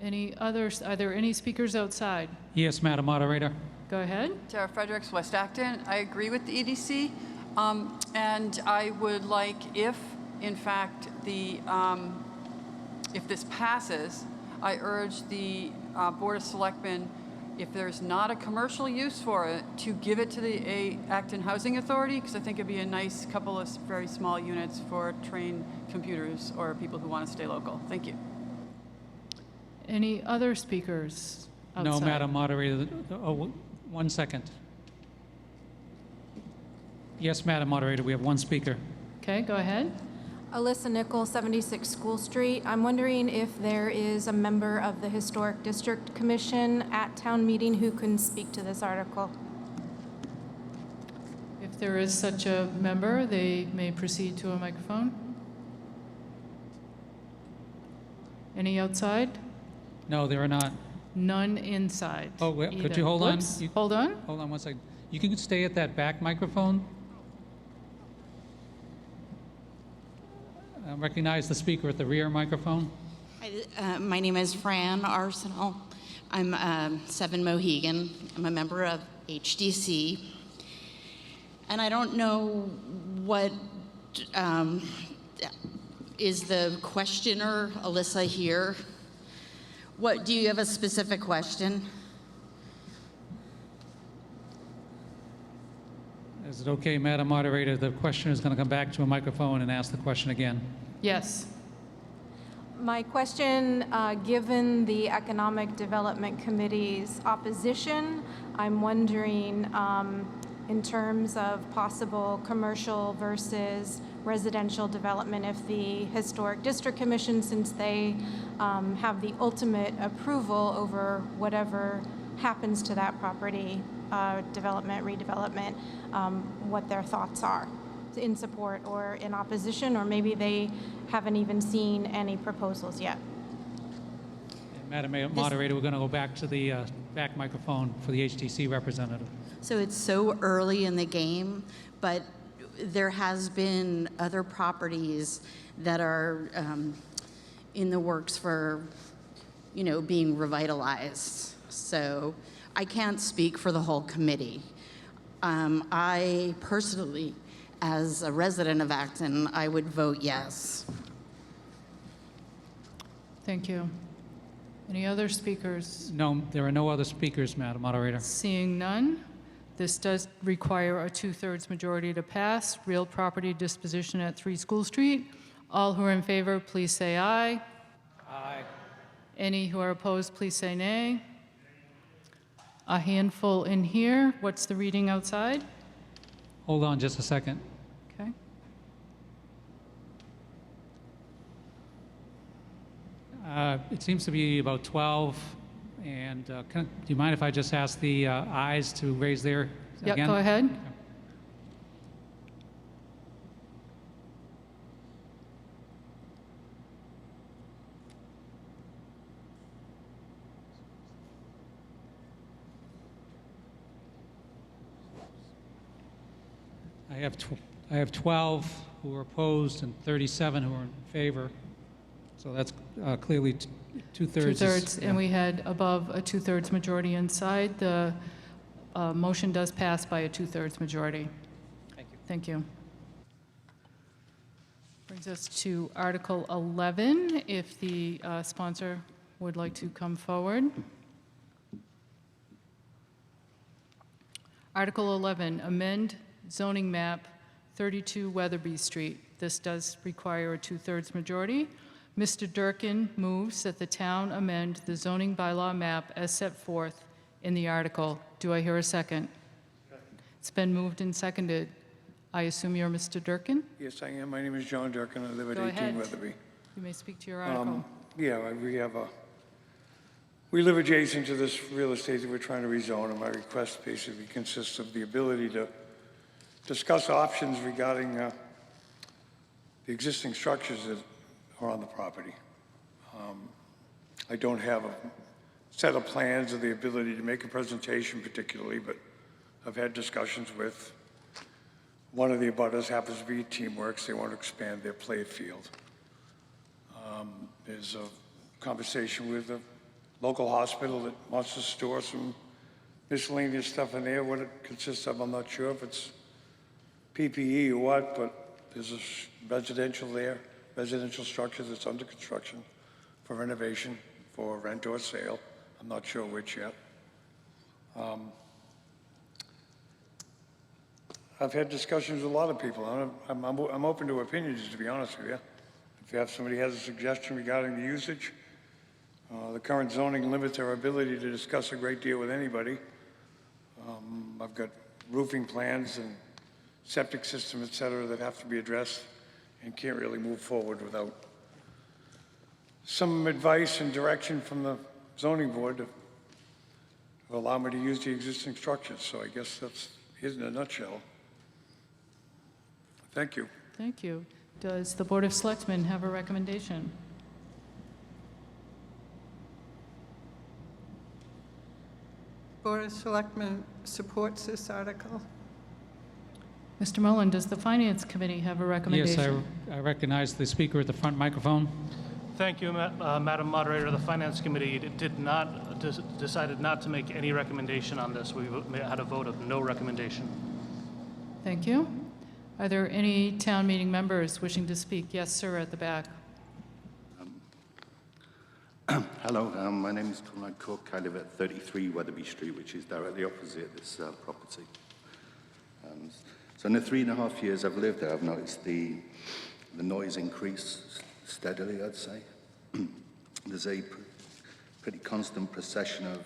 Any others? Are there any speakers outside? Yes, Madam Moderator. Go ahead. Tara Fredericks, West Acton. I agree with the EDC, and I would like, if in fact if this passes, I urge the Board of Selectmen, if there's not a commercial use for it, to give it to the Acton Housing Authority, because I think it'd be a nice couple of very small units for trained computers or people who want to stay local. Thank you. Any other speakers outside? No, Madam Moderator. Oh, 1 second. Yes, Madam Moderator, we have one speaker. Okay, go ahead. Alyssa Nichols, 76 School Street. I'm wondering if there is a member of the Historic District Commission at town meeting who can speak to this article. If there is such a member, they may proceed to a microphone. Any outside? No, there are not. None inside. Oh, wait, could either. you hold on? Whoops, hold on. Hold on 1 second. You can stay at that back microphone. Recognize the speaker at the rear microphone. Hi, my name is Fran Arsenal. I'm 7 Mohegan. I'm a member of HDC. And I don't know what is the questioner, Alyssa, here. What, do you have a specific question? Is it okay, Madam Moderator? The questioner is going to come back to a microphone and ask the question again. Yes. My question, given the Economic Development Committee's opposition, I'm wondering in terms of possible commercial versus residential development, if the Historic District Commission, since they have the ultimate approval over whatever happens to that property, development, redevelopment, what their thoughts are in support or in opposition, or maybe they haven't even seen any proposals yet. Madam Moderator, we're going to go back to the back microphone for the HTC representative. So it's so early in the game, but there has been other properties that are in the works for, being revitalized. So I can't speak for the whole committee. I personally, as a resident of Acton, I would vote yes. Thank you. Any other speakers? No, there are no other speakers, Madam Moderator. Seeing none, this does require a 2/3 majority to pass. Real property disposition at 3 School Street. All who are in favor, please say aye. Aye. Any who are opposed, please say nay. A handful in here. What's the reading outside? Hold on just a second. Okay. It seems to be about 12. And do you mind if I just ask the ayes to raise their Yep, again? go ahead. I have 12 who are opposed and 37 who are in favor. So that's clearly 2/3. 2/3, and we had above a 2/3 majority inside. The motion does pass by a 2/3 majority. Thank you. Thank you. Brings us to Article 11, if the sponsor would like to come forward. Article 11, amend zoning map 32 Weatherby Street. This does require a 2/3 majority. Mr. Durkin moves that the town amend the zoning bylaw map as set forth in the article. Do I hear a second? It's been moved and seconded. I assume you're Mr. Durkin? Yes, I am. My name is John Durkin. I live at Go 18 ahead. Weatherby. You may speak to your article. Yeah, we live adjacent to this real estate that we're trying to rezone, and my request basically consists of the ability to discuss options regarding the existing structures that are on the property. I don't have a set of plans or the ability to make a presentation particularly, but I've had discussions with one of the abutters, happens to be Teamworks. They want to expand their play field. There's a conversation with a local hospital that wants to store some miscellaneous stuff in there. What it consists of, I'm not sure if it's PPE or what, but there's a residential there, residential structure that's under construction for renovation, for rent or sale. I'm not sure which yet. I've had discussions with a lot of people. I'm open to opinions, to be honest with you. If somebody has a suggestion regarding the usage, the current zoning limits our ability to discuss a great deal with anybody. I've got roofing plans and septic system, et cetera, that have to be addressed and can't really move forward without some advice and direction from the zoning board to allow me to use the existing structures. So I guess that's it in a nutshell. Thank you. Thank you. Does the Board of Selectmen have a recommendation? Board of Selectmen supports this article. Mr. Mullen, does the Finance Committee have a recommendation? Yes, I recognize the speaker at the front microphone. Thank you, Madam Moderator. The Finance Committee decided not to make any recommendation on this. We had a vote of no recommendation. Thank you. Are there any town meeting members wishing to speak? Yes, sir, at the back. Hello, my name is Conrad Cook. I live at 33 Weatherby Street, which is directly opposite this property. So in the 3.5 years I've lived there, I've noticed the noise increase steadily, I'd say. there's a pretty constant procession of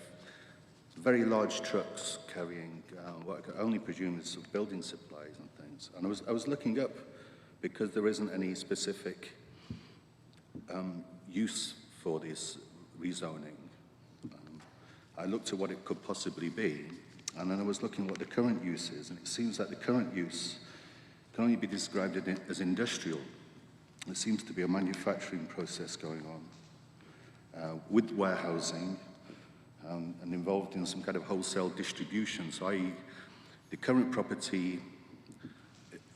very large trucks carrying what I can only presume is building supplies and things. And I was looking up, because there isn't any specific use for this rezoning. I looked at what it could possibly be, and then I was looking at what the current use is, and it seems that the current use can only be described as industrial. There seems to be a manufacturing process going on with warehousing and involved in some kind of wholesale distribution. So i.e., the current property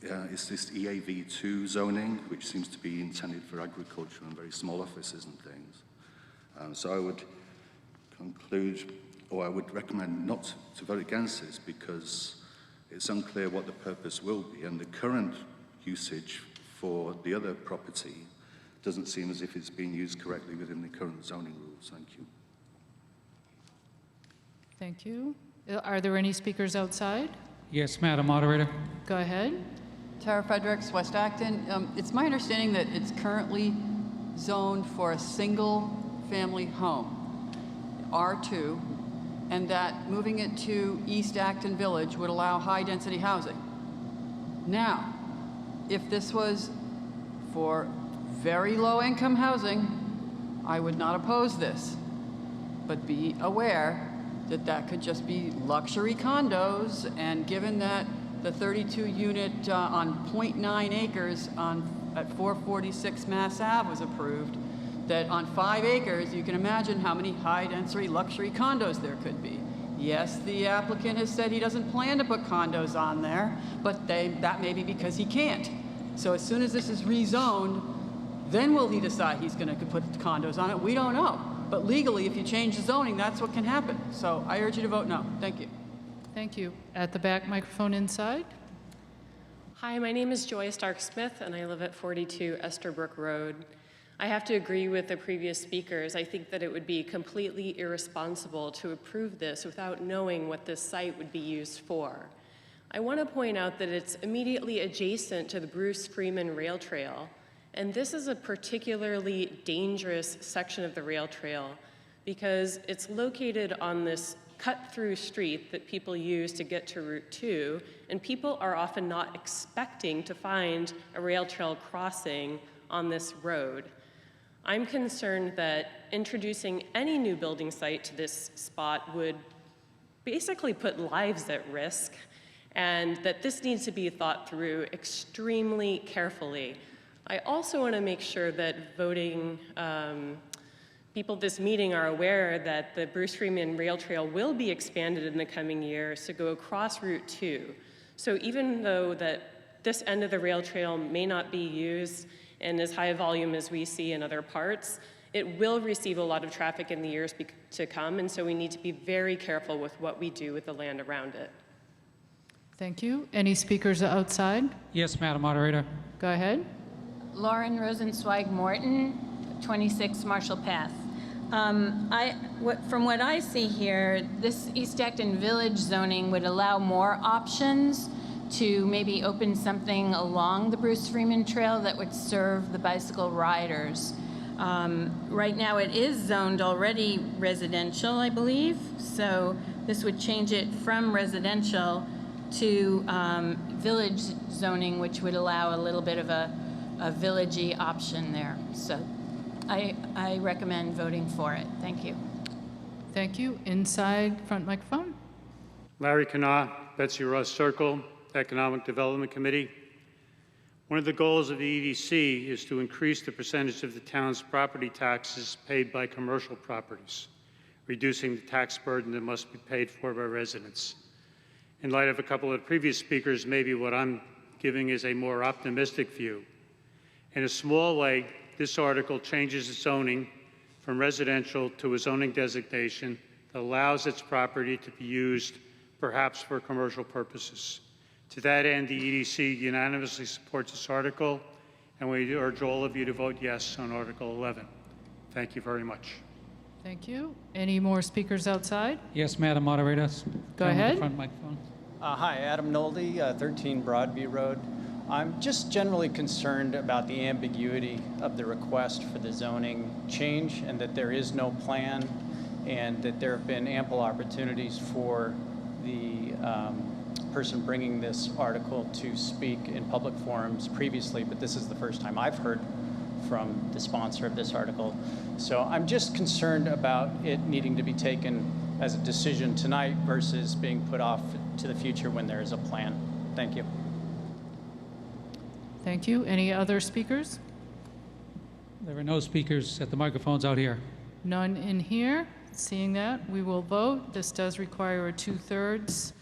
is this EAV2 zoning, which seems to be intended for agriculture and very small offices and things. So I would conclude, or I would recommend not to vote against this, because it's unclear what the purpose will be, and the current usage for the other property doesn't seem as if it's being used correctly within the current zoning rules. Thank you. Thank you. Are there any speakers outside? Yes, Madam Moderator. Go ahead. Tara Fredericks, West Acton. It's my understanding that it's currently zoned for a single-family home, R2, and that moving it to East Acton Village would allow high-density housing. Now, if this was for very low-income housing, I would not oppose this, but be aware that that could just be luxury condos, and given that the 32-unit on 0.9 acres at 446 Mass Ave was approved, that on 5 acres, you can imagine how many high-density luxury condos there could be. Yes, the applicant has said he doesn't plan to put condos on there, but that may be because he can't. So as soon as this is rezoned, then will he decide he's going to put condos on it? We don't know. But legally, if you change the zoning, that's what can happen. So I urge you to vote no. Thank you. Thank you. At the back, microphone inside. Hi, my name is Joy Stark-Smith, and I live at 42 Esterbrook Road. I have to agree with the previous speakers. I think that it would be completely irresponsible to approve this without knowing what this site would be used for. I want to point out that it's immediately adjacent to the Bruce Freeman Rail Trail, and this is a particularly dangerous section of the rail trail because it's located on this cut-through street that people use to get to Route 2, and people are often not expecting to find a rail trail crossing on this road. I'm concerned that introducing any new building site to this spot would basically put lives at risk, and that this needs to be thought through extremely carefully. I also want to make sure that voting people at this meeting are aware that the Bruce Freeman Rail Trail will be expanded in the coming years to go across Route 2. So even though that this end of the rail trail may not be used in as high a volume as we see in other parts, it will receive a lot of traffic in the years to come, and so we need to be very careful with what we do with the land around it. Thank you. Any speakers outside? Yes, Madam Moderator. Go ahead. Lauren Rosenzweig Morton, 26 Marshall Path. From what I see here, this East Acton Village zoning would allow more options to maybe open something along the Bruce Freeman Trail that would serve the bicycle riders. Right now it is zoned already residential, I believe, so this would change it from residential to village zoning, which would allow a little bit of a villagey option there. So I recommend voting for it. Thank you. Thank you. Inside, front microphone. Larry Kanah, Betsy Ross Circle, Economic Development Committee. One of the goals of the EDC is to increase the percentage of the town's property taxes paid by commercial properties, reducing the tax burden that must be paid for by residents. In light of a couple of previous speakers, maybe what I'm giving is a more optimistic view. In a small way, this article changes the zoning from residential to a zoning designation that allows its property to be used perhaps for commercial purposes. To that end, the EDC unanimously supports this article, and we urge all of you to vote yes on Article 11. Thank you very much. Thank you. Any more speakers outside? Yes, Madam Moderator. Go ahead. Front microphone. Hi, Adam Nolde, 13 Broadview Road. I'm just generally concerned about the ambiguity of the request for the zoning change and that there is no plan and that there have been ample opportunities for the person bringing this article to speak in public forums previously, but this is the first time I've heard from the sponsor of this article. So I'm just concerned about it needing to be taken as a decision tonight versus being put off to the future when there is a plan. Thank you. Thank you. Any other speakers? There are no speakers at the microphones out here. None in here. Seeing that, we will vote. This does require a 2/3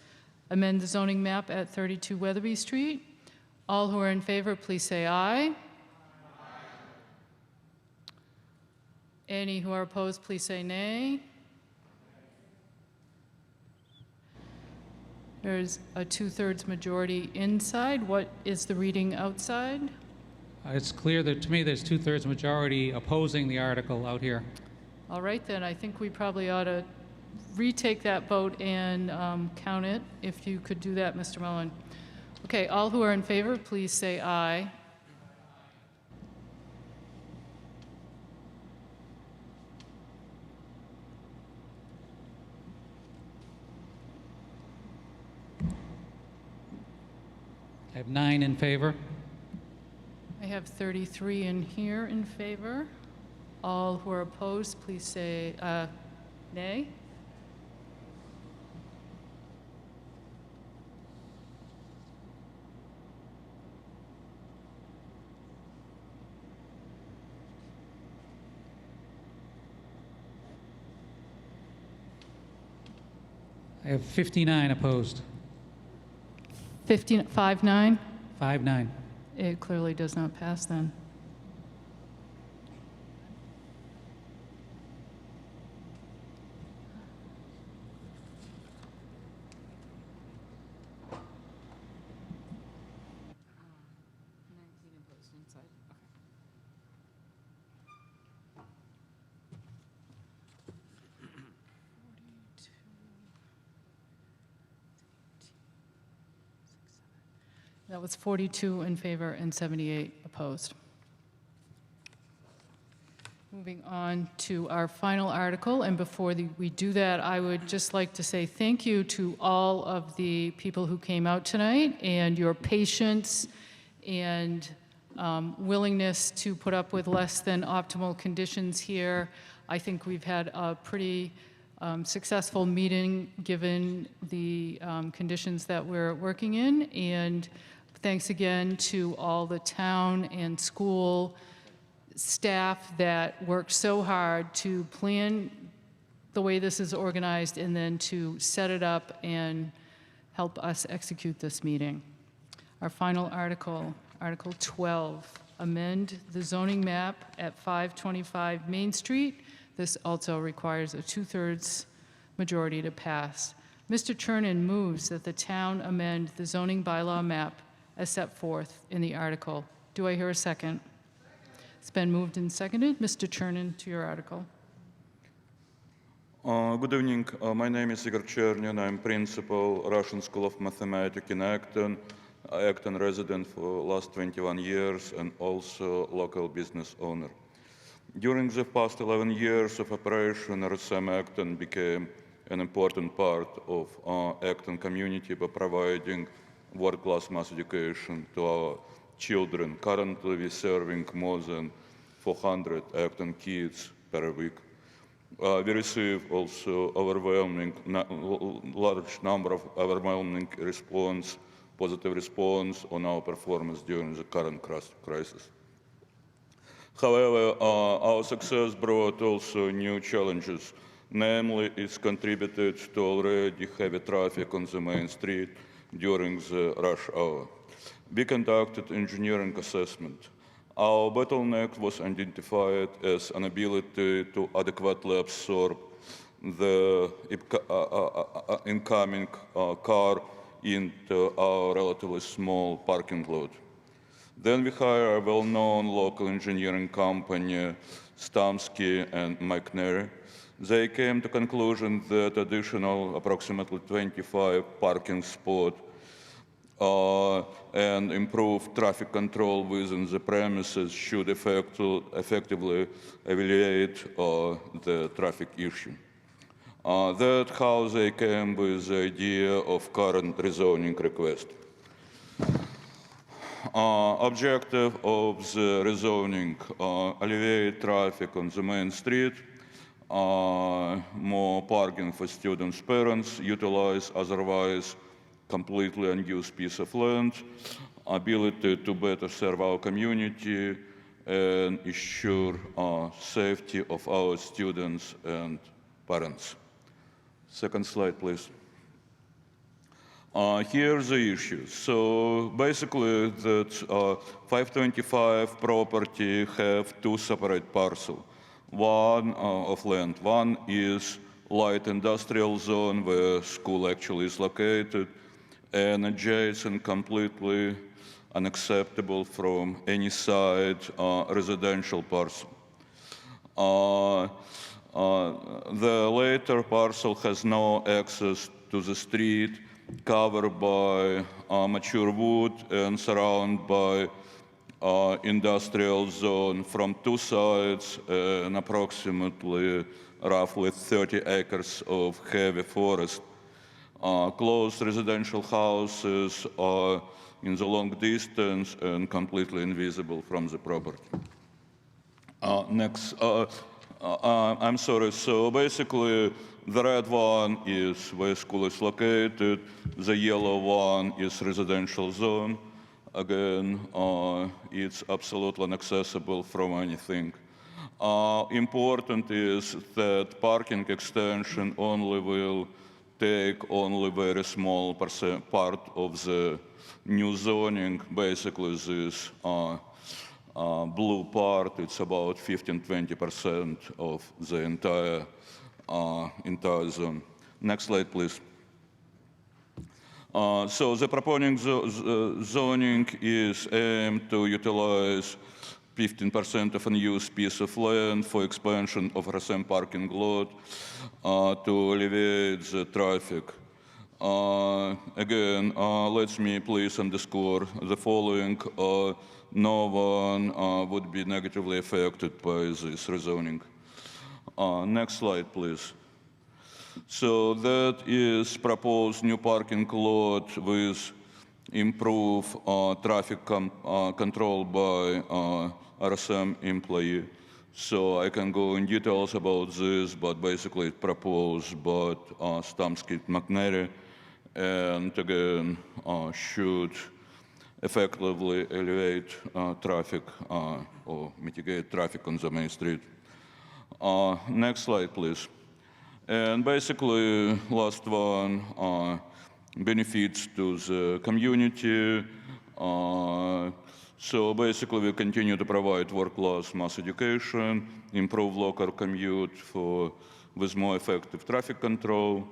amend the zoning map at 32 Weatherby Street. All who are in favor, please say aye. Any who are opposed, please say nay. There's a 2/3 majority inside. What is the reading outside? It's clear that to me there's 2/3 majority opposing the article out here. All right, then I think we probably ought to retake that vote and count it. If you could do that, Mr. Mullen. Okay, all who are in favor, please say aye. I have 9 in favor. I have 33 in here in favor. All who are opposed, please say nay. I have 59 opposed. 5-9? 5-9. It clearly does not pass then. That was 42 in favor and 78 opposed. Moving on to our final article, and before we do that, I would just like to say thank you to all of the people who came out tonight and your patience and willingness to put up with less than optimal conditions here. I think we've had a pretty successful meeting given the conditions that we're working in, and thanks again to all the town and school staff that worked so hard to plan the way this is organized and then to set it up and help us execute this meeting. Our final article, Article 12, amend the zoning map at 525 Main Street. This also requires a 2/3 majority to pass. Mr. Chernin moves that the town amend the zoning bylaw map as set forth in the article. Do I hear a second? It's been moved and seconded. Mr. Chernin, to your article. Good evening. My name is Igor Chernin. I'm principal Russian School of Mathematics in Acton, Acton resident for last 21 years, and also local business owner. During the past 11 years of operation, RSM Acton became an important part of our Acton community by providing world-class mass education to our children. Currently, we're serving more than 400 Acton kids per week. We receive also large number of overwhelming positive response on our performance during the current crisis. However, our success brought also new challenges. Namely, it's contributed to already heavy traffic on the main street during the rush hour. We conducted engineering assessment. Our bottleneck was identified as an ability to adequately absorb the incoming car into our relatively small parking lot. Then we hired a well-known local engineering company, Stamsky and McNary. They came to conclusion that additional approximately 25 parking spots and improved traffic control within the premises should effectively alleviate the traffic issue. That's how they came with the idea of current rezoning request. Objective of the rezoning, alleviate traffic on the main street, more parking for students' parents, utilize otherwise completely unused piece of land, ability to better serve our community, and ensure safety of our students and parents. Second slide, please. Here's the issue. So basically, that 525 property have two separate parcels. One of land. One is light industrial zone where school actually is located, and adjacent, completely unacceptable from any side, residential parcel. The later parcel has no access to the street, covered by mature wood and surrounded by industrial zone from two sides and approximately roughly 30 acres of heavy forest. Close residential houses are in the long distance and completely invisible from the property. Next, I'm sorry, so basically the red one is where school is located, the yellow one is residential zone. Again, it's absolutely inaccessible from anything. Important is that parking extension only will take only very small part of the new zoning. Basically, this blue part, it's about 15–20% of the entire zone. Next slide, please. So the proposing zoning is aimed to utilize 15% of unused piece of land for expansion of RSM parking lot to alleviate the traffic. Again, let me please underscore the following. No one would be negatively affected by this rezoning. Next slide, please. So that is proposed new parking lot with improved traffic control by RSM employee. So I can go in details about this, but basically it's proposed by Stamsky McNary, and again should effectively alleviate traffic or mitigate traffic on the main street. Next slide, please. And basically, last one, benefits to the community. So basically, we continue to provide world-class mass education, improve local commute with more effective traffic control,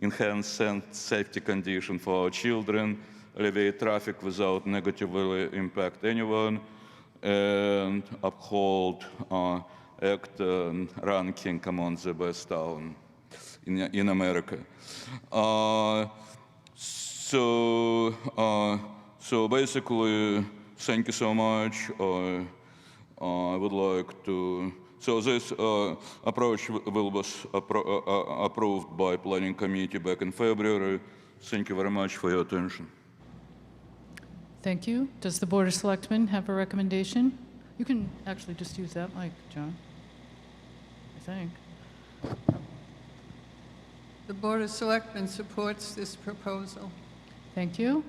enhance safety conditions for our children, alleviate traffic without negatively impact anyone, and uphold Acton ranking among the best town in America. So basically, thank you so much. I would like to. So this approach was approved by Planning Committee back in February. Thank you very much for your attention. Thank you. Does the Board of Selectmen have a recommendation? You can actually just use that mic, John, I think. The Board of Selectmen supports this proposal. Thank you.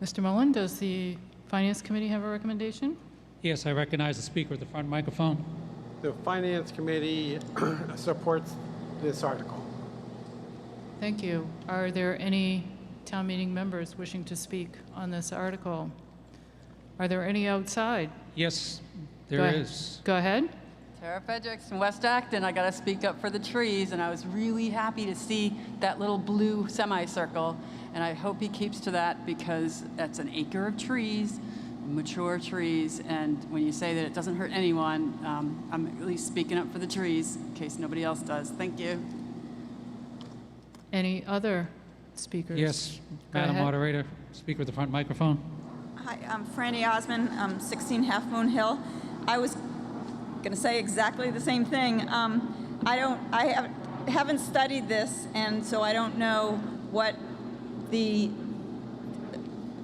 Mr. Mullen, does the Finance Committee have a recommendation? Yes, I recognize the speaker at the front microphone. The Finance Committee supports this article. Thank you. Are there any town meeting members wishing to speak on this article? Are there any outside? Yes, there is. Go ahead. Tara Fredericks from West Acton. I got to speak up for the trees, and I was really happy to see that little blue semicircle, and I hope he keeps to that because that's an acre of trees, mature trees, and when you say that it doesn't hurt anyone, I'm at least speaking up for the trees in case nobody else does. Thank you. Any other speakers. Yes, Go Madam ahead. Moderator, speaker at the front microphone. Hi, I'm Franny Osmond, 16 Half Moon Hill. I was going to say exactly the same thing. I haven't studied this, and so I don't know what the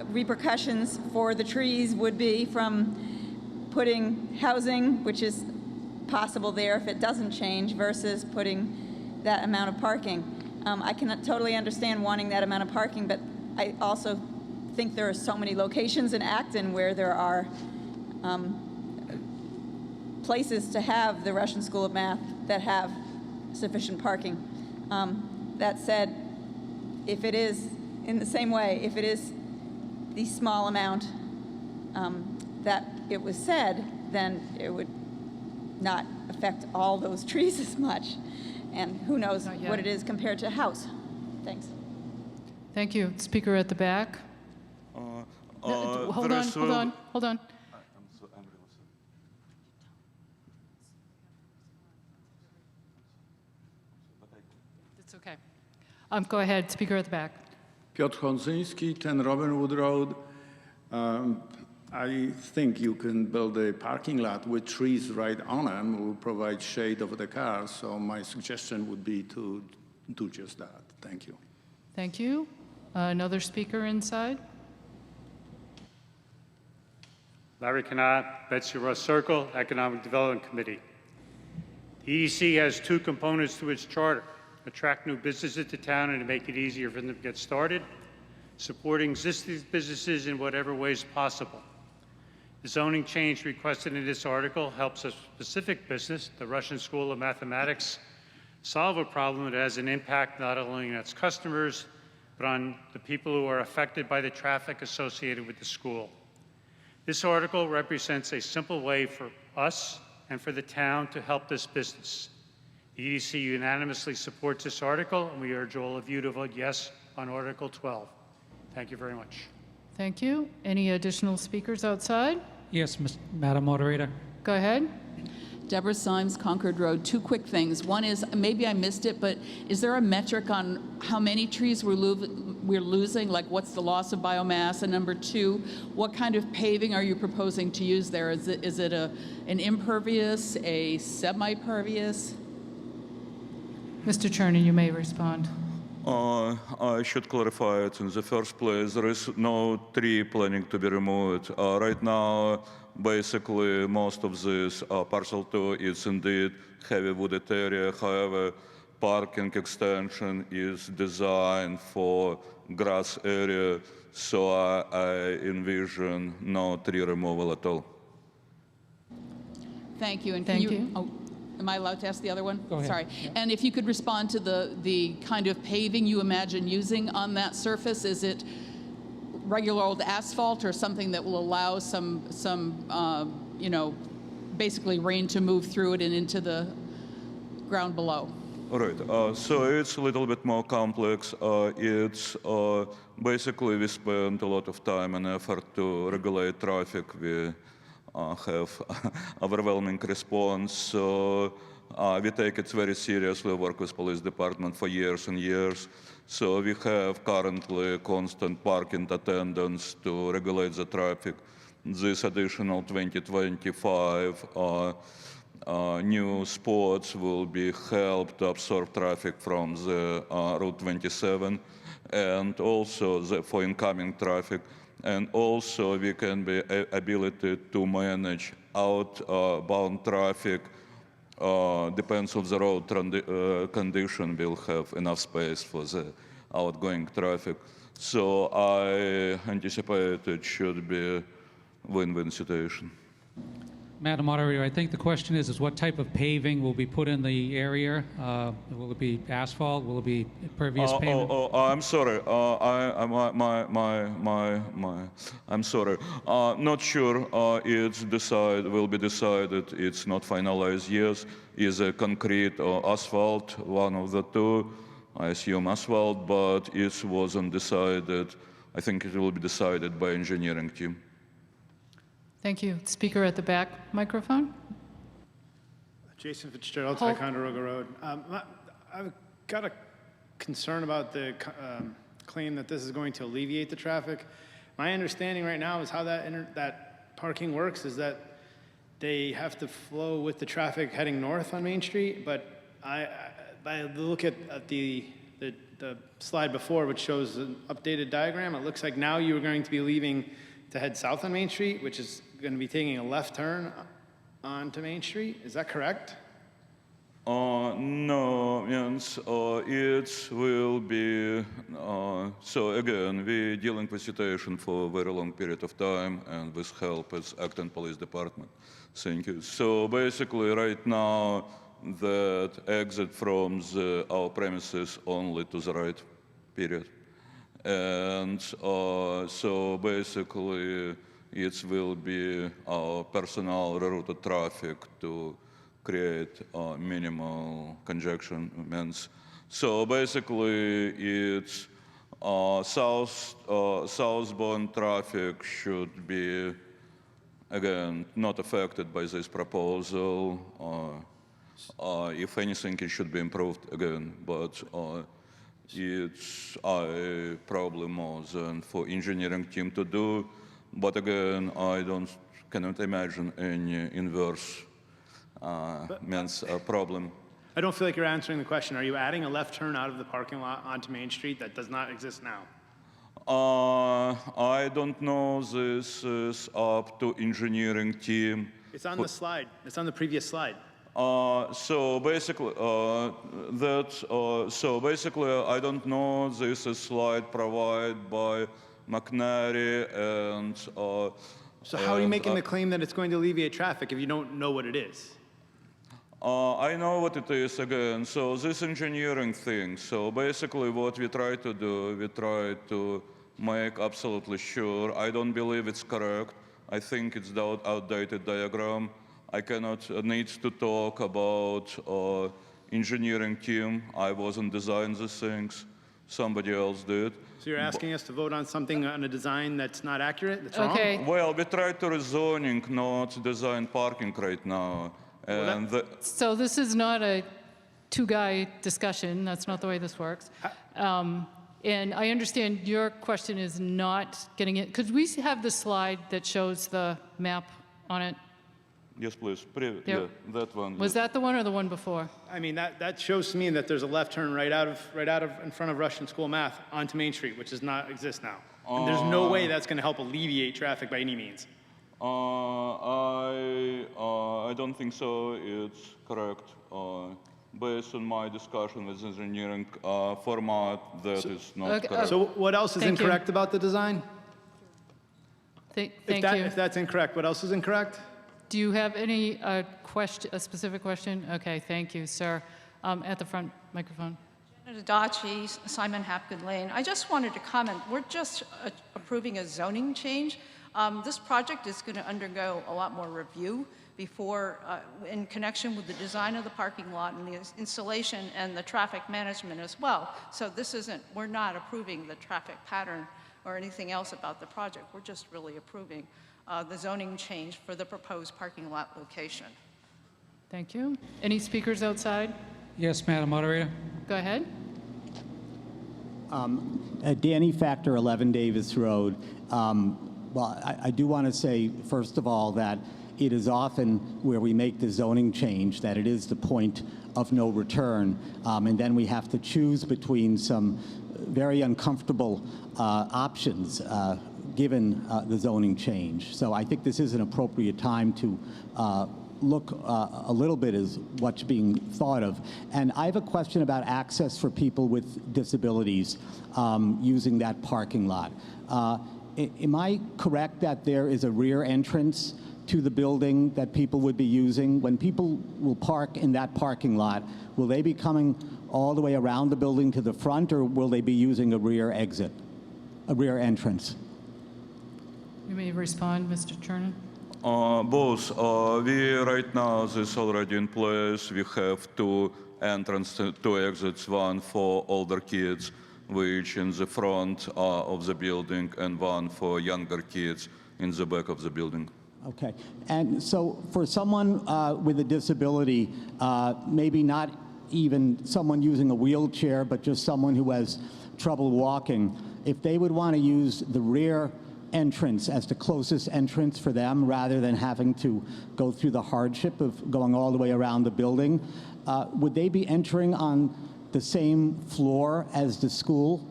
repercussions for the trees would be from putting housing, which is possible there if it doesn't change, versus putting that amount of parking. I can totally understand wanting that amount of parking, but I also think there are so many locations in Acton where there are places to have the Russian School of Math that have sufficient parking. That said, if it is, in the same way, if it is the small amount that it was said, then it would not affect all those trees as much. And who knows what it is compared to a house. Thanks. Thank you. Speaker at the back. Hold on. It's okay. Go ahead, speaker at the back. Piotr Honzyński, 10 Robinwood Road. I think you can build a parking lot with trees right on them, will provide shade over the cars. So my suggestion would be to do just that. Thank you. Thank you. Another speaker inside. Larry Canat, Betsy Ross Circle, Economic Development Committee. The EDC has two components to its charter: attract new businesses to town and to make it easier for them to get started, supporting existing businesses in whatever ways possible. The zoning change requested in this article helps a specific business, the Russian School of Mathematics, solve a problem that has an impact not only on its customers, but on the people who are affected by the traffic associated with the school. This article represents a simple way for us and for the town to help this business. The EDC unanimously supports this article, and we urge all of you to vote yes on Article 12. Thank you very much. Thank you. Any additional speakers outside? Yes, Madam Moderator. Go ahead. Deborah Symes, Concord Road. Two quick things. One is, maybe I missed it, but is there a metric on how many trees we're losing? Like, what's the loss of biomass? And number two, what kind of paving are you proposing to use there? Is it an impervious, a semi-pervious? Mr. Cherny, you may respond. I should clarify it in the first place. There is no tree planning to be removed. Right now, basically, most of this parcel 2 is indeed heavy wooded area. However, parking extension is designed for grass area, so I envision no tree removal at all. Thank you. And Thank you. Oh, am I allowed to ask the other one? Go ahead. Sorry. Yeah. And if you could respond to the kind of paving you imagine using on that surface, is it regular old asphalt or something that will allow some basically rain to move through it and into the ground below? All right. So it's a little bit more complex. It's basically we spend a lot of time and effort to regulate traffic. We have overwhelming response. So we take it very seriously, work with police department for years and years. So we have currently constant parking attendants to regulate the traffic. This additional 2025 new spots will be helped to absorb traffic from the Route 27 and also for incoming traffic. And also we can be ability to manage outbound traffic. Depends on the road condition, we'll have enough space for the outgoing traffic. So I anticipate it should be a win-win situation. Madam Moderator, I think the question is what type of paving will be put in the area? Will it be asphalt? Will it be pervious pavement? I'm sorry. I'm sorry. Not sure. Will be decided. It's not finalized yet. Is a concrete or asphalt? One of the two. I assume asphalt, but it wasn't decided. I think it will be decided by engineering team. Thank you. Speaker at the back microphone. Jason Fitzgerald, Ticonderoga Road. I've got a concern about the claim that this is going to alleviate the traffic. My understanding right now is how that parking works is that they have to flow with the traffic heading north on Main Street, but by the look at the slide before, which shows an updated diagram, it looks like now you are going to be leaving to head south on Main Street, which is going to be taking a left turn onto Main Street. Is that correct? No, means it will be, so again, we're dealing with situation for a very long period of time and with help as Acton Police Department. Thank you. So basically right now, that exit from our premises only to the right, period. And so basically it will be our personnel rerouted traffic to create minimal congestion. So basically it's southbound traffic should be, again, not affected by this proposal. If anything, it should be improved again, but it's probably more than for engineering team to do. But again, cannot imagine any inverse problem. I don't feel like you're answering the question. Are you adding a left turn out of the parking lot onto Main Street that does not exist now? I don't know. This is up to engineering team. It's on the slide. It's on the previous slide. So basically, I don't know. This is slide provided by McNary and. So how are you making the claim that it's going to alleviate traffic if you don't know what it is? I know what it is again. So this engineering thing. So basically, what we try to do, we try to make absolutely sure. I don't believe it's correct. I think it's the outdated diagram. I need to talk about engineering team. I wasn't designing these things. Somebody else did. So you're asking us to vote on something on a design that's not accurate, that's wrong? Well, we tried to rezoning, not design parking right now. And So this is not a two-guy discussion. That's not the way this works. And I understand your question is not getting it. Could we have the slide that shows the map on it? Yes, please. Yeah, that one. Was that the one or the one before? I mean, that shows to me that there's a left turn right out of in front of Russian School Math onto Main Street, which does not exist now. And there's no way that's going to help alleviate traffic by any means. I don't think so. It's correct. Based on my discussion with engineering format, that is not correct. So what else is incorrect about the design? Thank you. If that's incorrect, what else is incorrect? Do you have any a specific question? Okay, thank you, sir. At the front microphone. Senator Daci, Simon Hapgood Lane. I just wanted to comment. We're just approving a zoning change. This project is going to undergo a lot more review before, in connection with the design of the parking lot and the installation and the traffic management as well. So this isn't, we're not approving the traffic pattern or anything else about the project. We're just really approving the zoning change for the proposed parking lot location. Thank you. Any speakers outside? Yes, Madam Moderator. Go ahead. Danny Factor, 11 Davis Road. Well, I do want to say, first of all, that it is often where we make the zoning change that it is the point of no return, and then we have to choose between some very uncomfortable options given the zoning change. So I think this is an appropriate time to look a little bit as what's being thought of. And I have a question about access for people with disabilities using that parking lot. Am I correct that there is a rear entrance to the building that people would be using? When people will park in that parking lot, will they be coming all the way around the building to the front, or will they be using a rear exit, a rear entrance? You may respond, Mr. Chernin. Both. We right now, this already in place. We have two entrances, two exits, one for older kids, which in the front of the building, and one for younger kids in the back of the building. Okay. And so for someone with a disability, maybe not even someone using a wheelchair, but just someone who has trouble walking, if they would want to use the rear entrance as the closest entrance for them rather than having to go through the hardship of going all the way around the building, would they be entering on the same floor as the school?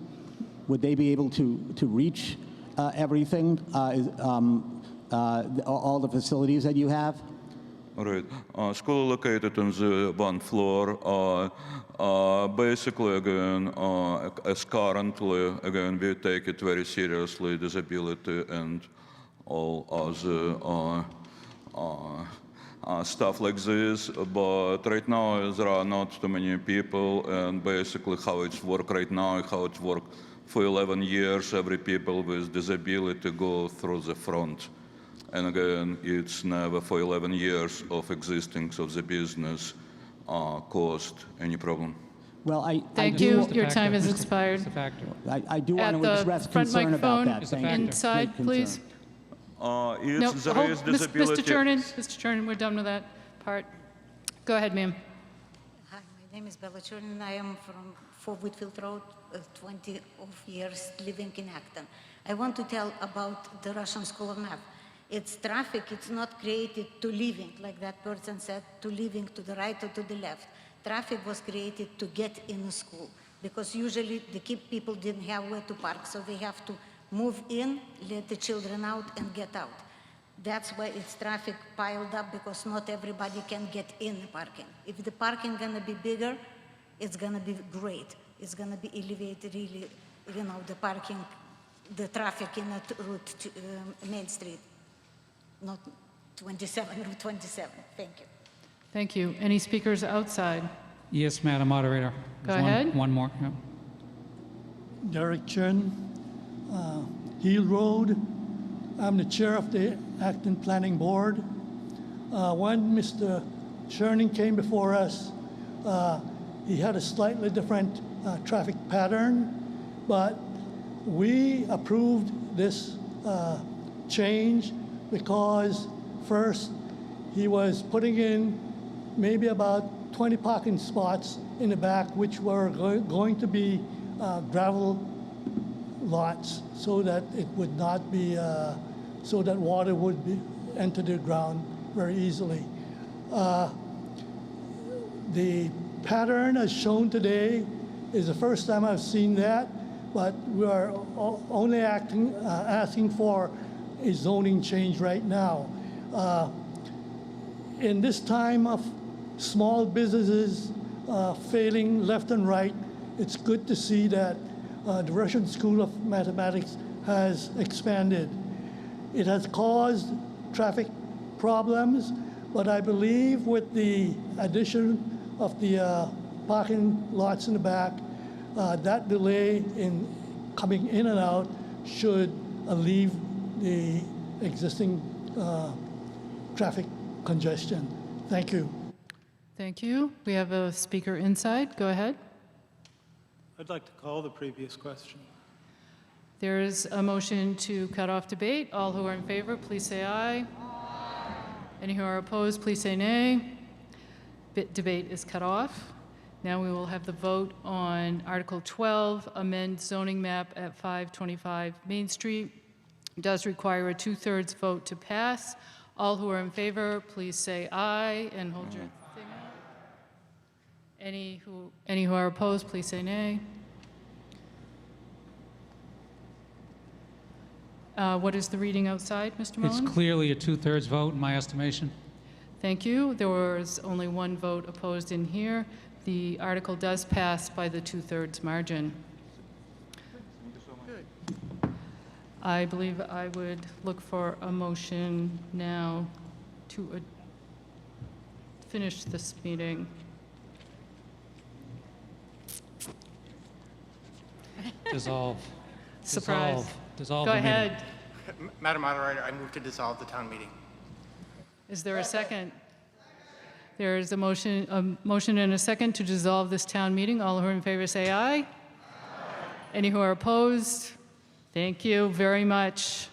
Would they be able to reach everything, all the facilities that you have? Right. School located on the one floor. Basically, again, as currently, again, we take it very seriously, disability and all other stuff like this. But right now, there are not too many people, and basically how it's work right now, how it worked for 11 years, every people with disability go through the front. And again, it's never for 11 years of existence of the business caused any problem. Well, Thank you. Your time has expired. I do want to express concern about that. At the front microphone inside, please. If there is disability... Mr. Chernin, we're done with that part. Go ahead, ma'am. Hi, my name is Bella Chernin. I am from 4 Whitfield Road, 20 years living in Acton. I want to tell about the Russian School of Math. It's traffic, it's not created to living, like that person said, to living to the right or to the left. Traffic was created to get in the school, because usually the people didn't have where to park, so they have to move in, let the children out, and get out. That's why it's traffic piled up, because not everybody can get in the parking. If the parking gonna be bigger, it's gonna be great. It's gonna be elevated, really, you know, the parking, the traffic in that route to Main Street. Not 27, Route 27. Thank you. Thank you. Any speakers outside? Yes, Madam Moderator. Go There's ahead. One more. Yep. Derek Chern, Heel Road. I'm the chair of the Acton Planning Board. When Mr. Chernin came before us, he had a slightly different traffic pattern, but we approved this change because first he was putting in maybe about 20 parking spots in the back, which were going to be gravel lots, so that it would not be, so that water would enter the ground very easily. The pattern as shown today is the first time I've seen that, but we are only asking for a zoning change right now. In this time of small businesses failing left and right, it's good to see that the Russian School of Mathematics has expanded. It has caused traffic problems, but I believe with the addition of the parking lots in the back, that delay in coming in and out should alleviate the existing traffic congestion. Thank you. Thank you. We have a speaker inside. Go ahead. I'd like to call the previous question. There is a motion to cut off debate. All who are in favor, please say aye. Any who are opposed, please say nay. Debate is cut off. Now we will have the vote on Article 12, amend zoning map at 525 Main Street. It does require a 2/3 vote to pass. All who are in favor, please say aye and hold your thing up. Any who are opposed, please say nay. What is the reading outside, Mr. Mullen? It's clearly a 2/3 vote in my estimation. Thank you. There was only one vote opposed in here. The article does pass by the 2/3 margin. I believe I would look for a motion now to finish this meeting. Dissolve. Surprise. Dissolve Go the meeting. ahead. Madam Moderator, I move to dissolve the town meeting. Is there a second? There is a motion and a second to dissolve this town meeting. All who are in favor say aye. Any who are opposed? Thank you very much.